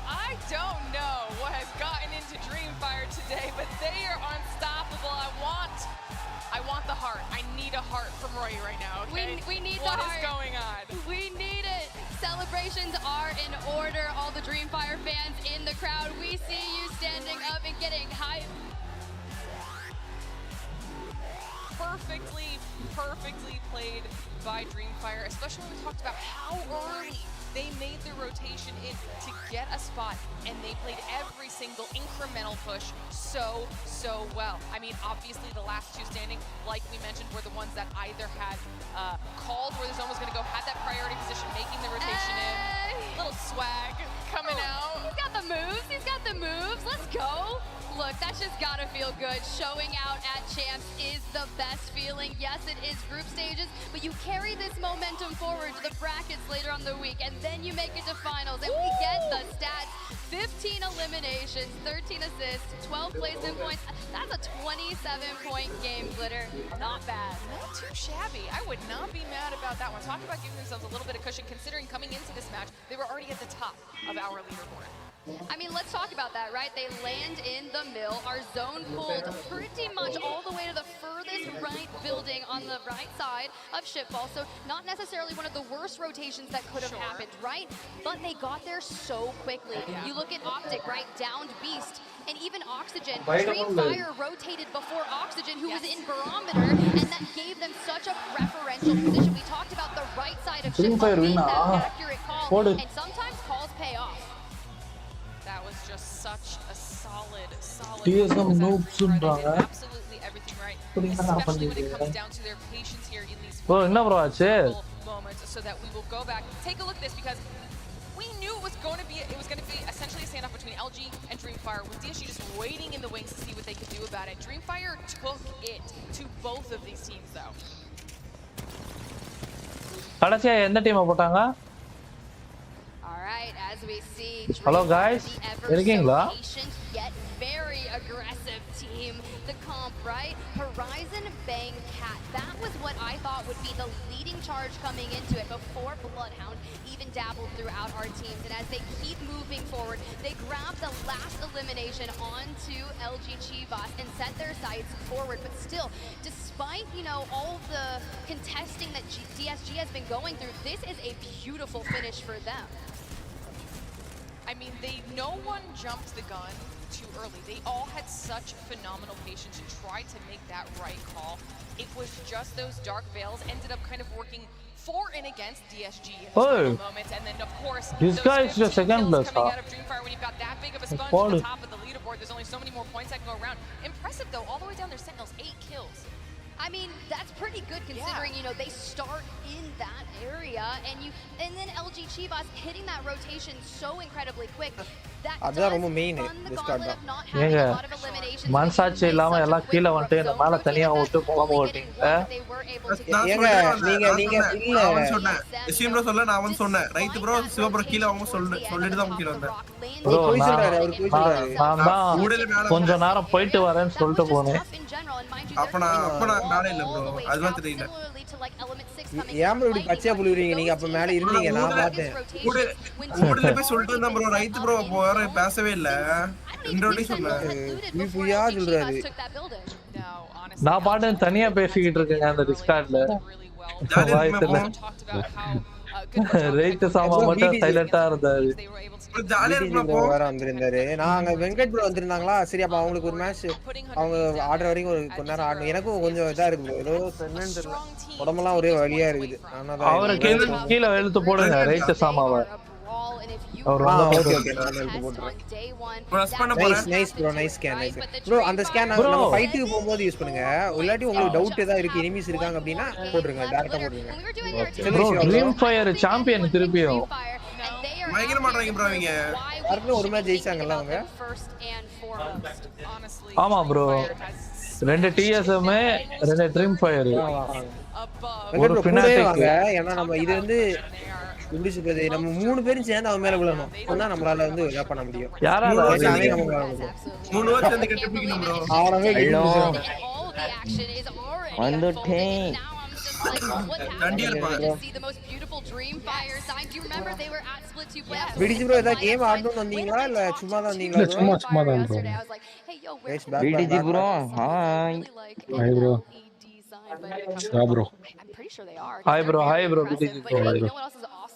S13: I don't know what has gotten into Dreamfire today, but they are unstoppable. I want the heart. I need a heart from Roy right now, okay?
S12: We need
S13: what
S12: the heart.
S13: What is going on?
S12: We need it. Celebrations are in order. All the Dreamfire fans in the crowd, we see you standing up and getting hype.
S13: Perfectly played by Dreamfire, especially when we talked about how early they made the rotation in to get a spot, and they played every single incremental push so well. I mean, obviously the last two standing, like we mentioned, were the ones that either had called where the zone was going to go, had that priority position, making the rotation in. Little swag coming out.
S12: He's got the moves. Let's go. Look, that's just gotta feel good. Showing out at Champs is the best feeling. Yes, it is group stages, but you carry this momentum forward to the brackets later on the week, and then you make it to finals, and we get the stats. 15 eliminations, 13 assists, 12 placement points. That's a 27-point game, Glitter. Not bad.
S13: Not too shabby. I would not be mad about that one. Talk about giving themselves a little bit of cushion, considering coming into this match, they were already at the top of our leaderboard.
S12: I mean, let's talk about that, right? They land in the mill. Our zone pulled pretty much all the way to the furthest right building on the right side of Shipfall. So not necessarily one of the worst rotations that could have happened, right? But they got there so quickly. You look at Optic, right? Downed Beast. And even Oxygen. Dreamfire rotated before Oxygen, who was in Barometer, and that gave them such a preferential position. We talked about the right side of Shipfall being that accurate call, and sometimes calls pay off.
S13: That was just such a solid
S4: TSM noobs
S13: absolutely everything right, especially when it comes down to their patience here in these moments, so that we will go back. Take a look at this, because we knew it was going to be essentially a standoff between LG and Dreamfire, with DSG just waiting in the wings to see what they could do about it. Dreamfire took it to both of these teams, though.
S4: கடைசியா எந்த team போட்டாங்க?
S12: Alright, as we see,
S4: Hello guys, இருக்கீங்களா?
S12: Yet very aggressive team. The comp, right? Horizon, Bang, Cat. That was what I thought would be the leading charge coming into it before Bloodhound even dabbled throughout our teams. And as they keep moving forward, they grab the last elimination onto LG Chivas and set their sights forward. But still, despite, you know, all the contesting that DSG has been going through, this is a beautiful finish for them.
S13: I mean, no one jumped the gun too early. They all had such phenomenal patience and tried to make that right call. It was just those Dark Veils ended up kind of working for and against DSG in those moments. And then, of course,
S4: this guy is just second place
S13: coming out of Dreamfire when you've got that big of a sponge at the top of the leaderboard. There's only so many more points that can go around. Impressive, though, all the way down their Sentinels, 8 kills.
S12: I mean, that's pretty good considering, you know, they start in that area and then LG Chivas hitting that rotation so incredibly quick.
S14: அதான் ரொம்ப main Discord தான்.
S4: ஏங்க மனசாட்சி இல்லாம எல்லாம் கீழே வந்துட்டு இந்த மேல தனியா விட்டு போகாம ஓட்டிங்க.
S14: ஏங்க நீங்க இல்ல
S18: அவன் சொன்னேன் எஸ்எம் ப்ரோ சொல்ல நான் அவன் சொன்னேன் ரைட் ப்ரோ சிவ ப்ரோ கீழ அவங்க சொல்லிட்டு தான் கீழ வந்தேன்.
S4: ப்ரோ நான் தான் கொஞ்ச நேரம் போயிட்டு வரேன்னு சொல்லிட்டு போனேன்.
S18: அப்ப நான் நானே இல்ல ப்ரோ அதெல்லாம் தெரியல.
S14: ஏன் ப்ரோ இப்படி பச்சையா புளிறீங்க நீங்க அப்ப மேல இருந்தீங்க நான் பார்த்தேன்.
S18: ஊர்ல போய் சொல்லிட்டு இருந்தா ப்ரோ ரைட் ப்ரோ போற பேசவே இல்ல. ரெண்டோடி சொன்னேன்.
S14: புரியா சொல்றாரு.
S4: நான் பாட்டு தனியா பேசிக்கிட்டு இருக்கேன் அந்த டிஸ்கார்ட்ல. வாய்ஸ்ல ரைட் சாமா மட்டும் சைலண்டா இருந்தாரு.
S18: ஜாலியா இருக்கு ப்ரோ
S14: வேற வந்திருந்தாரு. நாங்க வெங்கட் ப்ரோ வந்திருந்தாங்களா சரி அப்ப அவங்களுக்கு ஒரு மேட்ச் அவங்க ஆடுற வரைக்கும் ஒரு கொஞ்ச நேரம் ஆடணும். எனக்கும் கொஞ்சம் இதா இருக்கு ப்ரோ ஏதோ என்னன்னு தெரியல உடம்பெல்லாம் ஒரே வலியா இருக்குது.
S4: அவரை கீழே எழுத்து போடுங்க ரைட் சாமாவை.
S14: ஓகே நான் எழுத்து போடுறேன்.
S18: பிரஸ் பண்ண போறேன்.
S14: Nice bro nice scan nice bro அந்த ஸ்கேன் நம்ம ஃபைட்டுக்கு போகும்போது யூஸ் பண்ணுங்க. இல்லாட்டி உங்களுக்கு டவுட் ஏதா இருக்கு எனிமீஸ் இருக்காங்க அப்படினா போடுங்க டைரக்டா போடுங்க.
S4: ப்ரோ ட்ரீம் ஃபயர் சாம்பியன் திருப்பியும்
S18: பயங்கர மாட்டறாங்க ப்ரோ இவங்க.
S14: யாருமே ஒரு மேட்ச் ஜெயிச்சாங்கல அவங்க.
S4: ஆமா ப்ரோ 2 TSM 2 ட்ரீம் ஃபயர் ஒரு ஃபனாட்டிக்.
S14: ஏன்னா நம்ம இது வந்து எப்படி சொல்றது நம்ம 3 பேரும் சேர்ந்து அவன் மேல விழணும். அப்பதான் நம்மளால வந்து இதா பண்ண முடியும்.
S4: யாரா
S18: 3 பேர் சேர்ந்து கெட்ட பிடிக்கணும் ப்ரோ.
S14: அவனவே
S17: வந்துட்டேன்.
S14: பிடிச்சு ப்ரோ ஏதா கேம் ஆடணும்னு வந்தீங்களா இல்ல சும்மா தான் வந்தீங்களா?
S9: சும்மா தான் ப்ரோ.
S17: பிடிச்சு ப்ரோ ஹாய்
S9: ஹாய் ப்ரோ. யா ப்ரோ.
S4: ஹாய் ப்ரோ பிடிச்சு bro.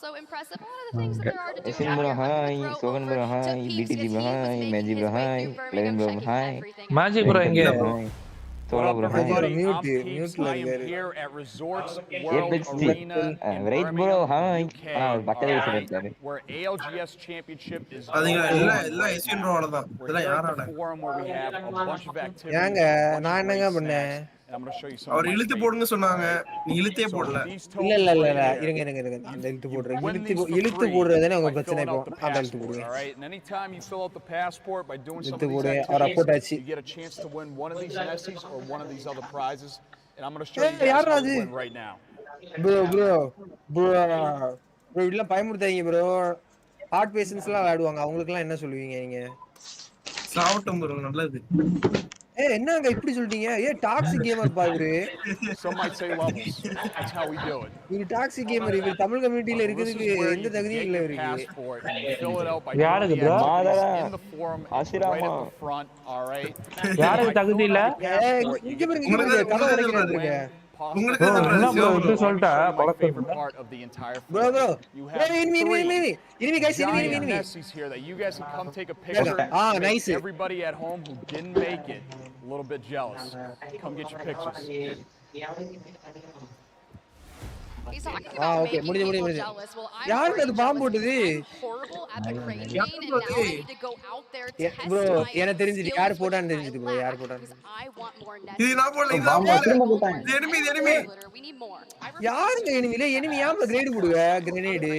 S12: So impressive. One of the things that there are to do.
S17: SN bro hi, Shogun bro hi, BTG bro hi, Magic bro hi, Levin bro hi.
S4: Magic bro எங்க?
S17: Solo bro hi.
S14: Mute ல இருக்காரு.
S17: Apex right bro hi. பக்கத்துல இருக்காரு.
S10: Where ALGS championship is
S18: அதுங்க எல்லாம் SN ப்ரோவோட தான். இதெல்லாம் யாரால?
S14: ஏங்க நான் என்னங்க பண்ணேன்?
S18: அவர் இழுத்து போடுங்க சொன்னாங்க. நீ இழுத்தே போடல.
S14: இல்ல இருங்க அந்த இழுத்து போடுறேன். இழுத்து போடுறதுனே உங்க பிரச்சனை இப்போ. அந்த இழுத்து போடுங்க. இழுத்து போடு அவர போட்டாச்சு. யாரா அது? ப்ரோ இல்ல பயமுறுத்தாதீங்க ப்ரோ. ஹார்ட் பேஷன்ஸ்லாம் விளையாடுவாங்க. அவங்களுக்குலாம் என்ன சொல்லுவீங்க நீங்க?
S18: சாவட்டும் ப்ரோ நல்லது.
S14: என்னங்க இப்படி சொல்றீங்க? டாக்ஸிக் கேமர் பாரு.
S10: Some might say levels. That's how we do it.
S14: இது டாக்ஸிக் கேமர் இது தமிழ் கம்யூனிட்டில இருக்குதுக்கு எந்த தகுதியும் இல்ல இவருக்கு.
S4: யாருக்கு ப்ரோ?
S10: ஆசிராமா.
S4: யாருக்கு தகுதி இல்ல?
S14: இங்க பாருங்க கதை வரைக்குறதுங்க.
S18: உங்களுக்கு
S4: என்ன ப்ரோ இப்படி சொல்லிட்டா பழக்கம்
S14: bro enemy guys enemy
S10: here that you guys can come take a picture.
S14: Nice.
S10: Everybody at home who didn't make it a little bit jealous. Come get your pictures.
S12: He's talking about making people jealous. Well,
S14: யாருக்கு அது பாம்பு போடுது?
S12: horrible at the crane chain and now I need to go out there test
S14: bro எனக்கு தெரிஞ்சிது யார் போடான்னு தெரிஞ்சிது bro யார் போடான்னு.
S12: I want more net.
S18: இது நான் போடல இது நான் போடல. enemy
S12: We need more.
S14: யாருங்க enemy யாம கிரேட் போடுங்க grenade.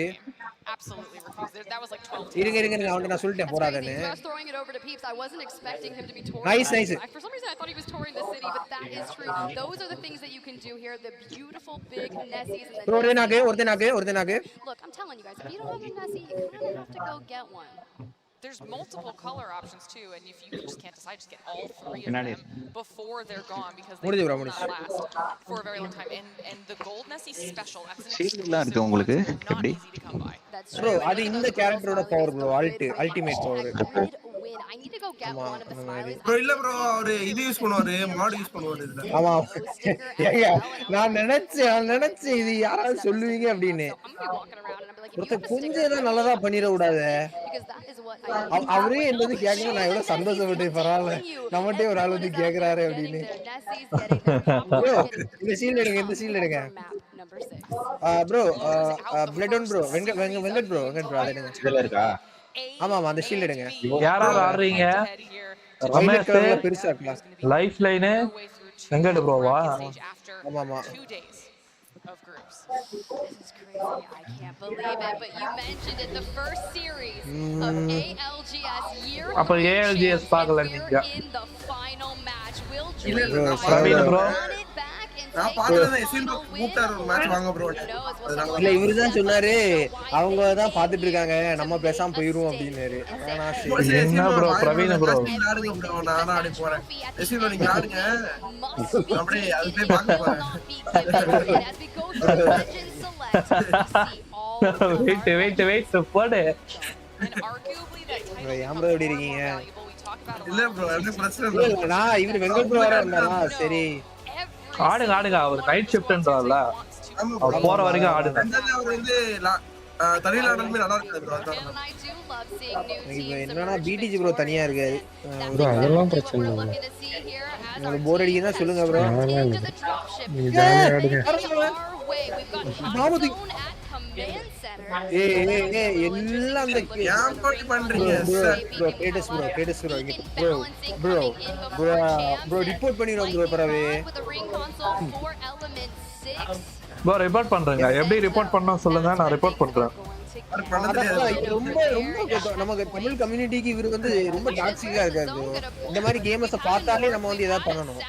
S13: Absolutely refused. That was like 12.
S14: இருங்க அவன் நான் சொல்லிட்டேன் போடாதேன்னு.
S12: I was throwing it over to Peeps. I wasn't expecting him to be touring.
S14: Nice.
S12: For some reason I thought he was touring the city, but that is true. Those are the things that you can do here. The beautiful big Nessies and the
S14: ஒருத்தனாக்கு.
S12: Look, I'm telling you guys, if you don't have a Nessie, you kind of have to go get one.
S13: There's multiple color options too, and if you just can't decide, just get all 3 of them before they're gone because they will not last for a very long time. And the gold Nessie special, that's an
S16: ஷீல்ட்லாம் இருக்கு உங்களுக்கு எப்படி?
S14: bro அது இந்த கேரக்டரோட power bro ultimate power.
S12: I need to go get one of the smileys.
S18: bro இல்ல bro அவரு இது use பண்ணுவாரு மாட் யூஸ் பண்ணுவாரு இதுல.
S14: ஆமா நான் நினைச்சேன் இது யாராவது சொல்லுவீங்க அப்படினு. கொஞ்சம் நல்லதா பண்ணிர கூடாது. அவரே என்னது கேக்குறது நான் எவ்வளவு சந்தோஷப்பட்டேன் பரவாயில்ல. நம்மட்டே ஒரு ஆள் வந்து கேக்குறாரு அப்படினு. இந்த சீல் எடுங்க. bro blood on bro Venkat bro அதேங்க.
S16: இதுல இருக்கா?
S14: ஆமா அந்த ஷீல்ட் எடுங்க.
S4: யாரா ஆடுறீங்க?
S14: ரமேஷ் பெருசா இருக்கலாம்.
S4: லைஃப் லைன் எங்கட ப்ரோவா
S18: ஆமாமா
S13: 2 days of groups.
S12: This is crazy. I can't believe it. But you mentioned it, the first series of ALGS year 3
S4: ALGS பார்க்கல நீங்க
S12: in the final match. Will
S4: Praveen bro
S18: நான் பார்த்தது எஸ்என் கூப்பிட்டாரு ஒரு மேட்ச் வாங்க bro.
S2: இல்ல இவரு தான் சொன்னாரு அவங்க தான் பாத்துட்டு இருக்காங்க நம்ம பேசாம போயிடுவோம் அப்படினாரு.
S4: என்ன ப்ரோ பிரவீன் ப்ரோ
S18: ஆடுங்க ப்ரோ நானா ஆடி போறேன். எஸ்என் நீங்க ஆடுங்க. அப்படியே அது போய் பார்க்க போறேன்.
S4: வெயிட் போடு.
S2: யாம்ரோ எப்படி இருக்கீங்க?
S18: இல்ல ப்ரோ என்ன பிரச்சனை
S2: இல்ல நான் இவரு வெங்கட் ப்ரோ வராருன்னா சரி
S4: ஆடுங்க அவர் நைட் ஷிஃப்ட்ன்றால அவர் போற வரைக்கும் ஆடுங்க.
S18: அவர் வந்து தனியாளமே நல்லா இருக்கு ப்ரோ.
S2: இப்போ என்னன்னா பிடிஜி ப்ரோ தனியா இருக்காரு
S21: ப்ரோ அதெல்லாம் பிரச்சனை இல்ல.
S2: உங்களுக்கு போர் அடிக்குதா சொல்லுங்க ப்ரோ.
S21: நீங்க ஜாலியா ஆடுங்க.
S2: எல்லாம் அந்த
S18: ஏன் போட்டு பண்றீங்க
S2: ப்ரோ கேடஸ் ப்ரோ ப்ரோ ரிப்போர்ட் பண்ணிரோம் ப்ரோ பரவே
S4: ப்ரோ ரிப்போர்ட் பண்றேங்க. எப்படி ரிப்போர்ட் பண்ணனும் சொல்லுங்க நான் ரிப்போர்ட் பண்றேன்.
S2: ரொம்ப நமக்கு தமிழ் கம்யூனிட்டிக்கு இவரு வந்து ரொம்ப டாக்ஸிக்கா இருக்காரு ப்ரோ. இந்த மாதிரி கேம்ஸை பார்த்தாலே நம்ம வந்து ஏதாவது பண்ணணும்.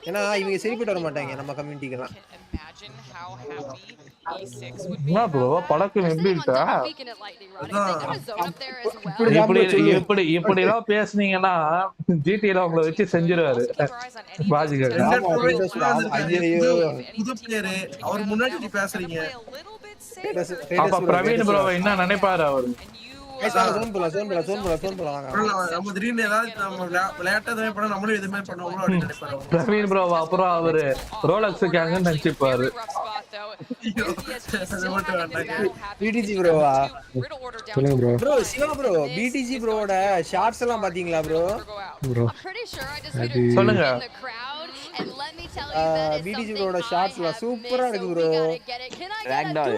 S2: ஏன்னா இவங்க சரிப்பட்டு வர மாட்டாங்க நம்ம கம்யூனிட்டிக்கெல்லாம்.
S4: என்ன ப்ரோ பழக்கம் எப்படி இருக்கா? இப்படி எல்லாம் பேசுனீங்கன்னா ஜிடில உங்களை வச்சு செஞ்சிருவாரு பாஜிகள்.
S18: அவர் முன்னாடி பேசுறீங்க.
S4: அப்ப பிரவீன் ப்ரோ என்ன நினைப்பாரு அவரு? பிரவீன் ப்ரோ அப்புறம் அவரு ரோலக்ஸுக்காக நினைச்சுப்பாரு.
S2: பிடிஜி ப்ரோவா
S21: சொல்லுங்க ப்ரோ.
S2: ப்ரோ சிவா ப்ரோ பிடிஜி ப்ரோவோட ஷார்ட்ஸ் எல்லாம் பாத்தீங்களா ப்ரோ?
S4: சொல்லுங்க.
S2: பிடிஜி ப்ரோவோட ஷார்ட்ஸ்லாம் சூப்பரா இருக்கு ப்ரோ.
S17: ராக்டால்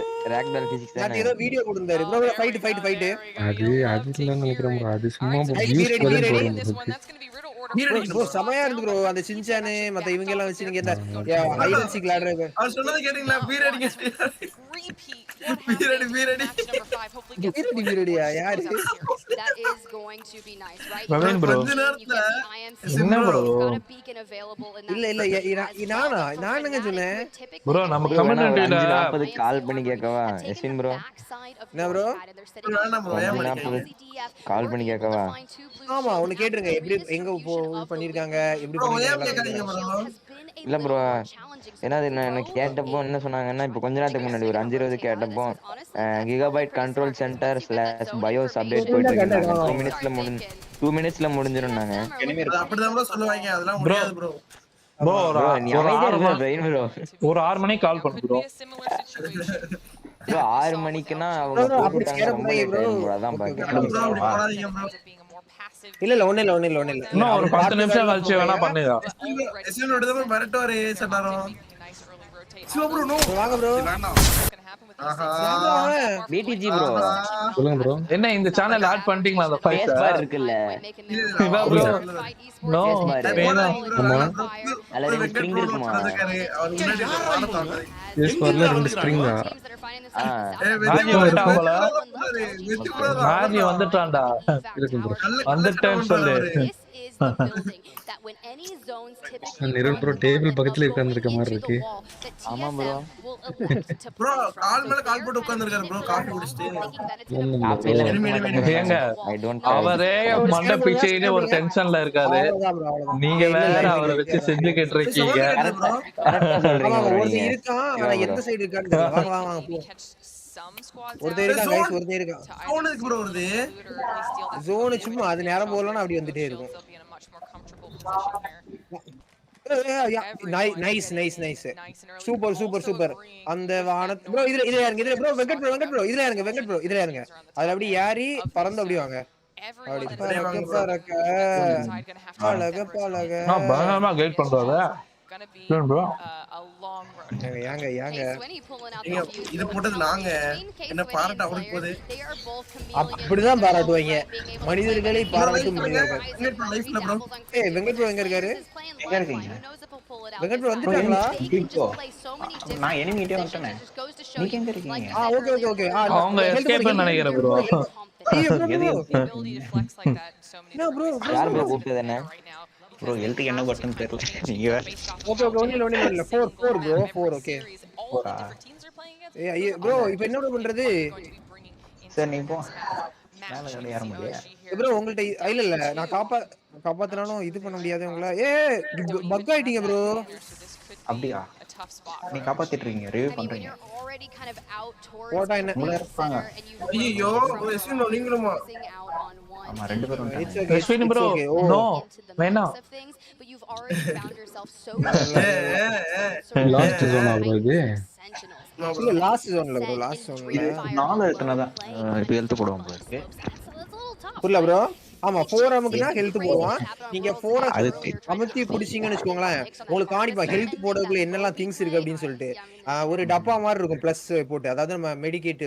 S17: பிசிக்ஸ்
S2: நான் ஏதோ வீடியோ கொடுத்தாரு ப்ரோ. ஃபைட்
S21: அதுல நினைக்கிறேன் ப்ரோ. அது சும்மா வியூஸ் போடுறது.
S2: ப்ரோ சமயா இருக்கு ப்ரோ. அந்த சின்சானே மத்த இவங்க எல்லாம் வச்சு நீங்க இந்த ஹைட் சீக் லாடர்
S18: அவர் சொன்னது கேட்டிங்களா? பீர் அடிங்க.
S2: பீரடியா யாரு?
S12: That is going to be nice, right?
S4: Praveen bro என்ன ப்ரோ?
S2: இல்ல நானுங்க சொன்னேன்
S4: ப்ரோ நம்ம கம்யூனிட்டில
S17: 40 கால் பண்ணி கேட்கவா எஸ்வின் ப்ரோ?
S2: என்ன ப்ரோ
S17: கால் பண்ணி கேட்கவா?
S2: ஆமா ஒன்னு கேட்டுருங்க. எப்படி எங்க பண்ணிருக்காங்க எப்படி பண்ணிருக்காங்க?
S17: இல்ல ப்ரோ ஏன்னா எனக்கு கேட்டப்போ என்ன சொன்னாங்கன்னா இப்போ கொஞ்ச நேரத்துக்கு முன்னாடி ஒரு 5:20 கேட்டப்போ gigabyte control centre / Bios update போயிட்டு இருக்காங்க. 2 மினிட்ஸ்ல முடிஞ்சிரும்னாங்க.
S18: அப்படிதான் ப்ரோ சொல்லுவாங்க. அதெல்லாம் முடியாது ப்ரோ.
S4: ப்ரோ ஒரு 6 மணிக்கு கால் பண்ணு ப்ரோ.
S17: ப்ரோ 6 மணிக்குனா அவங்க போட்டுட்டாங்க. ரொம்ப லேட் ஆயிடும் ப்ரோ. அதான் பாக்கறேன்.
S2: இல்ல ஒண்ணு இல்ல
S4: இன்னும் ஒரு 10 நிமிஷம் கழிச்சு வேணா பண்ணுங்க.
S18: எஸ்என் ஓட மிரட்டோரே சொன்னாரோ. சிவா ப்ரோ நோ
S2: வாங்க ப்ரோ.
S17: பிடிஜி ப்ரோ
S21: சொல்லுங்க ப்ரோ.
S4: என்ன இந்த சேனல் ஆட் பண்ணிட்டீங்களா? அந்த ஃபைட்
S17: பார் இருக்குல்ல
S4: இவா ப்ரோ நோ வேணா
S21: ஆமா
S17: அதுல ஸ்ட்ரிங் இருக்குமா?
S18: அவர் முன்னாடி வாரத்தாங்க.
S21: எஸ் பார்ல 2 ஸ்ட்ரிங்கா.
S4: மாஜி வந்துட்டாங்களா? மாஜி வந்துட்டான்டா. வந்துட்டேன்னு சொல்லு.
S21: நிரல் ப்ரோ டேபிள் பக்கத்துல உட்கார்ந்திருக்க மாதிரி இருக்கு.
S17: ஆமா ப்ரோ.
S18: ப்ரோ கால் மேல கால் போட்டு உட்கார்ந்திருக்காரு ப்ரோ காபி குடிச்சிட்டு.
S4: ஏங்க அவரே மண்ட பிச்சையில ஒரு டென்ஷன்ல இருக்காரு. நீங்க வேற அவரை வச்சு செஞ்சுக்கிட்டு இருக்கீங்க.
S2: ஒருத்தர் இருக்கான் ஆனா எந்த சைடு இருக்கான்னு வாங்க ஒருத்தர் இருக்கான் गाइस ஒருத்தர் இருக்கான்.
S18: ஜோனுக்கு ப்ரோ வருது.
S2: ஜோன் சும்மா அது நேரம் போறலனா அப்படி வந்துட்டே இருக்கும். நைஸ் சூப்பர் அந்த வான ப்ரோ இதுல யாருங்க ப்ரோ வெங்கட் ப்ரோ இதுல யாருங்க அதுல அப்படி யாரி பறந்து அப்படி வாங்க அப்படி பறக்க
S4: நான் பயங்கரமா கைட் பண்றதா ப்ரோ.
S2: யாங்க
S18: இது போட்டது நாங்க என்ன பாராட்ட அவருக்கு போகுது.
S2: அப்படிதான் பாராட்டுவாங்க மனிதர்களை பாராட்டும் மனிதர்கள். வெங்கட் ப்ரோ எங்க இருக்காரு?
S14: வெங்கட் ப்ரோ வந்துட்டாங்களா
S9: இப்போ நான் எனிமிட்டே வந்துட்டேனே நீங்க எங்க இருக்கீங்க
S14: ஓகே ஓகே ஓகே
S4: அவங்க எஸ்கேப் நினைக்கிறேன் ப்ரோ
S14: என்ன ப்ரோ
S17: யார் ப்ரோ கூப்பிட்டது என்ன
S9: ப்ரோ ஹெல்த்துக்கு என்ன பட்டன் தெரியல நீங்க
S14: ஓகே ஓகே ஒண்ணு இல்ல 4 ப்ரோ 4 ஓகே ஏய் ப்ரோ இப்போ என்ன பண்றது
S9: சரி நீ போ மேல கட ஏற முடியாது
S14: ப்ரோ உங்கள்ட்ட இல்ல நான் காப்பாத்துறானோ இது பண்ண முடியாது உங்கள பக் ஆயிட்டீங்க ப்ரோ
S9: அப்படியா நீ காப்பாத்திட்டு இருக்கீங்க ரிவ்யூ பண்றீங்க
S14: போடா என்ன
S18: ஐயோ எஸ்வின் நீங்களுமா
S9: ஆமா ரெண்டு பேரும்
S4: எஸ்வின் ப்ரோ நோ வேணாம்
S21: லாஸ்ட் ஜோன் ஆகுது இது
S14: இல்ல லாஸ்ட் ஜோன்ல ப்ரோ லாஸ்ட் ஜோன்ல
S9: 4 எத்தனை தான் இப்போ ஹெல்த் போடுவோம் ப்ரோ
S14: புரியல ப்ரோ ஆமா 4 அமுக்குனா ஹெல்த் போடுவான் நீங்க 4 அமுத்தி புடிச்சீங்கன்னு வெச்சுக்கோங்களேன் உங்களுக்கு காணிப்பா ஹெல்த் போடுறதுக்குள்ள என்னெல்லாம் திங்ஸ் இருக்கு அப்படின்னு சொல்லிட்டு ஒரு டப்பா மாதிரி இருக்கும் பிளஸ் போட்டு அதாவது நம்ம மெடிக்கேட்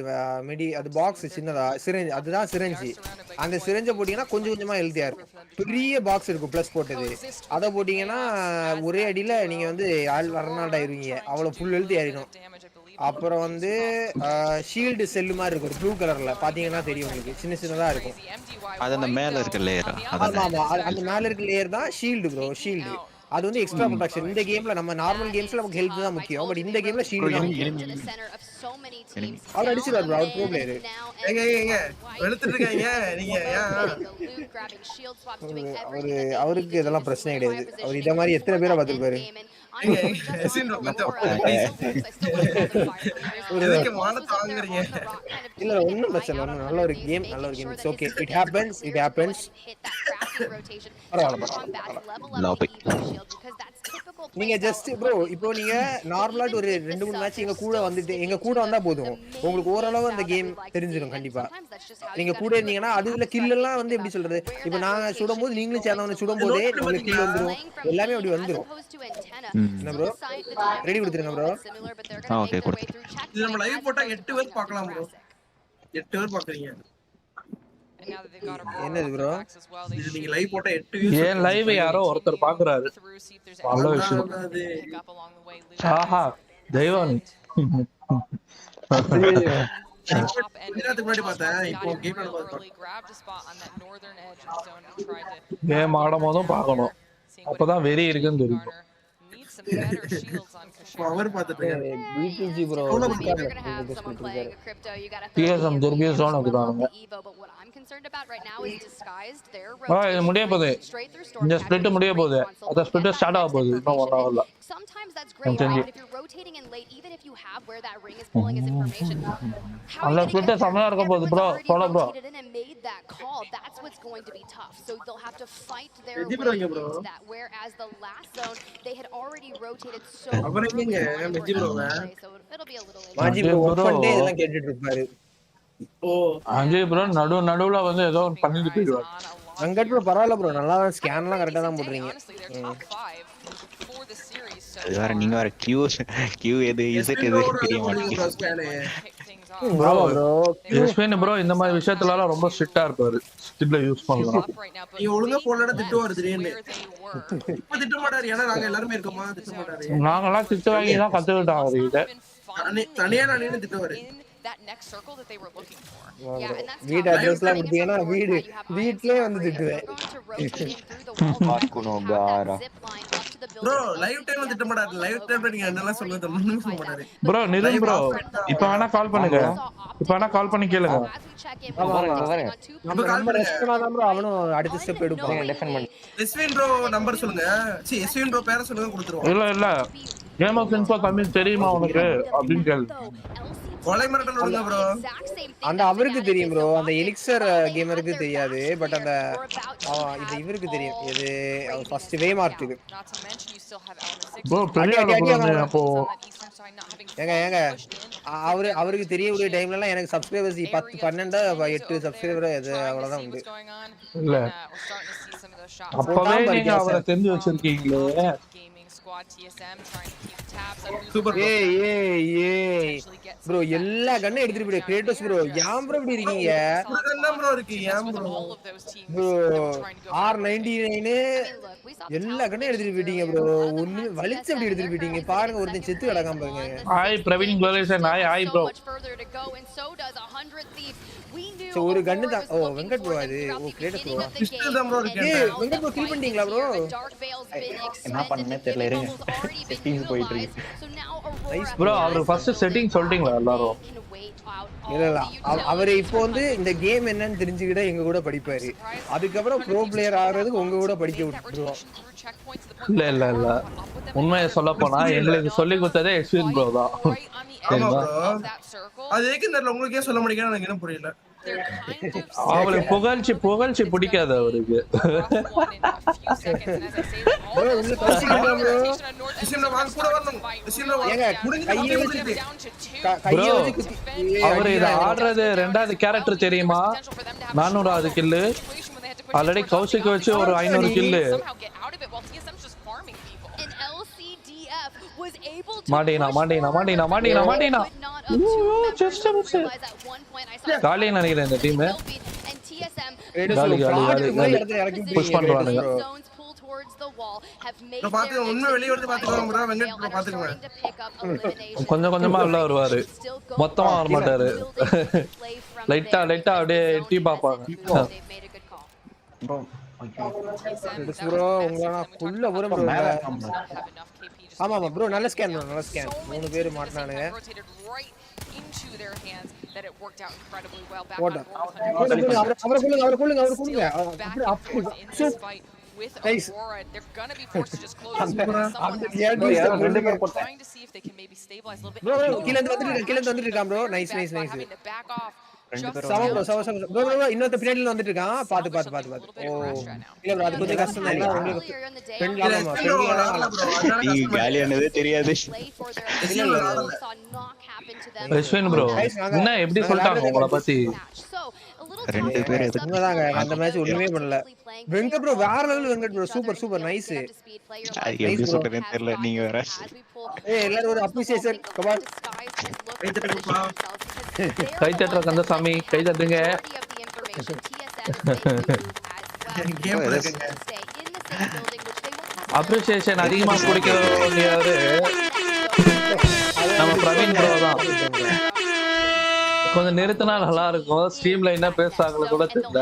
S14: அது பாக்ஸ் சின்னதா சிரஞ்ச் அதுதான் சிரஞ்சு அந்த சிரஞ்சை போட்டீங்கன்னா கொஞ்சம் கொஞ்சமா ஹெல்த்தியா இருக்கும் பெரிய பாக்ஸ் இருக்கும் பிளஸ் போட்டது அதை போட்டீங்கன்னா ஒரே அடியில நீங்க வந்து அர்னால்ட் ஆயிருவீங்க அவ்வளவு ஃபுல் ஹெல்த் ஏறிடும் அப்புறம் வந்து ஷீல்டு செல்லு மாதிரி இருக்கும் ப்ளூ கலர்ல பாத்தீங்கன்னா தெரியும் உங்களுக்கு சின்ன சின்னதா இருக்கும்
S16: அது அந்த மேல இருக்க லேயர்
S14: ஆமா அந்த மேல இருக்க லேயர் தான் ஷீல்டு ப்ரோ ஷீல்டு அது வந்து எக்ஸ்ட்ரா ப்ரொடெக்ஷன் இந்த கேம்ல நம்ம நார்மல் கேம்ஸ்ல நமக்கு ஹெல்த் தான் முக்கியம் பட் இந்த கேம்ல ஷீல்டு தான் முக்கியம் அவர் அடிச்சிராரு ப்ரோ அவர் ப்ரோ பிளேயர்
S18: ஏங்க வெளுத்துட்டு இருக்காங்க நீங்க
S14: அவருக்கு இதெல்லாம் பிரச்சனை கிடையாது அவர் இத மாதிரி எத்தனை பேரை பார்த்திருப்பாரு இல்ல ஒண்ணும் பிரச்சனை இல்ல நல்ல ஒரு game it's okay it happens நீங்க ஜஸ்ட் ப்ரோ இப்போ நீங்க நார்மலா ஒரு 2-3 மேட்ச் எங்க கூட வந்தா போதும் உங்களுக்கு ஓரளவு அந்த கேம் தெரிஞ்சிடும் கண்டிப்பா நீங்க கூட இருந்தீங்கன்னா அதுல கில் எல்லாம் வந்து எப்படி சொல்றது இப்போ நான் சுடும்போது நீங்களும் சேர்ந்தவன சுடும்போதே உங்களுக்கு கில் வந்துரும் எல்லாமே அப்படி வந்துரும் என்ன ப்ரோ ரெடி கொடுத்துருங்க ப்ரோ
S16: ஓகே
S18: இது நம்ம லைவ் போட்டா 8 பேர் பார்க்கலாம் ப்ரோ 8 பேர் பாக்குறீங்க
S14: என்னது ப்ரோ
S18: இது நீங்க லைவ் போட்டா 8 வியூஸ்
S4: ஏன் லைவ் யாரோ ஒருத்தர் பாக்குறாரு அவ்வளவு விஷயம் ஆஹா தெய்வம்
S18: முன்னாடி பார்த்தேன் இப்போ கேம்ல
S4: கேம் ஆடும் போதும் பார்க்கணும் அப்பதான் வெறி இருக்குன்னு தெரியும்
S18: பவர் பார்த்துட்டு
S14: பிடிஜி ப்ரோ
S4: டிஎஸ்எம் திருப்பி சோன் இருக்குதானுங்க இது முடிய போகுது இந்த ஸ்பிளிட் முடிய போகுது அத ஸ்பிளிட் ஸ்டார்ட் ஆக போகுது இன்னும் 1 ஹவர்ல அந்த ஸ்பிளிட் சமயா இருக்க போகுது ப்ரோ போல ப்ரோ அஜய் ப்ரோ நடுவுல வந்து ஏதோ பண்ணிட்டு போயிடுவாரு
S14: வெங்கட் ப்ரோ பரவாயில்ல ப்ரோ நல்லா ஸ்கேன்லாம் கரெக்டா தான் போடுறீங்க
S16: வேற நீங்க வேற கியூ எது இசட் எது தெரிய மாட்டேங்குது
S4: எஸ்பின் ப்ரோ இந்த மாதிரி விஷயத்துல எல்லாம் ரொம்ப ஸ்ட்ரிக்ட்டா இருப்பாரு ஸ்கில்ல யூஸ் பண்ணலாம்
S18: நீ ஒழுங்கா போலடா திட்டுவாரு திடீர்னு இப்ப திட்ட மாட்டாரு ஏன்னா நாங்க எல்லாரும் இருக்கோமா திட்ட மாட்டாரு
S4: நாங்கலாம் திட்டு வாங்கி தான் கத்துக்கிட்டோம் அவர்கிட்ட
S18: தனியா நானே திட்டுவாரு
S13: that next circle that they were looking for.
S14: வீட் அட்ரஸ்லாம் கொடுத்தீங்கன்னா வீட்லயே வந்து திட்டுவேன்
S17: பார்க்கணும் காரா
S18: ப்ரோ லைவ் டைம்ல திட்ட மாட்டாரு லைவ் டைம்ல நீங்க என்னலாம் சொல்லுங்க ஒண்ணுமே சொல்ல மாட்டாரு
S4: ப்ரோ நிதின் ப்ரோ இப்போ வேணா கால் பண்ணுங்க இப்போ வேணா கால் பண்ணி கேளுங்க
S14: நம்ம ரெஸ்ட் பண்ணாதான் ப்ரோ அவனும் அடுத்த ஸ்டெப் எடுப்பான் டிஃபெண்ட் பண்ணி
S18: எஸ்வின் ப்ரோ நம்பர் சொல்லுங்க எஸ்வின் ப்ரோ பேரை சொல்லுங்க கொடுத்துருவோம்
S4: இல்ல கேம் ஆஃப் இன்ஃபோ தமிழ் தெரியுமா உனக்கு அப்படின்னு கேளு
S18: கொலை மிரட்டல் விடுங்க ப்ரோ
S14: அந்த அவருக்கு தெரியும் ப்ரோ அந்த எலிக்சர் கேமருக்கு தெரியாது பட் அந்த இது இவருக்கு தெரியும் இது ஃபர்ஸ்ட் வே மார்க்குது
S4: ப்ரோ பெரிய அப்போ
S14: ஏங்க அவருக்கு தெரியக்கூடிய டைம்ல எல்லாம் எனக்கு சப்ஸ்கிரைபர்ஸ் 10 12 8 சப்ஸ்கிரைபர் அது அவ்வளவுதான் உண்டு
S4: இல்ல அப்பவே நீங்க அவரை தெரிஞ்சு வச்சிருக்கீங்களே
S18: சூப்பர்
S14: ப்ரோ எல்லா கண்ணும் எடுத்துட்டு போய் கிரேட்டோஸ் ப்ரோ ஏன் ப்ரோ இப்படி இருக்கீங்க
S18: ப்ரோ இருக்கு ஏன் ப்ரோ
S14: R99 எல்லா கண்ணும் எடுத்துட்டு போயிட்டீங்க ப்ரோ ஒண்ணு வலிச்சு அப்படி எடுத்துட்டு போயிட்டீங்க பாருங்க ஒருத்தன் செத்து கிடக்காம பாருங்க
S4: ஹாய் பிரவீன் குலேஷன் ஹாய் ப்ரோ
S14: சோ ஒரு கன்னு தான் ஓ வெங்கட் ப்ரோ அது ஓ கிரேட்டோஸ் ப்ரோ
S18: பிஸ்டல் தான் ப்ரோ இருக்கு
S14: வெங்கட் ப்ரோ கில் பண்ணிட்டீங்களா ப்ரோ
S9: என்ன பண்ணனே தெரியல இருங்க செட்டிங்ஸ் போயிட்டு இருக்கு
S4: ப்ரோ அவர் ஃபர்ஸ்ட் செட்டிங் சொல்லிட்டீங்களா எல்லாரும்
S14: இல்ல அவரு இப்போ வந்து இந்த கேம் என்னன்னு தெரிஞ்சுக்கிட்ட எங்க கூட படிப்பாரு அதுக்கப்புறம் ப்ரோ பிளேயர் ஆகிறதுக்கு உங்க கூட படிக்க விட்டுருவோம்
S4: இல்ல உண்மையை சொல்ல போனா எங்களுக்கு சொல்லி கொடுத்ததே எக்ஸ்பீரியன்ஸ் ப்ரோ தான்
S18: அது ஏக்கு தெரியல உங்களுக்கே சொல்ல முடியல எனக்கு என்ன புரியல
S4: அவளுக்கு புகழ்ச்சி பிடிக்காது அவருக்கு அவரு இதை ஆடுறது 2வது கேரக்டர் தெரியுமா 400வது கில்லு ஆல்ரெடி கௌஷிக் வச்சு ஒரு 500 கில்லு மாட்டீனா காலி நினைக்கிறேன் இந்த டீம் புஷ் பண்றானுங்க கொஞ்சம் கொஞ்சமா உள்ள வருவாரு மொத்தமா வர மாட்டாரு லைட்டா அப்படியே எட்டி பாப்பாங்க
S14: ப்ரோ உங்களா ஃபுல்லா வரும் ப்ரோ ஆமா ப்ரோ நல்ல ஸ்கேன் 3 பேர் மாட்டனானுங்க
S13: into their hands that it worked out incredibly well back
S14: What?
S13: on with Aurora. They're gonna be forced to just close trying to see if they can maybe stabilize a little bit.
S14: Bro, kill வந்துட்டான் bro. Nice.
S13: Back off.
S14: bro இன்னொரு பின்னாடில வந்துட்டு இருக்கான் பாத்து ஓ இல்ல bro அது கொஞ்சம் கஷ்டம் தான் உங்களுக்கு
S16: நீ காலியானதே தெரியாது
S4: அஸ்வின் bro என்ன எப்படி சொல்றாங்க உங்கள பத்தி
S16: 2 பேர்
S14: உங்கதாங்க அந்த மேட்ச் ஒண்ணுமே பண்ணல வெங்கட் bro வேற level Venkat bro super nice
S16: எப்படி சொல்றேன்னு தெரியல நீங்க வேற
S14: எல்லாரும் ஒரு அப்ரிசியேஷன் கமான்
S4: கை தட்டுற கந்தசாமி கை தட்டுங்க அப்ரிசியேஷன் அதிகமா கொடுக்கிறது நம்ம பிரவீன் ப்ரோ தான் கொஞ்சம் நிறுத்தினா நல்லா இருக்கும் ஸ்ட்ரீம் லைனா பேசுறாங்களோ கூட தெரியல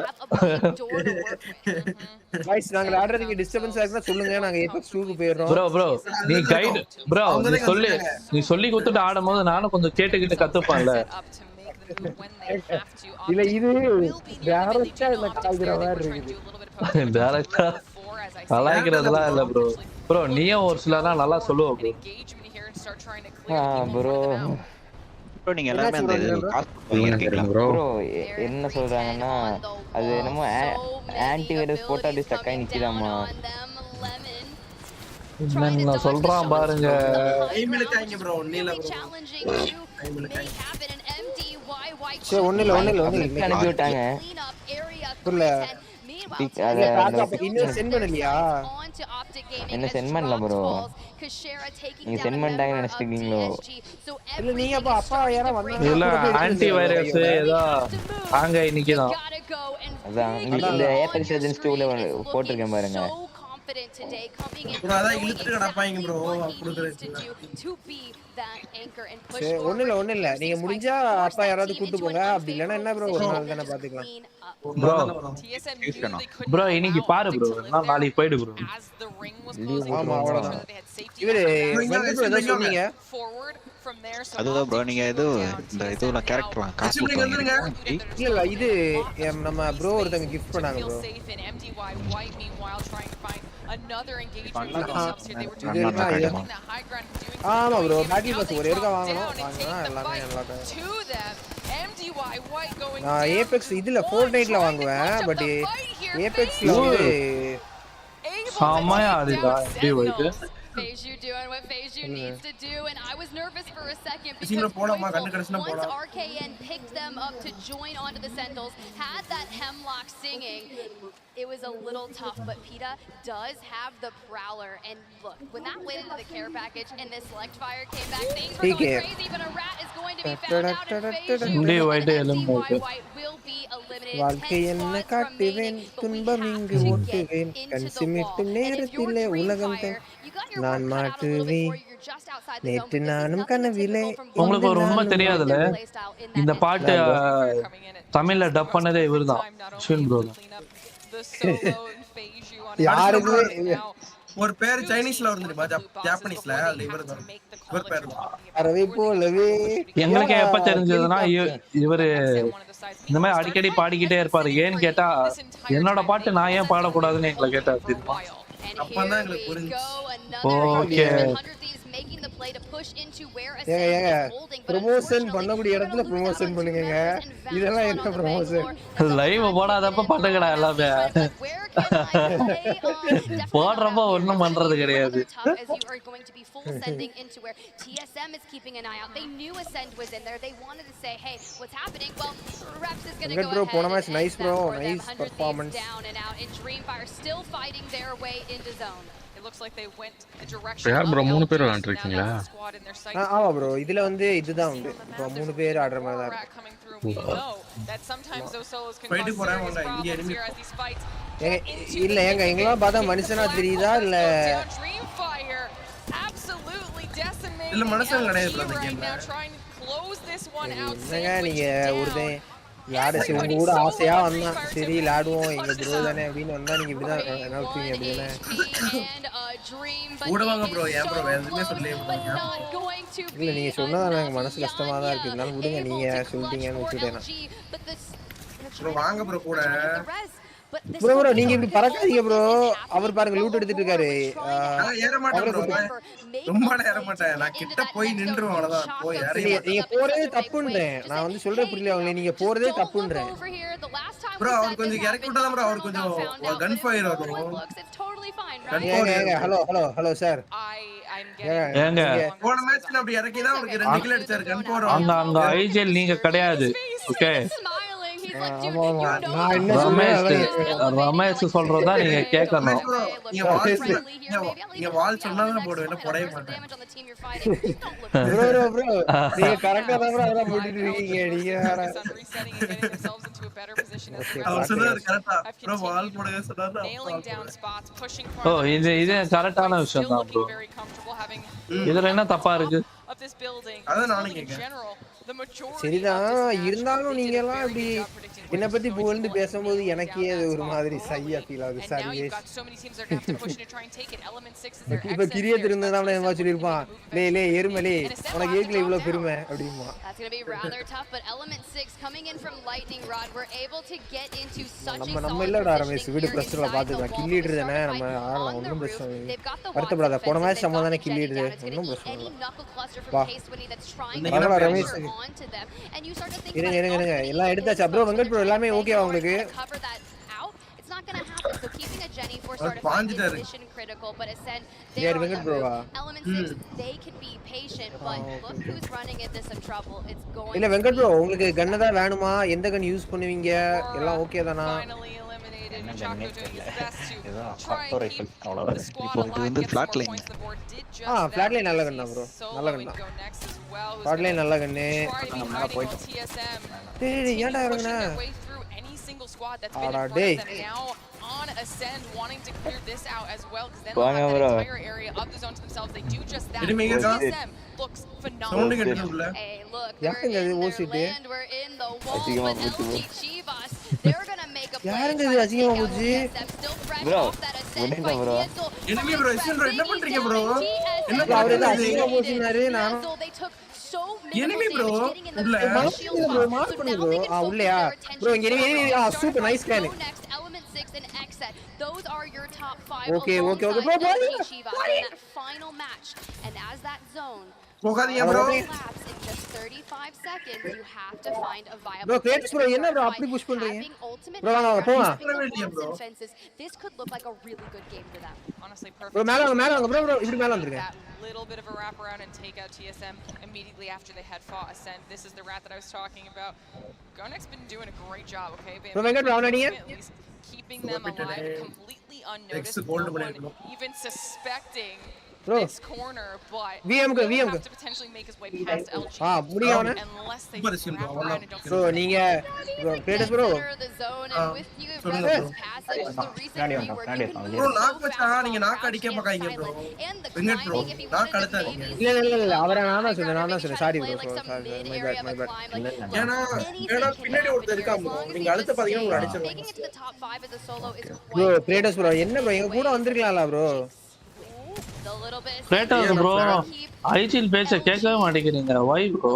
S14: गाइस நாங்க ஆடுறதுக்கு டிஸ்டர்பன்ஸ் ஆகுனா சொல்லுங்க நாங்க எபெக்ஸ் 2 க்கு போயிரோம்
S4: bro நீ கைட் bro நீ சொல்லி கொடுத்துட்டு ஆடும்போது நானும் கொஞ்சம் கேட்டுக்கிட்டு கத்துப்பான்ல
S14: இல்ல இது டைரக்டா இந்த கால்கிற மாதிரி இருக்குது
S4: டைரக்டா கலாய்க்கிறதுலாம் இல்ல bro நீயும் ஒரு சிலரா நல்லா சொல்லுவ
S17: bro
S16: bro நீங்க எல்லாரும் அந்த காஸ்ட் பண்ணிருக்கீங்களா
S17: bro என்ன சொல்றாங்கன்னா அது என்னமோ ஆன்டி வைரஸ் போட்டா அது ஸ்டக் ஆகி நிக்குதாமா
S4: என்ன சொல்றான் பாருங்க
S18: கைமிலக்காங்க bro ஒண்ணேல
S14: சே ஒண்ணேல
S17: அனுப்பி விட்டாங்க
S14: புரியல இன்னும் சென்ட் பண்ணலையா
S17: என்ன சென்ட் பண்ணல bro நீங்க சென்ட் பண்ணிட்டாங்க நினைச்சிட்டீங்களோ
S14: இல்ல நீங்க அப்பா யாரா வந்தாங்க
S4: இல்ல ஆன்டி வைரஸ் ஏதோ ஆங்க இன்னைக்கு தான்
S17: அதான் இந்த ஏபெக்ஸ் ஏஜென்ட்ஸ் 2ல போட்டுருக்கேன் பாருங்க
S18: bro அத இழுத்துட்டு கடப்பாங்க bro குடுக்குறது
S14: ஒண்ணு இல்ல நீங்க முடிஞ்சா அப்பா யாராவது கூட்டி போங்க அப்படி இல்லனா என்ன bro ஒரு நாள் தான பாத்துக்கலாம்
S4: bro இன்னைக்கு பாரு bro நான் நாளைக்கு போய்டு bro
S14: ஆமா அவ்வளவுதான் இவரே வெங்கட் ஏதோ சொன்னீங்க
S16: அதுதான் bro நீங்க இந்த இதுல கேரக்டர்லாம் காசு கொடுத்தீங்க
S14: இல்ல இது நம்ம bro ஒருத்தங்க கிஃப்ட் பண்ணாங்க bro
S13: another engagement for themselves here. They were trying to get that high ground and doing
S14: ஆமா bro பேக்கி பாஸ் ஒரே இருக்க வாங்குனா எல்லாமே நல்லா
S13: to them. MDY White going
S14: நான் ஏபெக்ஸ் இதுல Fortniteல வாங்குவேன் பட் ஏபெக்ஸ்ல வந்து
S4: சாமையா ஆடுடா எப்படி வைக்கு
S12: Phase you doing what phase you G2 needs to do, and I was nervous for a second
S18: Sino
S12: because
S18: போடாமா கண்ணு கடைசில
S12: once
S18: போடா
S12: RKN picked them up to join onto the Sentinels, had that Hemlock singing, it was a little tough, but PETA does have the Prowler, and look, when that went into the care package and this select fire came back, things were going crazy, but a rat is going to be found out and phase you, and MTY White will be eliminated. 10 squads remaining, but we have to get into the wall, and if you're Dreamfire, you got your work cut out a little bit more, you're just outside the zone, but this is nothing atypical from
S4: உங்களுக்கு ஒரு உண்மை தெரியாதுல இந்த பாட்டு தமிழ்ல dub பண்ணதே இவர்தான் ஷின் bro
S18: யாருக்கு ஒரு பேர் சைனீஸ்ல வந்துருமா ஜாப்பனீஸ்ல அதுல இவர் பேர்
S14: அரவே போலவே
S4: எங்களுக்கு எப்ப தெரிஞ்சதுன்னா இவரு இந்த மாதிரி அடிக்கடி பாடிக்கிட்டே இருப்பாரு ஏன்னு கேட்டா என்னோட பாட்டு நான் ஏன் பாடக்கூடாதுன்னு எங்களை கேட்டாரு தெரியுமா
S18: அப்பதான் எங்களுக்கு புரிஞ்சு
S4: ஓகே
S14: ப்ரமோஷன் பண்ணக்கூடிய இடத்துல ப்ரமோஷன் பண்ணுங்க இதெல்லாம் என்ன ப்ரமோஷன்
S4: லைவ் போடாதப்ப பண்ணுங்கடா எல்லாமே போடுறப்ப ஒண்ணும் பண்றது கிடையாது
S14: போன match nice bro nice performance
S13: It looks like they went a direction.
S21: யார் bro மூணு பேர் விளையாண்டுருக்கீங்களா?
S14: ஆமா bro இதுல வந்து இதுதான் உண்டு. bro மூணு பேர் ஆடுற மாதிரி தான் இருக்கு.
S13: That sometimes those solos can cause serious problems here as these fights.
S14: இல்ல எங்கலாம் பார்த்தா மனுஷனா தெரியுதா இல்ல
S13: Dreamfire absolutely decimated.
S18: இல்ல மனுஷன் கிடையாது bro இந்த கேம்ல.
S13: Trying to close this one out.
S14: நீங்க ஒருதே யாரசி உங்க கூட ஆசையா வந்தா சரி விளையாடுவோம் எங்க ப்ரோ தானே அப்படினு வந்தா நீங்க இப்படி தான் நினைப்பீங்க அப்படினா
S18: கூட வாங்க ப்ரோ ஏன் ப்ரோ எதுமே சொல்லவே மாட்டீங்க
S14: இல்ல நீங்க சொன்னதா எனக்கு மனசு கஷ்டமா தான் இருக்கு இருந்தாலும் விடுங்க நீங்க சொல்லிட்டீங்கன்னு விட்டுட்டேனா
S18: ப்ரோ வாங்க ப்ரோ கூட
S14: ப்ரோ நீங்க இப்படி பறக்காதீங்க ப்ரோ அவர் பாருங்க லூட் எடுத்துட்டு இருக்காரு
S18: ஏற மாட்டேன் ப்ரோ ரொம்ப ஏற மாட்டேன் நான் கிட்ட போய் நின்றுவேன் அவ்வளவுதான் போய் ஏறி
S14: நீங்க போறதே தப்புன்றேன் நான் வந்து சொல்றே புரியல அவங்களே நீங்க போறதே தப்புன்றேன்
S18: ப்ரோ அவர் கொஞ்சம் இறக்கி விட்டா ப்ரோ அவர் கொஞ்சம் கன் ஃபயர் வரும்
S14: ஹலோ சார்
S4: ஏங்க
S18: போன மேட்ச்ல அப்படி இறக்கி தான் அவருக்கு 2 கில் அடிச்சாரு கன் ஃபயர்
S4: அந்த ஐஜிஎல் நீங்க கிடையாது ஓகே ரமேஷ் சொல்றதா நீங்க கேட்கணும்
S18: நீங்க வால் சொன்னாலும் போடுவேன் போடவே மாட்டேன்
S14: ப்ரோ நீங்க கரெக்ட்டா தான் ப்ரோ அதெல்லாம் போட்டுட்டு இருக்கீங்க நீங்க
S18: அவர் சொன்னாரு கரெக்ட்டா ப்ரோ வால் போடுங்க சொன்னாரு
S4: ஓ இது கரெக்ட்டான விஷயம் தான் ப்ரோ இதுல என்ன தப்பா இருக்கு
S18: அத நானும் கேக்குறேன்
S14: சரிதான் இருந்தாலும் நீங்க எல்லாம் இப்படி என்ன பத்தி புகழ்ந்து பேசும்போது எனக்கே அது ஒரு மாதிரி சையா ஃபீல் ஆகுது சாரி இப்ப கிரியேட் இருந்ததால என்ன சொல்லிருப்பான் லே எருமலே உனக்கு ஏக்ல இவ்வளவு பெருமை அப்படிமா நம்ம இல்லடா ரமேஷ் வீடு பிரச்சனை பாத்துக்கலாம் கில்லிடர் தானே நம்ம ஆடலாம் ஒன்றும் பிரச்சனை வருத்தப்படாத போன மேட்ச் நம்ம தானே கில்லிடர் ஒன்றும் பிரச்சனை இல்லை ரமேஷ் இருங்க எல்லாம் எடுத்தாச்சா ப்ரோ வெங்கட் ப்ரோ எல்லாமே ஓகேவா உங்களுக்கு Yeah, Venkat bro. இல்ல வெங்கட் ப்ரோ உங்களுக்கு கன் தான் வேணுமா எந்த கன் யூஸ் பண்ணுவீங்க எல்லாம் ஓகே தானா
S16: இப்போ இது வந்து ஃபிளாட் லைன்
S14: ஃபிளாட் லைன் நல்ல கன் தான் ப்ரோ நல்ல கன் தான் ஃபிளாட் லைன் நல்ல கன் நல்லா போயிட்டு டேய் ஏன்டா இறங்குனா
S13: squad that's been in front of them now on ascend wanting to clear this out as well because then they'll have that entire area of the zone to themselves. They do just that. TSM looks phenomenal.
S12: Hey, look, we're in the land, we're in the wall, but LG Chivas, they're gonna make a play.
S14: யாருங்க இது அசிங்கமா போச்சு
S12: bro
S17: விடுங்க bro
S18: enemy bro என்ன பண்றீங்க bro
S14: என்ன அவரே அசிங்கமா போச்சுனாரு நான் enemy bro உள்ள மார்க் பண்ணு bro உள்ளயா bro இங்க enemy super nice scan
S12: those are your top 5
S14: okay bro
S12: that final match and as that zone
S18: போகாதீங்க ப்ரோ
S14: ப்ரோ கிரேட்ஸ் ப்ரோ என்ன ப்ரோ அப்படி புஷ் பண்றீங்க ப்ரோ வாங்க போலாம் ப்ரோ மேல வாங்க ப்ரோ இப்படி மேல வந்துருங்க
S13: little bit of a wraparound and take out TSM immediately after they had fought Ascent. This is the rat that I was talking about. Gonek's been doing a great job, okay?
S14: Bro, Venkat, round at
S13: keeping them alive completely unnoticed. No one even suspecting this corner, but
S14: VM
S13: will have to potentially make his way past LG. Unless they wrap around and don't
S14: bro, நீங்க bro, Kratos bro.
S18: bro, knock வச்சா நீங்க knock அடிக்க மாட்டீங்க bro. Venkat bro, knock அடிச்சாதீங்க.
S14: இல்ல அவரே நான் தான் சொன்னேன். Sorry bro. My bad.
S18: ஏனா பின்னாடி ஒருத்தர் இருக்கா bro. நீங்க அழுத்த பாத்தீங்கன்னா உங்களை அடிச்சிருவாங்க.
S14: bro, Kratos bro, என்ன bro எங்க கூட வந்திருக்கலாம்ல bro.
S4: Kratos bro, ஐஜில் பேச கேட்கவே மாட்டேங்கிறீங்க. Why bro?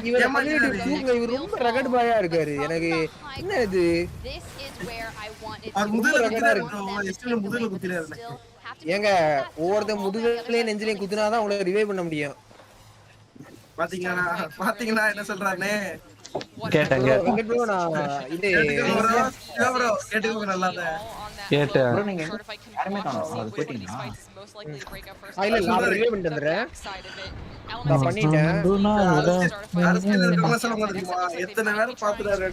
S14: இவர் ரொம்ப ரகட் பாயா இருக்காரு. எனக்கு என்ன இது?
S18: முதல்ல குத்திறாரு.
S14: ஏங்க ஒவ்வொருத்த முதுகுலயே நெஞ்சிலயும் குத்துனாதான் உங்களை ரிவைவ் பண்ண முடியும்.
S18: பாத்தீங்களா என்ன சொல்றானே?
S4: கேட்டங்க.
S14: வெங்கட் bro நான் இது
S18: bro கேட்டுங்க நல்லாதே.
S4: கேட்ட
S14: bro நீங்க யாருமே காணோம். அது போடிங்களா? இல்ல நான் ரிவைவ் பண்ணிட்டு வந்துறேன். நான் பண்ணிட்டேன்.
S18: அரசியல் இருக்கவங்க சொல்ல முடியுமா? எத்தனை நேரம் பாத்துறாரு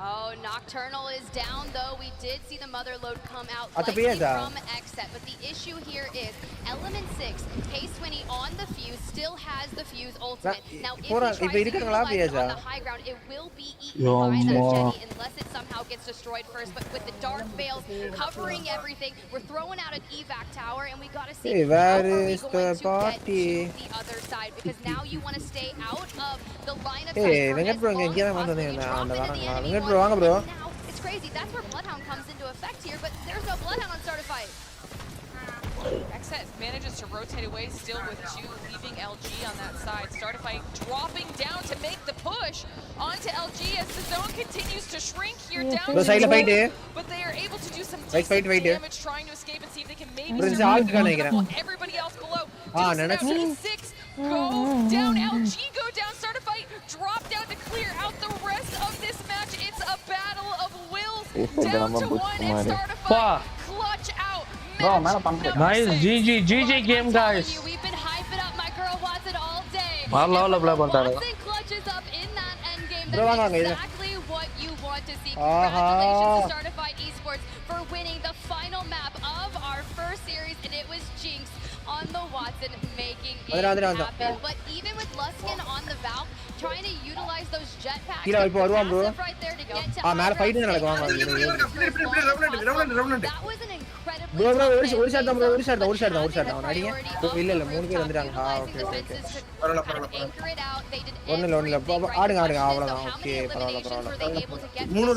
S12: Oh, Nocturnal is down though. We did see the mother load come out from Xset, but the issue here is Element 6, K20 on the fuse, still has the fuse ultimate. Now if he tries to utilize it on the high ground, it will be eaten by that Jenny unless it somehow gets destroyed first. But with the dark veils covering everything, we're throwing out an evac tower and we gotta see how are we going to get to the other side, because now you want to stay out of the line of sight.
S14: Venkat bro இங்க ஏன் வந்தீங்க? அந்த வராங்க. Venkat bro வாங்க bro.
S12: It's crazy. That's where Bloodhound comes into effect here, but there's no Bloodhound on Start a Fight.
S13: Xset manages to rotate away, still with Ju leaving LG on that side. Start a Fight dropping down to make the push onto LG as the zone continues to shrink here down. But they are able to do some decent damage trying to escape and see if they can maybe survive everybody else below. Six go down, LG go down, Start a Fight drop down to clear out the rest of this match. It's a battle of wills down to one and Start a Fight clutch out.
S4: Nice GG game guys.
S12: We've been hyping up my girl Watson all day.
S4: Watson
S12: clutches up in that end game. That's exactly what you want to see. Congratulations to Start a Fight Esports for winning the final map of our first series, and it was Jinx on the Watson making it happen. But even with Luskin on the Valve, trying to utilize those jetpacks right there to get to that was an incredibly
S14: ஒரு shot தான் அடிங்க. இல்ல 3 பேர் வந்துட்டாங்க. ஒண்ணுல ஆடுங்க அவ்வளவுதான். Okay பரவாயில்ல.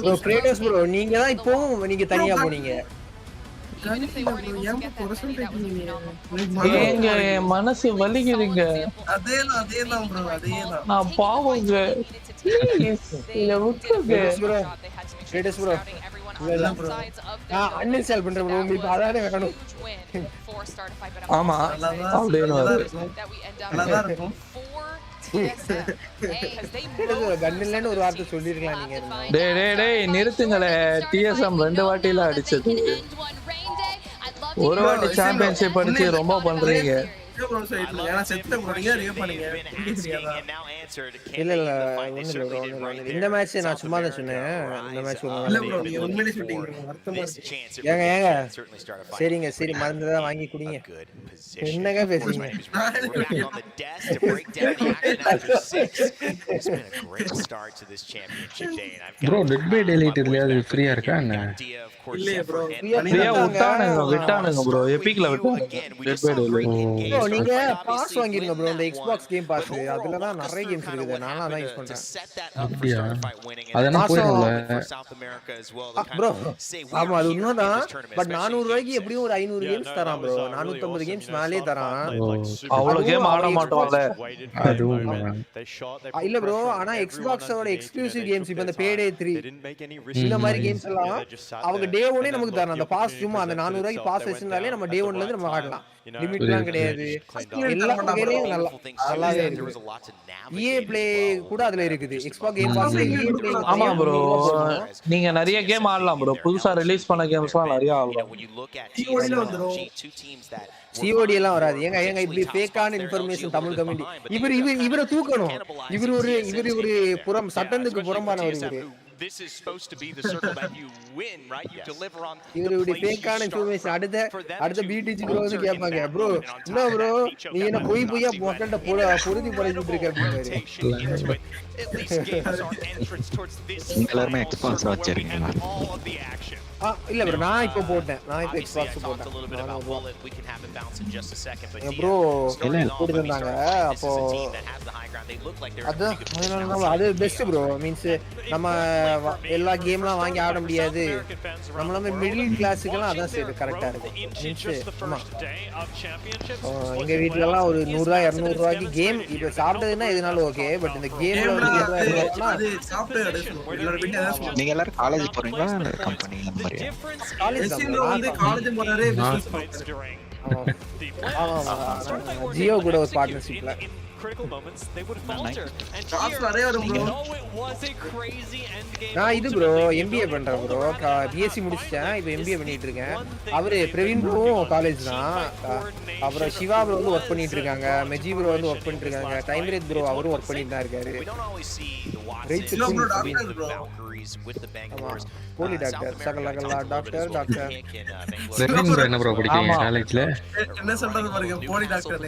S14: ப்ரோ கிரேட்டஸ் ப்ரோ நீங்க தான் இப்போ நீங்க தனியா போனீங்க.
S4: ஏங்க மனசு வலிக்குதுங்க.
S18: அதேதான் bro அதேதான்.
S4: நான் பாவங்க.
S14: கிரேட்டஸ் ப்ரோ அன்இன்ஸ்டால் பண்ற bro உங்களுக்கு அதானே வேணும்.
S4: ஆமா அப்படியே
S18: நல்லா இருக்கும்.
S14: கண்ணில்லன்னு ஒரு வார்த்தை சொல்லிருக்கலாம் நீங்க.
S4: டேய் நிறுத்துங்களே. TSM 2 வாட்டில அடிச்சது. ஒரு வாட்டி சாம்பியன்ஷிப் அடிச்சு ரொம்ப பண்றீங்க.
S14: இல்ல இந்த மேட்ச் நான் சும்மா தான் சொன்னேன். இந்த மேட்ச் ஏங்க சரிங்க சரி மருந்துதான் வாங்கி குடிங்க. என்னங்க பேசுறீங்க?
S21: ப்ரோ டெட் பை டெலீட் இதுல ஃப்ரீயா இருக்கா என்ன?
S18: இல்லையே bro
S4: ஃப்ரீயா விட்டானுங்க bro. எபிக்ல விட்டானுங்க டெட் பை டெலீட்.
S14: bro நீங்க பாஸ் வாங்கிருங்க bro. இந்த Xbox கேம் பாஸ் அதுல தான் நிறைய கேம்ஸ் இருக்குது. நானா அதான் யூஸ் பண்றேன்.
S21: அப்படியே அதெல்லாம் போயிடும்ல
S14: bro. ஆமா அது உண்மைதான். பட் 400 ரூபாய்க்கு எப்படியும் ஒரு 500 கேம்ஸ் தரான் bro. 450 கேம்ஸ் மேலே தரான்.
S4: அவ்வளவு கேம் ஆட மாட்டோம்ல.
S21: அதுவும்
S14: இல்ல bro ஆனா Xbox ஓட எக்ஸ்க்ளூசிவ் கேம்ஸ் இப்ப இந்த Payday 3 இந்த மாதிரி கேம்ஸ் எல்லாம் அவங்க டே 1 நமக்கு தரணும் அந்த பாஸ் சும்மா அந்த 400 ரூபாய்க்கு பாஸ் வச்சிருந்தாலே நம்ம டே 1ல இருந்து நம்ம ஆடலாம் லிமிட்லாம் கிடையாது எல்லா வகையிலயும் நல்லாவே இருக்கு EA Play கூட அதுல இருக்குது Xbox Game Passல EA Play
S4: ஆமா ப்ரோ நீங்க நிறைய கேம் ஆடலாம் ப்ரோ புதுசா ரிலீஸ் பண்ண கேம்ஸ்லாம் நிறைய ஆடலாம்
S18: COD ல வந்துரும்
S14: COD எல்லாம் வராது ஏங்க இப்படி ஃபேக்கான இன்ஃபர்மேஷன் தமிழ் கம்யூனிட்டி இவரை தூக்கணும் இவர் ஒரு புறம் சட்டத்துக்கு புறம்பானவர் இவரு
S8: This is supposed to be the circle that you win, right? You deliver on
S14: இவருடைய ஃபேக்கான இன்ஃபர்மேஷன் அடுத்த BTG ப்ரோ வந்து கேட்பாங்க ப்ரோ என்ன ப்ரோ நீ என்ன பொய்யா மக்கள்கிட்ட பொருதி படைச்சிட்டு இருக்க அப்படின்னு
S8: at least games our entrance towards this
S16: எல்லாரும் Xbox வச்சிருக்கீங்க
S14: இல்ல ப்ரோ நான் இப்போ போட்டேன் Xbox போட்டேன் ப்ரோ எல்லாம் போட்டுருந்தாங்க அப்போ அது பெஸ்ட் ப்ரோ மீன்ஸ் நம்ம எல்லா கேம்லாம் வாங்கி ஆட முடியாது நம்மள மிடில் கிளாஸுக்கெல்லாம் அதான் சரி கரெக்டா இருக்கும் மீன்ஸ் ஆமா எங்க வீட்ல எல்லாம் ஒரு 100 ரூபாய் 200 ரூபாய்க்கு கேம் இப்ப சாப்பிட்டதுன்னா எதுனாலும் ஓகே பட் இந்த கேம்ல
S18: அது சாப்பிட்டு
S16: நீங்க எல்லாரும் காலேஜ் போறீங்களா கம்பெனி அந்த மாதிரி
S18: காலேஜ் போறாரே
S14: ஜியோ கூட ஒரு பார்ட்னர்ஷிப்ல
S10: critical moments they would falter and
S14: நான் இது ப்ரோ MBA பண்றேன் ப்ரோ BSc முடிச்சிட்டேன் இப்போ MBA பண்ணிட்டு இருக்கேன் அவரு பிரவீன் ப்ரோ காலேஜ் தான் அப்புறம் சிவா ப்ரோ வந்து வர்க் பண்ணிட்டு இருக்காங்க மெஜி ப்ரோ வந்து வர்க் பண்ணிட்டு இருக்காங்க டைம்ரேட் ப்ரோ அவரும் வர்க் பண்ணிட்டு தான் இருக்காரு போலி டாக்டர் சகலகலா டாக்டர்
S21: பிரவீன் ப்ரோ என்ன ப்ரோ படிக்கிறீங்க காலேஜ்ல
S18: என்ன சொல்றது பாருங்க போலி டாக்டர்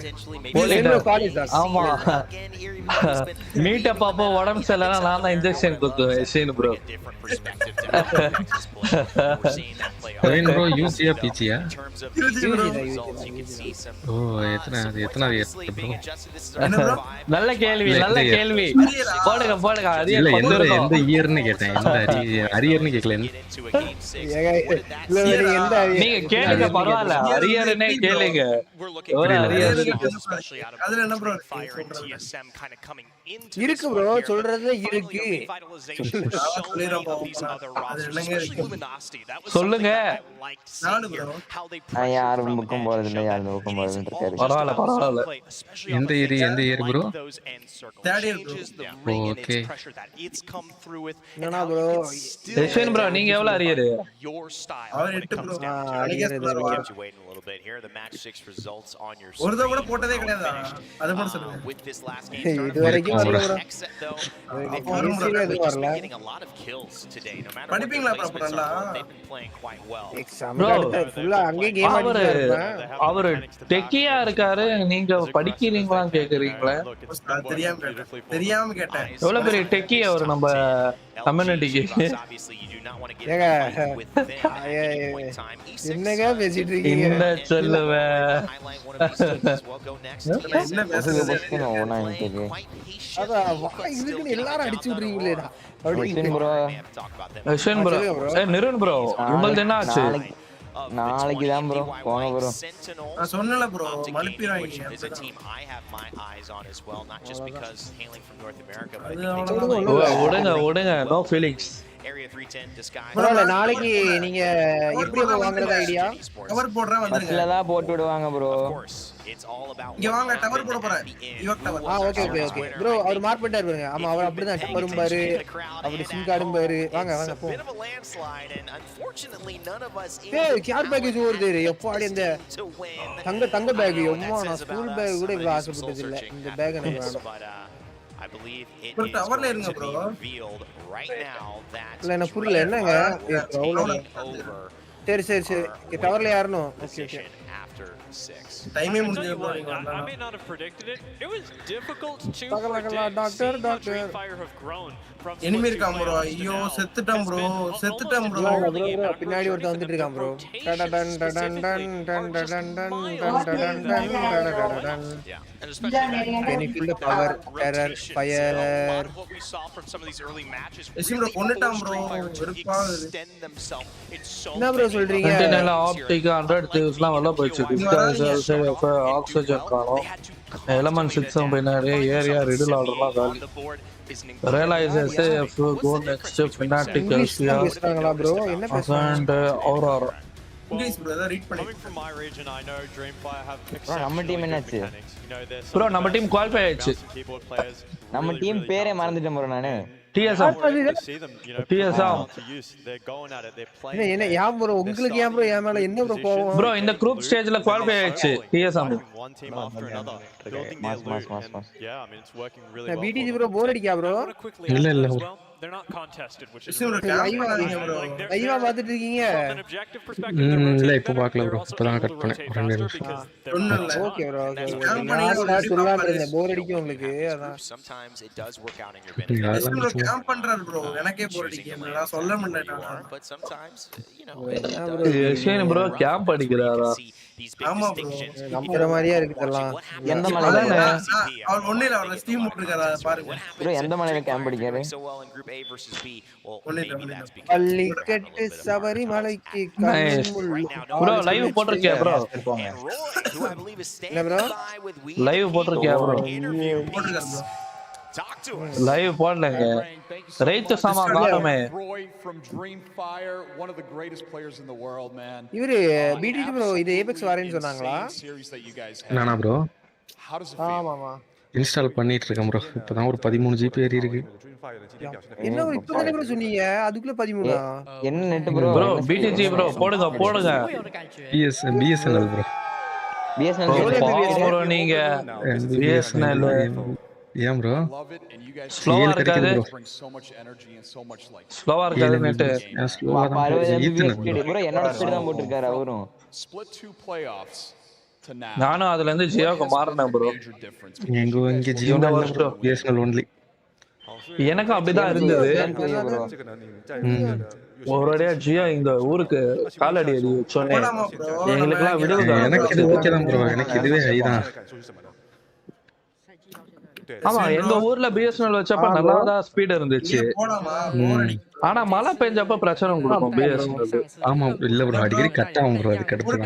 S14: போலி காலேஜ் தான்
S4: ஆமா மீட்டப் அப்போ உடம்பு சரியில்லைனா நான் தான் இன்ஜெக்ஷன் கொடுத்துவேன் ஷேன் ப்ரோ
S21: பிரவீன் ப்ரோ யூசியா பிசியா ஓ எத்தனாவது ப்ரோ
S4: நல்ல கேள்வி போடுங்க
S21: இல்ல எந்த இயர்னு கேட்டேன் எந்த அரியர்னு கேட்கல
S4: நீங்க கேளுங்க பரவாயில்ல அரியர்னே கேளுங்க
S18: அதுல என்ன ப்ரோ
S14: இருக்கு ப்ரோ சொல்றது இருக்கு
S4: சொல்லுங்க
S17: யாரும் புக்கம் போறதில்லை யாரும் புக்கம் போறதுன்னு இருக்காரு
S4: பரவாயில்ல
S21: எந்த year bro
S18: third year bro
S21: okay
S14: என்னடா ப்ரோ
S4: ஷேன் ப்ரோ நீங்க எவ்வளவு அரியர்
S18: அவர் 8 ப்ரோ ஒரு தடவை கூட போட்டதே கிடையாது அத மட்டும் சொல்லுங்க
S14: இது வரைக்கும் வரல
S18: படிப்பீங்களா ப்ராப்பரா
S14: எக்ஸாம் ஃபுல்லா அங்கே கேம் ஆடிட்டு
S4: அவரு டெக்கியா இருக்காரு நீங்க படிக்கிறீங்களான்னு கேக்குறீங்களா
S18: தெரியாம கேட்டேன்
S4: எவ்வளவு பெரிய டெக்கி அவர் நம்ம கம்யூனிட்டிக்கு
S14: என்னங்க பேசிட்டு இருக்கீங்க
S4: என்ன சொல்லுவேன்
S14: எல்லாரும் அடிச்சு விடுறீங்களேடா
S4: நிருன் ப்ரோ உங்களுக்கு என்ன ஆச்சு
S17: நாளைக்கு தான் ப்ரோ போங்க ப்ரோ
S18: நான் சொன்னல ப்ரோ மலுப்பிராங்க
S4: ஓடுங்க நோ ஃபீலிங்ஸ்
S14: ப்ரோ நாளைக்கு நீங்க எப்படி வாங்குறது ஐடியா
S18: கவர் போடுறேன் வந்துருங்க
S17: பஸ்ல தான் போட்டு விடுவாங்க ப்ரோ
S18: இங்க வாங்க டவர் போட போறேன் யுவக் டவர்
S14: ஓகே ப்ரோ அவர் மார்க் பண்ணிட்டாரு பாருங்க ஆமா அவர் அப்படிதான் டவரும் பாரு அப்படி சிம் கார்டும் பாரு வாங்க போ ஏய் கேர் பேக்கேஜ் வருது எப்பாடி அந்த தங்க பேக் எம்மா நான் ஸ்கூல் பேக் கூட இவ்வளவு ஆசைப்பட்டது இல்ல இந்த பேக் எனக்கு வேணும்
S18: ஒரு டவர்ல இருங்க ப்ரோ
S14: இல்ல நான் புரியல என்னங்க சரி டவர்ல யாரணும் ஓகே
S18: டைமே முடிஞ்சது bro
S10: I may not have predicted it. It was difficult to
S14: doctor
S18: enemy இருக்கான் ப்ரோ ஐயோ செத்துட்டேன் ப்ரோ
S14: பின்னாடி ஒருத்தன் வந்துட்டு இருக்கான் bro Can you feel the power, terror, fire?
S18: கொன்னுட்டான் ப்ரோ வெறுப்பாகுது
S14: என்ன ப்ரோ சொல்றீங்க
S4: இன்டர்னல் ஆப்டிக் 100 திங்ஸ்லாம் வல்ல போயிச்சு டிஸ்டன்ஸ் ஆக்ஸிஜன் காணோம் Element 6 பின்னாடி ஏரியா riddle ஆர்டர்லாம் காலி. Realize SAF go next Fnatic Elsia
S14: bro என்ன
S4: and Aurora.
S18: English brother read பண்ணி.
S10: Coming from my region, I know Dreamfire have
S17: நம்ம டீம் என்னாச்சு?
S4: Bro நம்ம டீம் குவாலிஃபை ஆயிடுச்சு.
S17: நம்ம டீம் பேரே மறந்துட்டேன் bro நானு.
S4: TSM. TSM.
S14: என்ன ஏன் bro உங்களுக்கு ஏன் bro ஏன் மேல என்ன bro கோவம்?
S4: Bro இந்த group stageல குவாலிஃபை ஆயிடுச்சு TSM.
S14: மாஸ். BTG bro போர் அடிக்கா bro?
S21: இல்ல.
S11: They're not contested, which is
S14: லைவா பாத்துட்டு இருக்கீங்க?
S21: இல்ல இப்ப பார்க்கல bro. இப்பதான் கட் பண்ணேன். 2 நிமிஷம்.
S14: Okay bro. நான் சொல்லலாம்னு இருந்தேன். போர் அடிக்கும் உங்களுக்கு அதான்.
S7: Sometimes it does work out in your benefit.
S18: bro camp பண்றாரு bro. எனக்கே போர் அடிக்குது. நான் சொல்ல மாட்டேன்.
S7: But sometimes, you know,
S4: Yashen bro camp அடிக்குறாரா?
S18: ஆமா bro.
S14: நம்பற மாதிரியா இருக்கு எல்லாம்.
S17: எந்த மலையில?
S18: அவர் ஒண்ணே இல்ல அவர் ஸ்டீம் போட்டுருக்காரா பாருங்க.
S17: bro எந்த மலையில கேம்ப் அடிக்காரு?
S7: A versus B. Well, maybe that's because
S14: பள்ளிக்கட்டு சபரிமலைக்கு
S4: bro லைவ் போட்டுருக்கியா bro?
S7: who I believe is
S14: என்ன bro?
S4: லைவ் போட்டுருக்கியா bro?
S18: போட்டுருக்காரு bro.
S7: Talk to us.
S4: Live போடலங்க. ரைட் சாமா காணமே.
S3: Roy from Dreamfire, one of the greatest players in the world, man.
S14: இவரு BTG bro இது Apex வரேன்னு சொன்னாங்களா?
S21: நானா bro?
S3: How does it feel?
S14: ஆமா.
S21: இன்ஸ்டால் பண்ணிட்டு இருக்கேன் bro. இப்பதான் ஒரு 13 GB ஏறி இருக்கு.
S14: என்ன இப்பதானே bro சொன்னீங்க? அதுக்குள்ள 13
S17: என்ன net bro?
S4: bro BTG bro போடுங்க.
S21: BSNL bro.
S4: bro நீங்க BSNL
S21: ஏன் bro?
S4: ஸ்லோவா இருக்காது. ஸ்லோவா இருக்காது நெட்.
S21: ஸ்லோவா தான்
S17: bro என்னோட ஸ்பீட் தான் போட்டுருக்காரு அவரும்.
S3: Split 2 playoffs to now.
S4: நானும் அதுல இருந்து ஜியோக்கு மாறினேன் bro.
S21: இங்க ஜியோ இல்ல bro. BSNL only.
S4: எனக்கு அப்படிதான் இருந்தது. ஒருவரையா ஜியோ இந்த ஊருக்கு காலடி அடி சொன்னேன். எங்களுக்குலாம் விடுங்க.
S21: எனக்கு இது ஓகே தான் bro. எனக்கு இதுவே ஹை தான்.
S4: ஆமா எங்க ஊர்ல BSNL வச்சப்ப நல்லா தான் ஸ்பீட் இருந்துச்சு. ஆனா மழை பெஞ்சப்ப பிரச்சனை கொடுக்கும் BSNL.
S21: ஆமா இல்ல bro அடிக்கடி கட் ஆகும் bro அது கடுப்பு.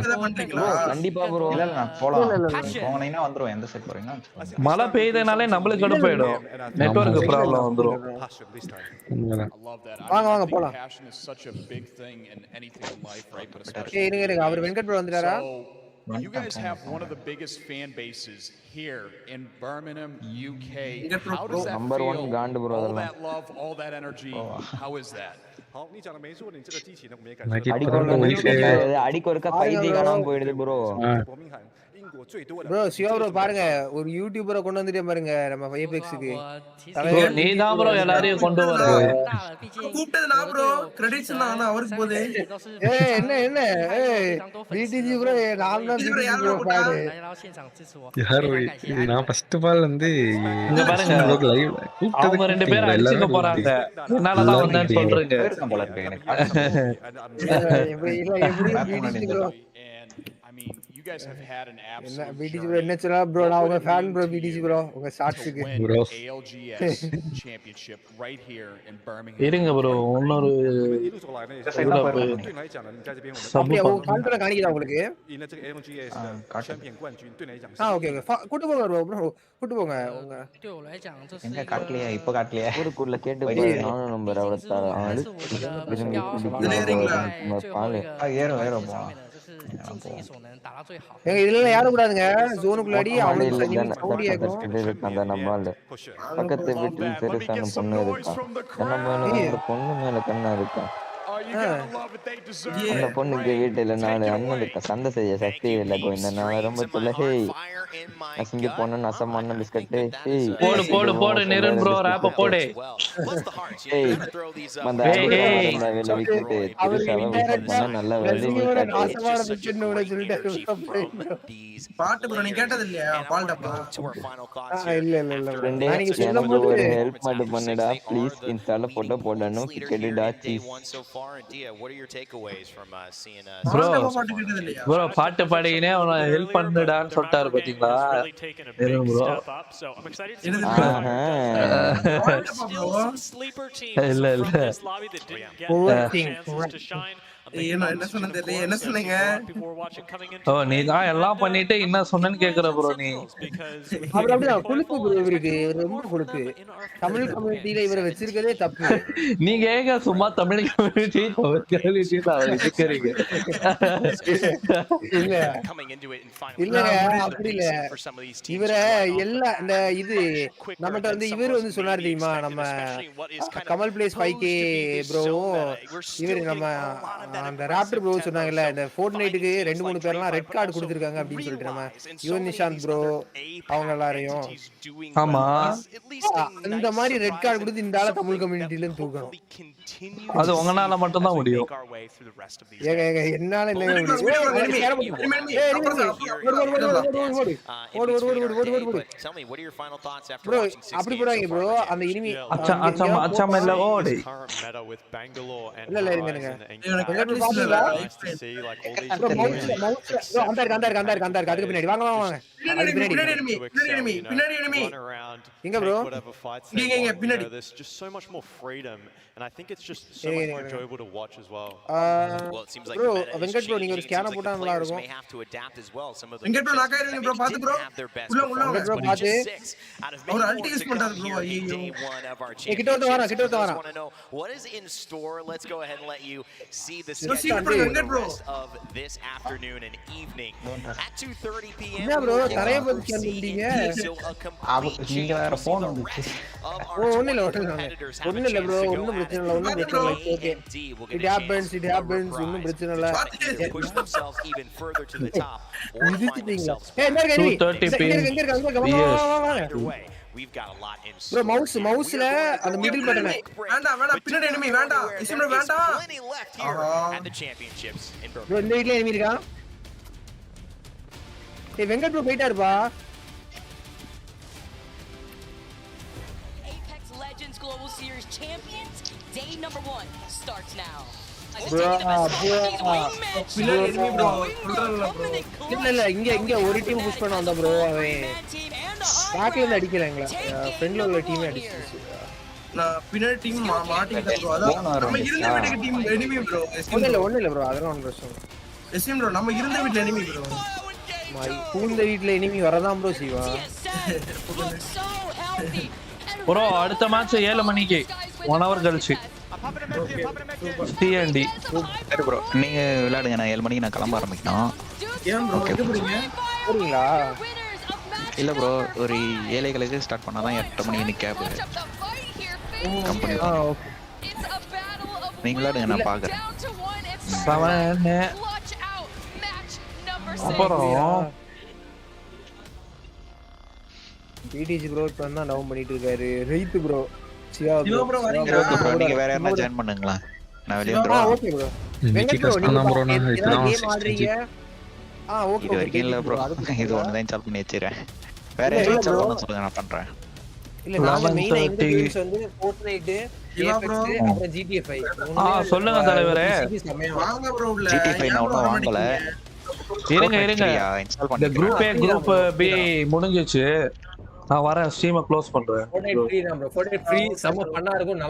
S17: கண்டிப்பா bro.
S16: இல்ல நான் போலாம். போனீனா வந்துரும் எந்த செட் போறீங்க?
S4: மழை பெய்தனாலே நம்மளுக்கு கடுப்பாயிடும். நெட்வொர்க் ப்ராப்ளம் வந்துரும்.
S14: வாங்க போலாம். இருங்க அவர் வெங்கட் bro வந்துட்டாரா?
S3: You guys have one of the biggest fan bases here in Birmingham, UK. How does that
S17: number
S3: feel?
S17: 1 gaand bro
S3: all that love, all that energy. How is that?
S5: 好，你讲的没错，你这个机器呢，我们也感
S21: 觉。
S17: அடிக்கு ஒருக்கா 5G காணாம போயிடுது bro.
S14: bro Siva bro பாருங்க ஒரு யூடியூபரை கொண்டு வந்துட்டே பாருங்க நம்ம Apex-க்கு.
S4: நீ தான் bro எல்லாரையும் கொண்டு வர.
S18: கூப்பிட்டது நான் bro. கிரெடிட்ஸ் நான் அவருக்கு போதே.
S14: என்ன BTG bro நான் தான் BTG bro பாடு.
S21: யார் நான் ஃபர்ஸ்ட் ஆஃப் ஆல் வந்து
S4: இங்க பாருங்க
S21: லைவ்
S4: அவங்க ரெண்டு பேரும் அடிச்சுக்க போறாங்க. என்னால தான் வந்தேன்னு சொல்றீங்க.
S16: போல இருக்கு எனக்கு.
S14: BTG bro
S3: you guys have had an absolute
S14: BTG bro என்ன சொல்றா bro நான் உங்க ஃபேன் bro BTG bro உங்க ஷாட்ஸ்க்கு
S3: bro ALGS championship right here in Birmingham.
S4: இருங்க bro இன்னொரு
S14: அப்படியே கான்ட்ரா காணிக்குதா உங்களுக்கு? ஓகே கூட்டி போங்க bro கூட்டி போங்க உங்க
S16: எங்க காட்டலையா இப்போ காட்டலையா
S17: ஊருக்குள்ள கேட்டு போய் நானும் நம்பர் அவள தர
S16: ஏறும்
S14: ஏங்க இதெல்லாம் யாரும் கூடாதுங்க ஜோனுக்குள்ள அடி அவனுக்கு சவுண்ட் கேக்கும்
S17: அந்த நம்மால பக்கத்து வீட்டில் பெருசான பொண்ணு இருக்கா அந்த பொண்ணு மேல கண்ணா இருக்கா அந்த பொண்ணுக்கு வீட்டுல நாலு அண்ணன் இருக்கா சண்டை செய்ய சக்தி இல்லை கோவிந்த நான் ரொம்ப சொல்ல ஹேய் அசிங்க பொண்ணு நசமான பிஸ்கட்டு
S4: போடு போடு நிரன் ப்ரோ ராப்ப போடு
S17: ஏய் அந்த வேலை விட்டுட்டு திருசாவ நல்ல வேலை
S18: பாட்டு ப்ரோ நீ கேட்டது இல்லையா பால்டா ப்ரோ
S14: இல்ல
S17: ஃப்ரெண்டே எனக்கு ஒரு ஹெல்ப் மட்டும் பண்ணுடா ப்ளீஸ் இன்ஸ்டால போட்டோ போடணும் கேடுடா சீஸ்
S4: bro பாட்டு பாடினே அவன ஹெல்ப் பண்ணுடான்னு சொல்றாரு பாத்தீங்களா இல்ல
S18: என்ன சொன்னது தெரியல என்ன சொன்னீங்க
S4: ஓ நீ தான் எல்லாம் பண்ணிட்டு என்ன சொன்னேன்னு கேக்குற ப்ரோ நீ
S14: அவர் அப்படிதான் குழுக்கு ப்ரோ இவருக்கு ரொம்ப குழுக்கு தமிழ் கம்யூனிட்டியில இவரை வச்சிருக்கதே தப்பு
S4: நீங்க ஏங்க சும்மா தமிழ் கம்யூனிட்டி இருக்கிறீங்க
S14: இல்லங்க அப்படி இல்ல இவரை எல்லா இந்த இது நம்மகிட்ட வந்து இவரு வந்து சொன்னாரு தெரியுமா நம்ம கமல் பிளேஸ் 5K ப்ரோவும் இவரு நம்ம அந்த ராப்டர் ப்ரோ சொன்னாங்கல்ல இந்த ஃபோர்ட்நைட்டுக்கு 2-3 பேர்லாம் ரெட் கார்டு கொடுத்துருக்காங்க அப்படின்னு சொல்லிட்டு நம்ம யுவன் நிஷாந்த் ப்ரோ அவங்க எல்லாரையும்
S4: ஆமா
S14: அந்த மாதிரி ரெட் கார்டு கொடுத்து இந்த ஆள தமிழ் கம்யூனிட்டில தூக்கணும்
S4: அது உங்களால மட்டும் தான் முடியும்
S14: ஏங்க என்னால என்ன ப்ரோ அப்படி போறாங்க ப்ரோ அந்த இனிமே
S4: அச்சாம இல்ல ஓடி
S14: இல்ல இல்ல இருங்க அதுக்கு பின்னாடி வாங்க வாங்க பின்னாடி எங்க ப்ரோ
S10: இங்க பின்னாடி there's just so much more freedom and I think it's just so much more enjoyable to watch as well.
S7: Well, it seems like
S14: bro Venkat bro நீங்க ஒரு ஸ்கேன் போட்டா நல்லா இருக்கும்
S18: வெங்கட் ப்ரோ நாக்கா இருங்க ப்ரோ பாத்து ப்ரோ உள்ள
S14: ப்ரோ பாத்து
S18: அவர் அல்டி யூஸ் பண்றாரு ப்ரோ ஐயோ
S14: கிட்ட வந்து வரா
S7: what is in store. Let's go ahead and let you see the schedule of this afternoon and evening at 2:30 p.m.
S14: என்ன ப்ரோ தரைய போட்டு கேண்டீங்க
S7: நீங்க வேற போன் வந்துச்சு
S14: ஒண்ணு இல்ல ப்ரோ ஒண்ணும் பிரச்சனை இல்ல ஓகே it happens ஒண்ணும் பிரச்சனை இல்ல
S7: push themselves even further to the top we've got a lot in
S14: bro மவுஸ்ல அந்த மிடில் பட்டன்
S18: வேண்டாம் பின்னாடி enemy வேண்டாம் இஸ்மர் வேண்டாம்
S7: plenty left here at the championships in Berlin.
S14: bro இந்த வீட்ல enemy இருக்கா ஏய் வெங்கட் ப்ரோ போயிட்டாருப்பா
S2: Global Series champions, day number 1 starts now.
S14: இல்ல இங்க ஒரு டீம் புஷ் பண்ண வந்தா ப்ரோ அவன் பேக்ல இருந்து அடிக்கலங்களா ஃப்ரண்ட்ல உள்ள டீமே அடிச்சிச்சு
S18: நான் பின்னாடி டீம் மாட்டிட்டேன் ப்ரோ அதான் நம்ம இருந்த வீட்டுக்கு டீம் எனிமி ப்ரோ
S14: ஒண்ணு இல்ல ப்ரோ அதெல்லாம் ஒண்ணு பிரச்சனை
S18: எஸ்எம் ப்ரோ நம்ம இருந்த வீட்ல எனிமி ப்ரோ
S14: பூந்த வீட்ல எனிமி வரதான் ப்ரோ செய்வா
S4: ப்ரோ அடுத்த மேட்ச் 7 மணிக்கு 1 hour கழிச்சு TND
S16: சரி ப்ரோ நீங்க விளையாடுங்க நான் 7 மணிக்கு நான் கிளம்ப ஆரம்பிக்கணும்
S18: ஏன் ப்ரோ எங்க
S14: போறீங்களா
S16: இல்ல ப்ரோ ஒரு 7:00 ஸ்டார்ட் பண்ணாதான் 8 மணிக்கு நிக்கப் கம்பெனி
S14: ஓகே
S16: நீங்க விளையாடுங்க நான் பாக்குறேன்
S4: 7 அப்புறம்
S14: பிடிஜி ப்ரோ இப்ப தான் டவுன் பண்ணிட்டு இருக்காரு ரைட் ப்ரோ சியா
S18: ப்ரோ வரீங்களா
S16: ப்ரோ நீங்க வேற யாரா ஜாயின் பண்ணுங்களா நான் வெளிய வந்துறேன்
S14: ஓகே ப்ரோ வெங்கட் ப்ரோ நீங்க ப்ரோ நான் இப்பதான் கேம் ஆடுறீங்க ஓகே
S16: இது வரைக்கும் இல்ல ப்ரோ இது ஒன்னு தான் இன்ஸ்டால் பண்ணி வச்சிரேன் வேற யாரா இன்ஸ்டால் பண்ண சொல்லுங்க நான் பண்றேன்
S14: இல்ல நாங்க மெயினா எங்க கேம்ஸ் வந்து Fortnite அப்புறம் GTA 5
S4: சொல்லுங்க தலைவரே
S18: வாங்க ப்ரோ உள்ள
S16: GTA 5 நான் ஒண்ணும் வாங்கல
S4: இருங்க இந்த குரூப் பி முடிஞ்சிச்சு நான் வரேன் ஸ்ட்ரீமை க்ளோஸ் பண்றேன்
S14: Fortnite free தான் bro Fortnite free செம பண்ணா இருக்கும்